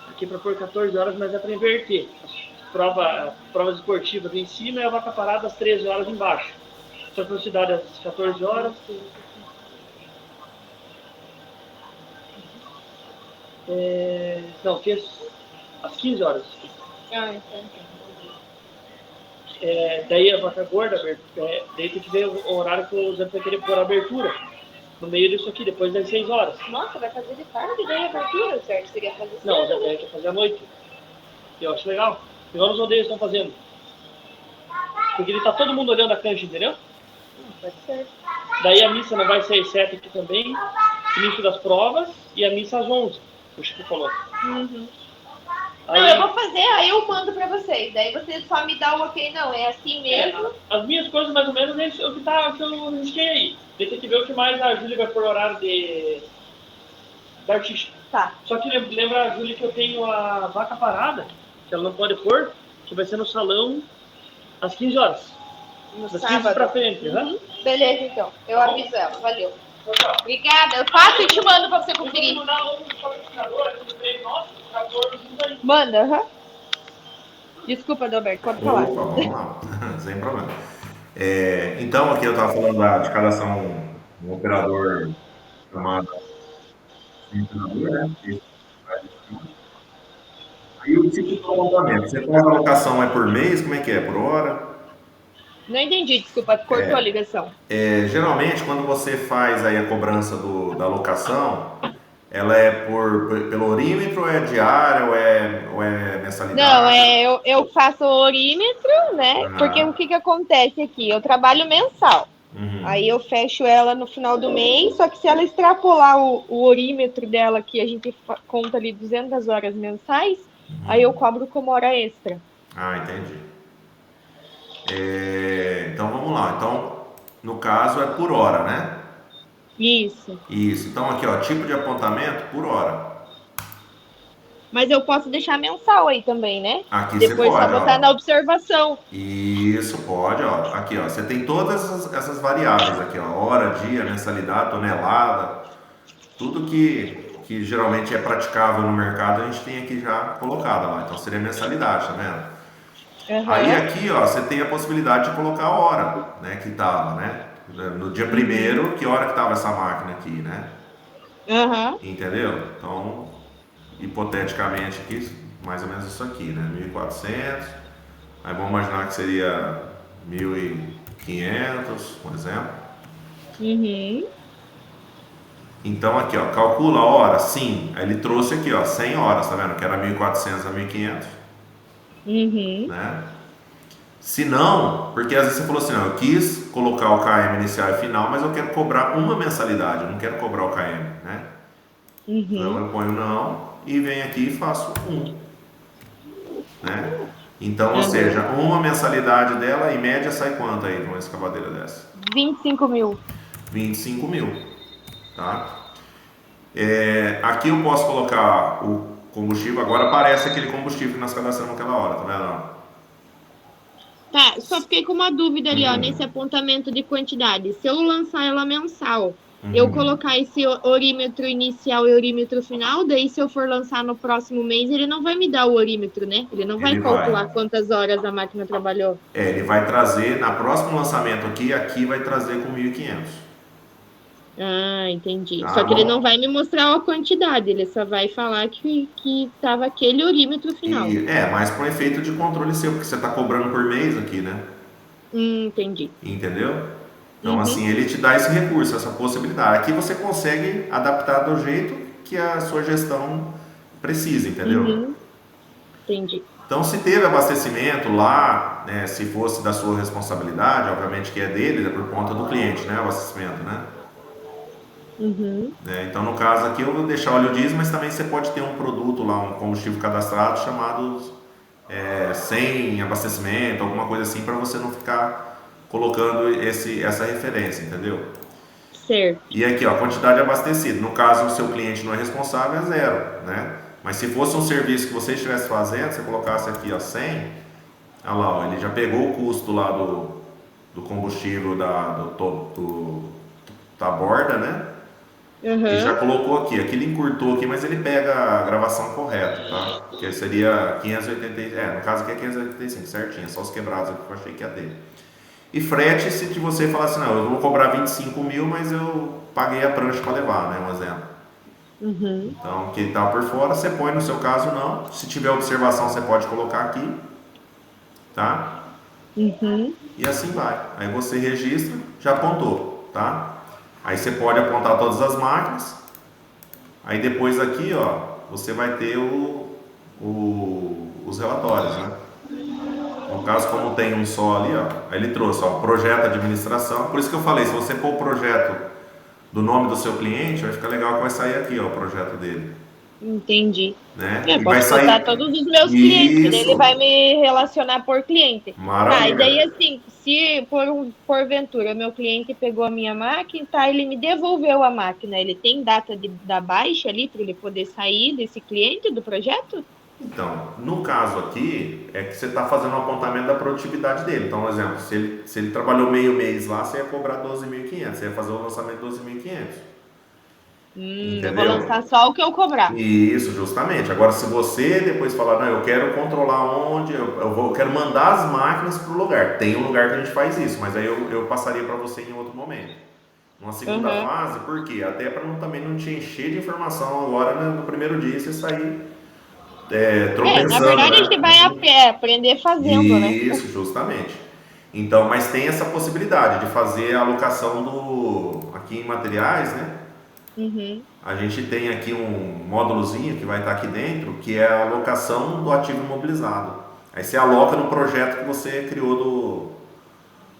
Speaker 3: Aqui é para pôr 14 horas, mas é para inverter. provas esportivas em cima e a vaca parada às 13 horas embaixo. Só que velocidade às 14 horas. Não, aqui às 15 horas. Daí a vaca gorda, daí tem que ver o horário que o Zé vai querer pôr a abertura. No meio disso aqui, depois das 6 horas.
Speaker 1: Nossa, vai fazer de tarde daí a abertura, certo? Seria fazer cedo.
Speaker 3: Não, o Zé quer fazer à noite. Eu acho legal. Igual os rodeios estão fazendo. Porque ele tá todo mundo olhando a cancha, entendeu?
Speaker 1: Pode ser.
Speaker 3: Daí a missa não vai ser às 7 aqui também. Início das provas e a missa às 11. O Chico falou.
Speaker 1: Uhum.
Speaker 3: Aí,
Speaker 1: Não, eu vou fazer, aí eu mando pra vocês. Daí vocês só me dão o ok, não, é assim mesmo.
Speaker 3: As minhas coisas, mais ou menos, é o que eu risquei aí. Tem que ver o que mais a Júlia vai pôr horário da artística.
Speaker 1: Tá.
Speaker 3: Só que lembra a Júlia que eu tenho a vaca parada, que ela não pode pôr, que vai ser no salão às 15 horas.
Speaker 1: No
Speaker 3: Das
Speaker 1: sábado.
Speaker 3: 15 pra frente, né?
Speaker 1: Beleza, então. Eu aviso ela. Valeu. Obrigada. Eu faço e te mando pra você conferir. Manda, aham. Desculpa, Adalberto, pode falar.
Speaker 2: Opa, vamos lá, sem problema. Então, aqui eu estava falando de cada são um operador chamado operador, né? Aí o tipo de apontamento, você faz a alocação por mês, como é que é? Por hora?
Speaker 1: Não entendi, desculpa, cortou a ligação.
Speaker 2: Geralmente, quando você faz aí a cobrança da alocação, ela é pelo orímetro, ou é diária, ou é mensalidade?
Speaker 1: Não, eu faço orímetro, né? Porque o que acontece aqui? Eu trabalho mensal.
Speaker 2: Uhum.
Speaker 1: Aí eu fecho ela no final do mês, só que se ela extrapolar o orímetro dela, que a gente conta ali 200 horas mensais, aí eu cobro como hora extra.
Speaker 2: Ah, entendi. Então vamos lá. Então, no caso é por hora, né?
Speaker 1: Isso.
Speaker 2: Isso. Então aqui, ó, tipo de apontamento por hora.
Speaker 1: Mas eu posso deixar mensal aí também, né?
Speaker 2: Aqui
Speaker 1: depois
Speaker 2: você pode,
Speaker 1: só botar
Speaker 2: ó.
Speaker 1: na observação.
Speaker 2: Isso, pode, ó. Aqui, ó, você tem todas essas variáveis aqui, ó. Hora, dia, mensalidade, tonelada. Tudo que geralmente é praticável no mercado, a gente tem aqui já colocado lá. Então seria mensalidade, tá vendo?
Speaker 1: Uhum.
Speaker 2: Aí aqui, ó, você tem a possibilidade de colocar a hora, né, que tava, né? No dia 1º, que hora que tava essa máquina aqui, né?
Speaker 1: Uhum.
Speaker 2: Entendeu? Então, hipoteticamente aqui, mais ou menos isso aqui, né? 1.400. Aí vamos imaginar que seria 1.500, por exemplo.
Speaker 1: Uhum.
Speaker 2: Então aqui, ó, calcula a hora, sim. Aí ele trouxe aqui, ó, 100 horas, tá vendo? Que era 1.400 a 1.500.
Speaker 1: Uhum.
Speaker 2: Né? Se não, porque às vezes você falou assim, não, eu quis colocar o KM inicial e final, mas eu quero cobrar uma mensalidade, eu não quero cobrar o KM, né?
Speaker 1: Uhum.
Speaker 2: Então eu ponho não e venho aqui e faço né? Então, ou seja, uma mensalidade dela, em média, sai quanto aí com uma escavadeira dessa?
Speaker 1: 25 mil.
Speaker 2: 25 mil, tá? Aqui eu posso colocar o combustível, agora aparece aquele combustível que nós cadastramos naquela hora, tá vendo?
Speaker 1: Tá, só fiquei com uma dúvida ali, ó, nesse apontamento de quantidade. Se eu lançar ela mensal, eu colocar esse orímetro inicial e orímetro final, daí se eu for lançar no próximo mês, ele não vai me dar o orímetro, né? Ele não vai calcular quantas horas a máquina trabalhou.
Speaker 2: Ele vai trazer, na próximo lançamento aqui vai trazer com 1.500.
Speaker 1: Ah, entendi. Só que ele não vai me mostrar a quantidade, ele só vai falar que tava aquele orímetro final.
Speaker 2: Mas com efeito de controle seu, porque você está cobrando por mês aqui, né?
Speaker 1: Entendi.
Speaker 2: Entendeu? Então, assim, ele te dá esse recurso, essa possibilidade. Aqui você consegue adaptar do jeito que a sua gestão precisa, entendeu?
Speaker 1: Entendi.
Speaker 2: Então, se teve abastecimento lá, né, se fosse da sua responsabilidade, obviamente que é dele, é por conta do cliente, né, abastecimento, né? Então, no caso aqui, eu vou deixar óleo diesel, mas também você pode ter um produto lá, um combustível cadastrado chamado sem abastecimento, alguma coisa assim, para você não ficar colocando essa referência, entendeu?
Speaker 1: Certo.
Speaker 2: E aqui, ó, quantidade abastecida. No caso, o seu cliente não é responsável, é 0, né? Mas se fosse um serviço que você estivesse fazendo, você colocasse aqui, ó, 100, olha lá, ó, ele já pegou o custo lá do combustível da borda, né? Ele já
Speaker 1: Uhum.
Speaker 2: colocou aqui, ele encurtou aqui, mas ele pega a gravação correta, tá? Que seria 580, no caso aqui é 585, certinho, só os quebrados aqui que eu achei que ia ter. E frete, se você falar assim, não, eu vou cobrar 25 mil, mas eu paguei a prancha para levar, né, um exemplo.
Speaker 1: Uhum.
Speaker 2: Então, que tá por fora, você põe, no seu caso não. Se tiver observação, você pode colocar aqui, tá?
Speaker 1: Uhum.
Speaker 2: E assim vai. Aí você registra, já apontou, tá? Aí você pode apontar todas as máquinas. Aí depois aqui, ó, você vai ter os relatórios, né? No caso, como tem um só ali, ó, aí ele trouxe, ó, projeto de administração. Por isso que eu falei, se você pôr o projeto do nome do seu cliente, vai ficar legal que vai sair aqui, ó, o projeto dele,
Speaker 1: Entendi.
Speaker 2: né?
Speaker 1: Eu
Speaker 2: E vai
Speaker 1: posso botar
Speaker 2: sair
Speaker 1: todos os meus clientes, que daí ele vai
Speaker 2: isso,
Speaker 1: me relacionar por cliente. Tá, e daí
Speaker 2: maravilha.
Speaker 1: assim, se porventura meu cliente pegou a minha máquina, tá, ele me devolveu a máquina, ele tem data da baixa ali para ele poder sair desse cliente do projeto?
Speaker 2: Então, no caso aqui, é que você está fazendo um apontamento da produtividade dele. Então, por exemplo, se ele trabalhou meio mês lá, você ia cobrar 12.500, você ia fazer o lançamento de 12.500.
Speaker 1: Eu vou
Speaker 2: Entendeu?
Speaker 1: lançar só o que eu cobrar.
Speaker 2: Isso, justamente. Agora, se você depois falar, não, eu quero controlar onde, eu quero mandar as máquinas para o lugar. Tem um lugar que a gente faz isso, mas aí eu passaria para você em outro momento. Numa segunda
Speaker 1: Uhum.
Speaker 2: fase, por quê? Até para também não te encher de informação agora, né, no primeiro dia você sair
Speaker 1: Na
Speaker 2: tropeçando,
Speaker 1: verdade a gente vai
Speaker 2: né?
Speaker 1: aprender fazendo, né?
Speaker 2: Isso, justamente. Então, mas tem essa possibilidade de fazer a alocação aqui em materiais, né?
Speaker 1: Uhum.
Speaker 2: A gente tem aqui um módulozinho que vai estar aqui dentro, que é a alocação do ativo imobilizado. Aí você aloca no projeto que você criou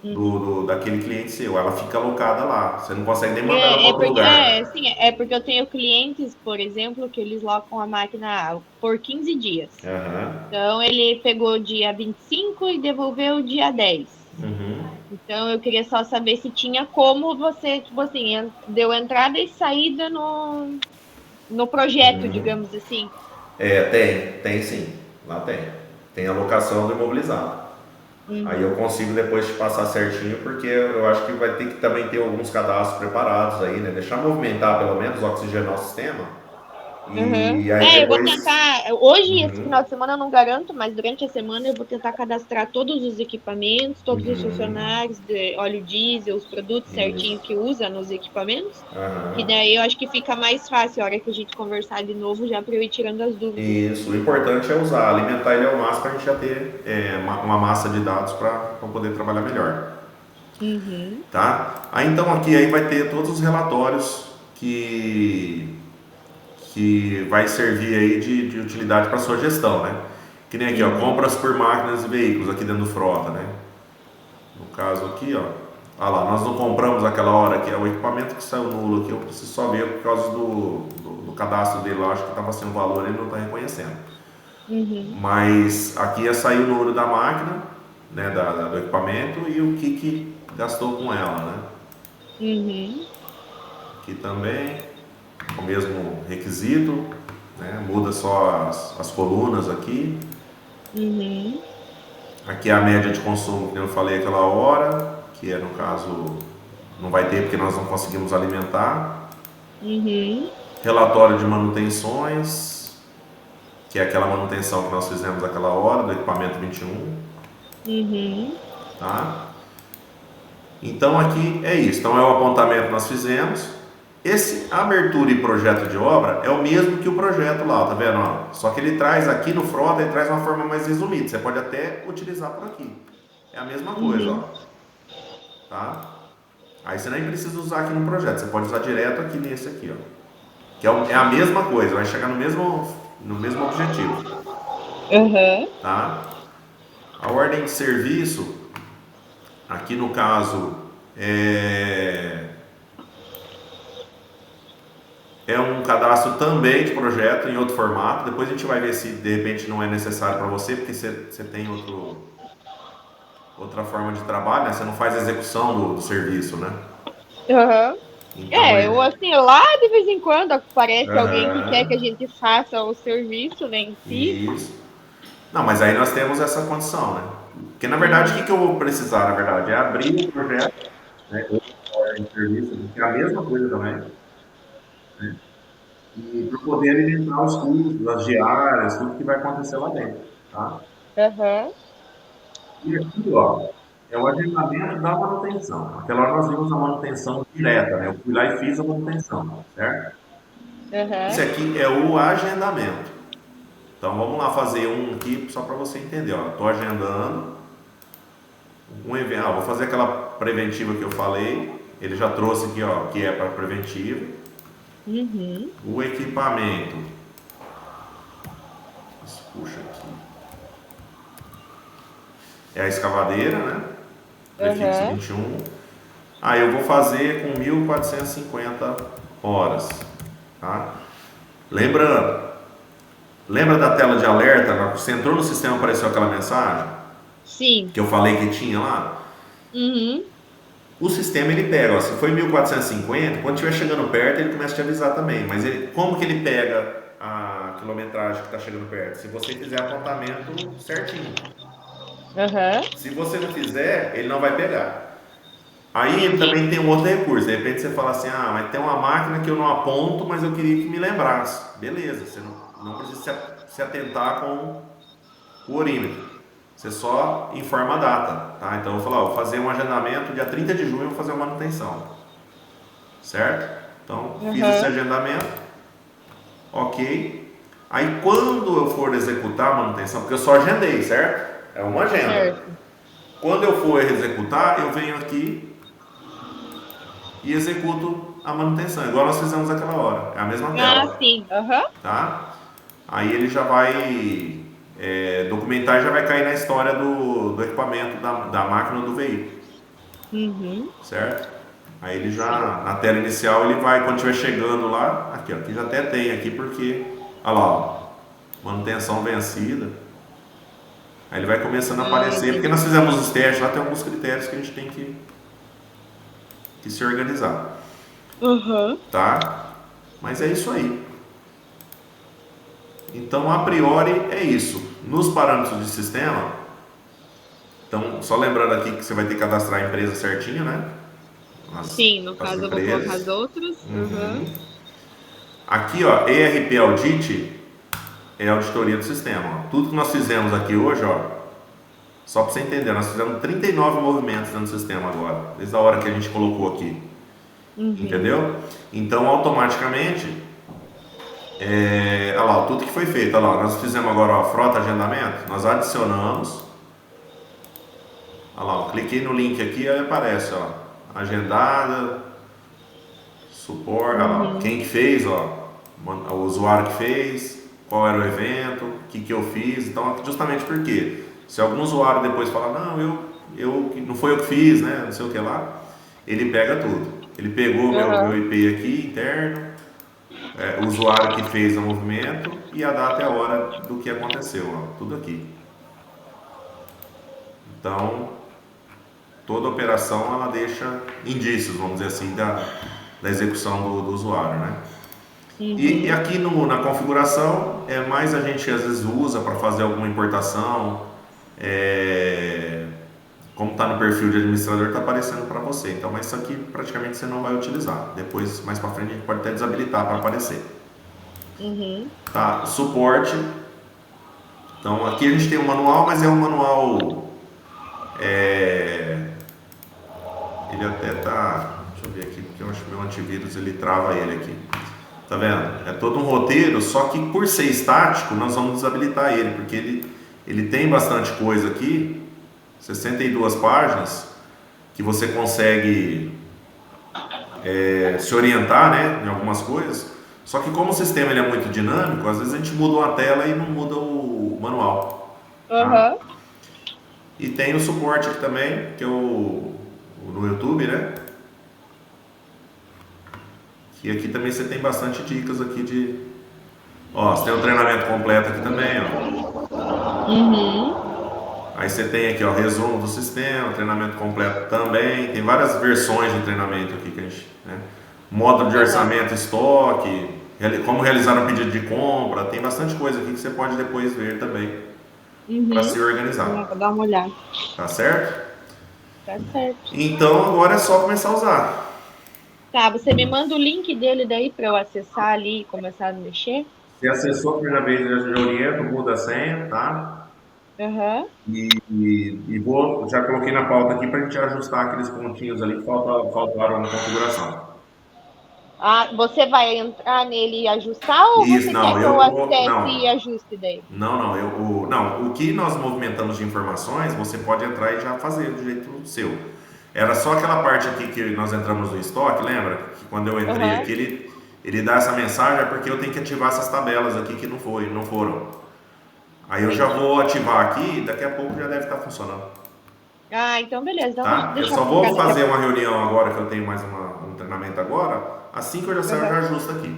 Speaker 1: Uhum.
Speaker 2: daquele cliente seu. Ela fica alocada lá. Você não consegue nem mandar ela para
Speaker 1: É,
Speaker 2: outro lugar.
Speaker 1: é porque eu tenho clientes, por exemplo, que eles locam a máquina por 15 dias.
Speaker 2: Aham.
Speaker 1: Então, ele pegou dia 25 e devolveu dia 10.
Speaker 2: Uhum.
Speaker 1: Então, eu queria só saber se tinha como você, tipo assim, deu entrada e saída no projeto, digamos assim.
Speaker 2: Tem sim. Lá tem. Tem alocação do imobilizado. Aí eu
Speaker 1: Uhum.
Speaker 2: consigo depois te passar certinho, porque eu acho que vai ter que também ter alguns cadastros preparados aí, né? Deixar movimentar pelo menos, oxigenar o sistema.
Speaker 1: Uhum.
Speaker 2: E aí
Speaker 1: Eu vou
Speaker 2: depois.
Speaker 1: tentar. Hoje, esse
Speaker 2: Uhum,
Speaker 1: final de semana, eu não garanto, mas durante a semana eu vou tentar cadastrar todos os equipamentos, todos os
Speaker 2: uhum,
Speaker 1: funcionários de óleo diesel, os produtos certinho
Speaker 2: isso.
Speaker 1: que usa nos equipamentos. Que
Speaker 2: Aham.
Speaker 1: daí eu acho que fica mais fácil a hora que a gente conversar de novo, já para eu ir tirando as dúvidas.
Speaker 2: Isso. O importante é usar, alimentar ele ao máximo para a gente já ter uma massa de dados para poder trabalhar melhor.
Speaker 1: Uhum.
Speaker 2: Tá? Aí então aqui aí vai ter todos os relatórios que vai servir aí de utilidade para sua gestão, né? Que nem aqui, ó,
Speaker 1: Uhum.
Speaker 2: compras por máquinas e veículos aqui dentro do frota, né? No caso aqui, ó, ah lá, nós não compramos aquela hora que é o equipamento que saiu nulo aqui, eu preciso só ver por causa do cadastro dele lá, acho que estava sem o valor, ele não está reconhecendo.
Speaker 1: Uhum.
Speaker 2: Mas aqui ia sair o número da máquina, né, do equipamento e o que gastou com ela, né?
Speaker 1: Uhum.
Speaker 2: Aqui também, o mesmo requisito, né? Muda só as colunas aqui.
Speaker 1: Uhum.
Speaker 2: Aqui é a média de consumo que eu falei aquela hora, que é no caso não vai ter porque nós não conseguimos alimentar.
Speaker 1: Uhum.
Speaker 2: Relatório de manutenções, que é aquela manutenção que nós fizemos aquela hora do equipamento 21,
Speaker 1: Uhum.
Speaker 2: tá? Então aqui é isso. Então é o apontamento que nós fizemos. Esse abertura e projeto de obra é o mesmo que o projeto lá, tá vendo? Ó? Só que ele traz aqui no Frota, ele traz uma forma mais resumida. Você pode até utilizar por aqui. É a mesma coisa, ó,
Speaker 1: Uhum.
Speaker 2: tá? Aí você nem precisa usar aqui no projeto, você pode usar direto aqui nesse aqui, ó. Que é a mesma coisa, vai chegar no mesmo objetivo,
Speaker 1: Uhum.
Speaker 2: tá? A ordem de serviço, aqui no caso, é, é um cadastro também de projeto em outro formato. Depois a gente vai ver se de repente não é necessário para você, porque você tem outra forma de trabalho, né? Você não faz a execução do serviço, né?
Speaker 1: Uhum.
Speaker 2: Então
Speaker 1: Eu assim, lá de vez em quando aparece alguém que quer que a
Speaker 2: aham,
Speaker 1: gente faça o serviço, né, em si.
Speaker 2: isso. Não, mas aí nós temos essa condição, né? Porque na verdade o que
Speaker 1: Uhum.
Speaker 2: eu vou precisar, na verdade, é abrir o projeto, né? Ou ordem de serviço, que é a mesma coisa também. né? E para poder alimentar os custos, as diárias, tudo que vai acontecer lá dentro, tá?
Speaker 1: Aham.
Speaker 2: E aqui, ó, é o agendamento da manutenção. Aquela hora nós vimos a manutenção direta, né? Eu fui lá e fiz a manutenção, certo? Esse
Speaker 1: Aham.
Speaker 2: aqui é o agendamento. Então vamos lá fazer um aqui só para você entender, ó. Estou agendando um evento, vou fazer aquela preventiva que eu falei. Ele já trouxe aqui, ó, que é para preventiva.
Speaker 1: Uhum.
Speaker 2: O equipamento. Puxa aqui. É a escavadeira, né? Prefixo
Speaker 1: Aham.
Speaker 2: 21. Aí eu vou fazer com 1.450 horas, tá? Lembrando, lembra da tela de alerta? Você entrou no sistema, apareceu aquela mensagem
Speaker 1: Sim.
Speaker 2: que eu falei que tinha lá?
Speaker 1: Uhum.
Speaker 2: O sistema ele pega, ó, se foi 1.450, quando estiver chegando perto ele começa a te avisar também. Mas como que ele pega a quilometragem que está chegando perto? Se você fizer apontamento certinho.
Speaker 1: Aham.
Speaker 2: Se você não fizer, ele não vai pegar. Aí ele
Speaker 1: Entendi.
Speaker 2: também tem um outro recurso. De repente você fala assim, mas tem uma máquina que eu não aponto, mas eu queria que me lembrasse. Beleza, você não precisa se atentar com o orímetro. Você só informa a data, tá? Então eu vou falar, vou fazer um agendamento dia 30 de junho, eu vou fazer uma manutenção. Certo? Então fiz esse
Speaker 1: Aham.
Speaker 2: agendamento, ok. Aí quando eu for executar a manutenção, porque eu só agendei, certo? É uma agenda.
Speaker 1: Certo.
Speaker 2: Quando eu for executar, eu venho aqui e executo a manutenção, igual nós fizemos aquela hora. É a mesma
Speaker 1: Ah,
Speaker 2: tela,
Speaker 1: sim. Aham.
Speaker 2: tá? Aí ele já vai documentar e já vai cair na história do equipamento, da máquina ou do veículo,
Speaker 1: Uhum.
Speaker 2: certo? Aí ele
Speaker 1: Sim.
Speaker 2: já, na tela inicial, ele vai, quando estiver chegando lá, aqui, ó, aqui já até tem aqui, porque, olha lá, ó, manutenção vencida. Aí ele vai começando a
Speaker 1: Ah,
Speaker 2: aparecer, porque
Speaker 1: entendi.
Speaker 2: nós fizemos os testes, lá tem alguns critérios que a gente tem que se organizar,
Speaker 1: Aham.
Speaker 2: tá? Mas é isso aí. Então, a priori, é isso. Nos parâmetros de sistema, então, só lembrando aqui que você vai ter que cadastrar a empresa certinho, né?
Speaker 1: Sim, no
Speaker 2: As
Speaker 1: caso eu vou colocar as
Speaker 2: empresas.
Speaker 1: outras. Aham.
Speaker 2: Uhum. Aqui, ó, ERP Audit é a auditoria do sistema. Ó. Tudo que nós fizemos aqui hoje, ó, só para você entender, nós fizemos 39 movimentos dentro do sistema agora, desde a hora que a gente colocou aqui.
Speaker 1: Uhum.
Speaker 2: Entendeu? Então, automaticamente, olha lá, tudo que foi feito, olha lá, nós fizemos agora ó, frota agendamento, nós adicionamos, olha lá, eu cliquei no link aqui, aí aparece, ó, agendada, suporte, olha lá,
Speaker 1: Uhum.
Speaker 2: quem que fez, ó, o usuário que fez, qual era o evento, o que eu fiz, então justamente porque se algum usuário depois falar, não, não foi eu que fiz, né, não sei o que lá, ele pega tudo. Ele pegou meu
Speaker 1: Aham.
Speaker 2: IP aqui, interno, o usuário que fez o movimento e a data e a hora do que aconteceu, ó, tudo aqui. Então, toda operação ela deixa indícios, vamos dizer assim, da execução do usuário, né? E
Speaker 1: Uhum.
Speaker 2: aqui na configuração, mais a gente às vezes usa para fazer alguma importação, como está no perfil de administrador, está aparecendo para você. Então, mas isso aqui praticamente você não vai utilizar. Depois, mais para frente, a gente pode até desabilitar para aparecer.
Speaker 1: Uhum.
Speaker 2: Tá? Suporte. Então, aqui a gente tem um manual, mas é um manual. Ele até tá. Deixa eu ver aqui, porque eu acho que meu antivírus ele trava ele aqui. Tá vendo? É todo um roteiro, só que por ser estático, nós vamos desabilitar ele, porque ele tem bastante coisa aqui, 62 páginas, que você consegue se orientar, né, em algumas coisas. Só que como o sistema ele é muito dinâmico, às vezes a gente muda uma tela e não muda o manual, tá?
Speaker 1: Aham.
Speaker 2: E tem o suporte aqui também, que é no YouTube, né? E aqui também você tem bastante dicas aqui Ó, você tem o treinamento completo aqui também, ó.
Speaker 1: Uhum.
Speaker 2: Aí você tem aqui, ó, resumo do sistema, treinamento completo também. Tem várias versões de treinamento aqui que a gente, né? Módulo de
Speaker 1: Aham.
Speaker 2: orçamento, estoque, como realizar um pedido de compra. Tem bastante coisa aqui que você pode depois ver também para
Speaker 1: Uhum.
Speaker 2: se organizar.
Speaker 1: Vou dar uma olhada.
Speaker 2: Tá certo?
Speaker 1: Tá certo.
Speaker 2: Então agora é só começar a usar.
Speaker 1: Tá, você me manda o link dele daí para eu acessar ali e começar a mexer?
Speaker 2: Você acessou a primeira vez, eu já oriento, muda a senha, tá?
Speaker 1: Aham.
Speaker 2: E vou, já coloquei na pauta aqui para a gente ajustar aqueles pontinhos ali que faltaram na configuração.
Speaker 1: Ah, você vai entrar nele e ajustar ou
Speaker 2: Isso,
Speaker 1: você quer
Speaker 2: não,
Speaker 1: que eu
Speaker 2: eu vou.
Speaker 1: acesse e
Speaker 2: Não,
Speaker 1: ajuste daí?
Speaker 2: não, não, o que nós movimentamos de informações, você pode entrar e já fazer do jeito seu. Era só aquela parte aqui que nós entramos no estoque, lembra? Que quando eu entrei
Speaker 1: Aham.
Speaker 2: aqui, ele dá essa mensagem, é porque eu tenho que ativar essas tabelas aqui que não foram. Aí eu já
Speaker 1: Entendi.
Speaker 2: vou ativar aqui e daqui a pouco já deve estar funcionando.
Speaker 1: Ah, então beleza. Então eu vou
Speaker 2: Tá? Eu
Speaker 1: deixar
Speaker 2: só
Speaker 1: para
Speaker 2: vou
Speaker 1: daqui a
Speaker 2: fazer
Speaker 1: pouco.
Speaker 2: uma reunião agora que eu tenho mais um treinamento agora. Assim que eu já saio, eu já
Speaker 1: Aham.
Speaker 2: ajusto aqui.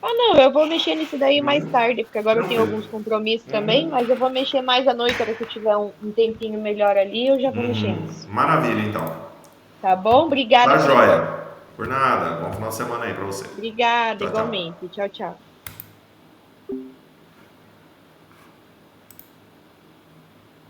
Speaker 1: Ah, não, eu vou mexer nisso daí mais tarde, porque agora eu tenho
Speaker 2: Tranquilo.
Speaker 1: alguns compromissos também,
Speaker 2: Uhum.
Speaker 1: mas eu vou mexer mais à noite, a hora que eu tiver um tempinho melhor ali, eu já vou mexer nisso.
Speaker 2: Maravilha, então.
Speaker 1: Tá bom? Obrigada
Speaker 2: Tá
Speaker 1: pela informação.
Speaker 2: joia. Por nada. Bom final de semana aí pra você.
Speaker 1: Obrigada,
Speaker 2: Tchau, tchau.
Speaker 1: igualmente. Tchau, tchau.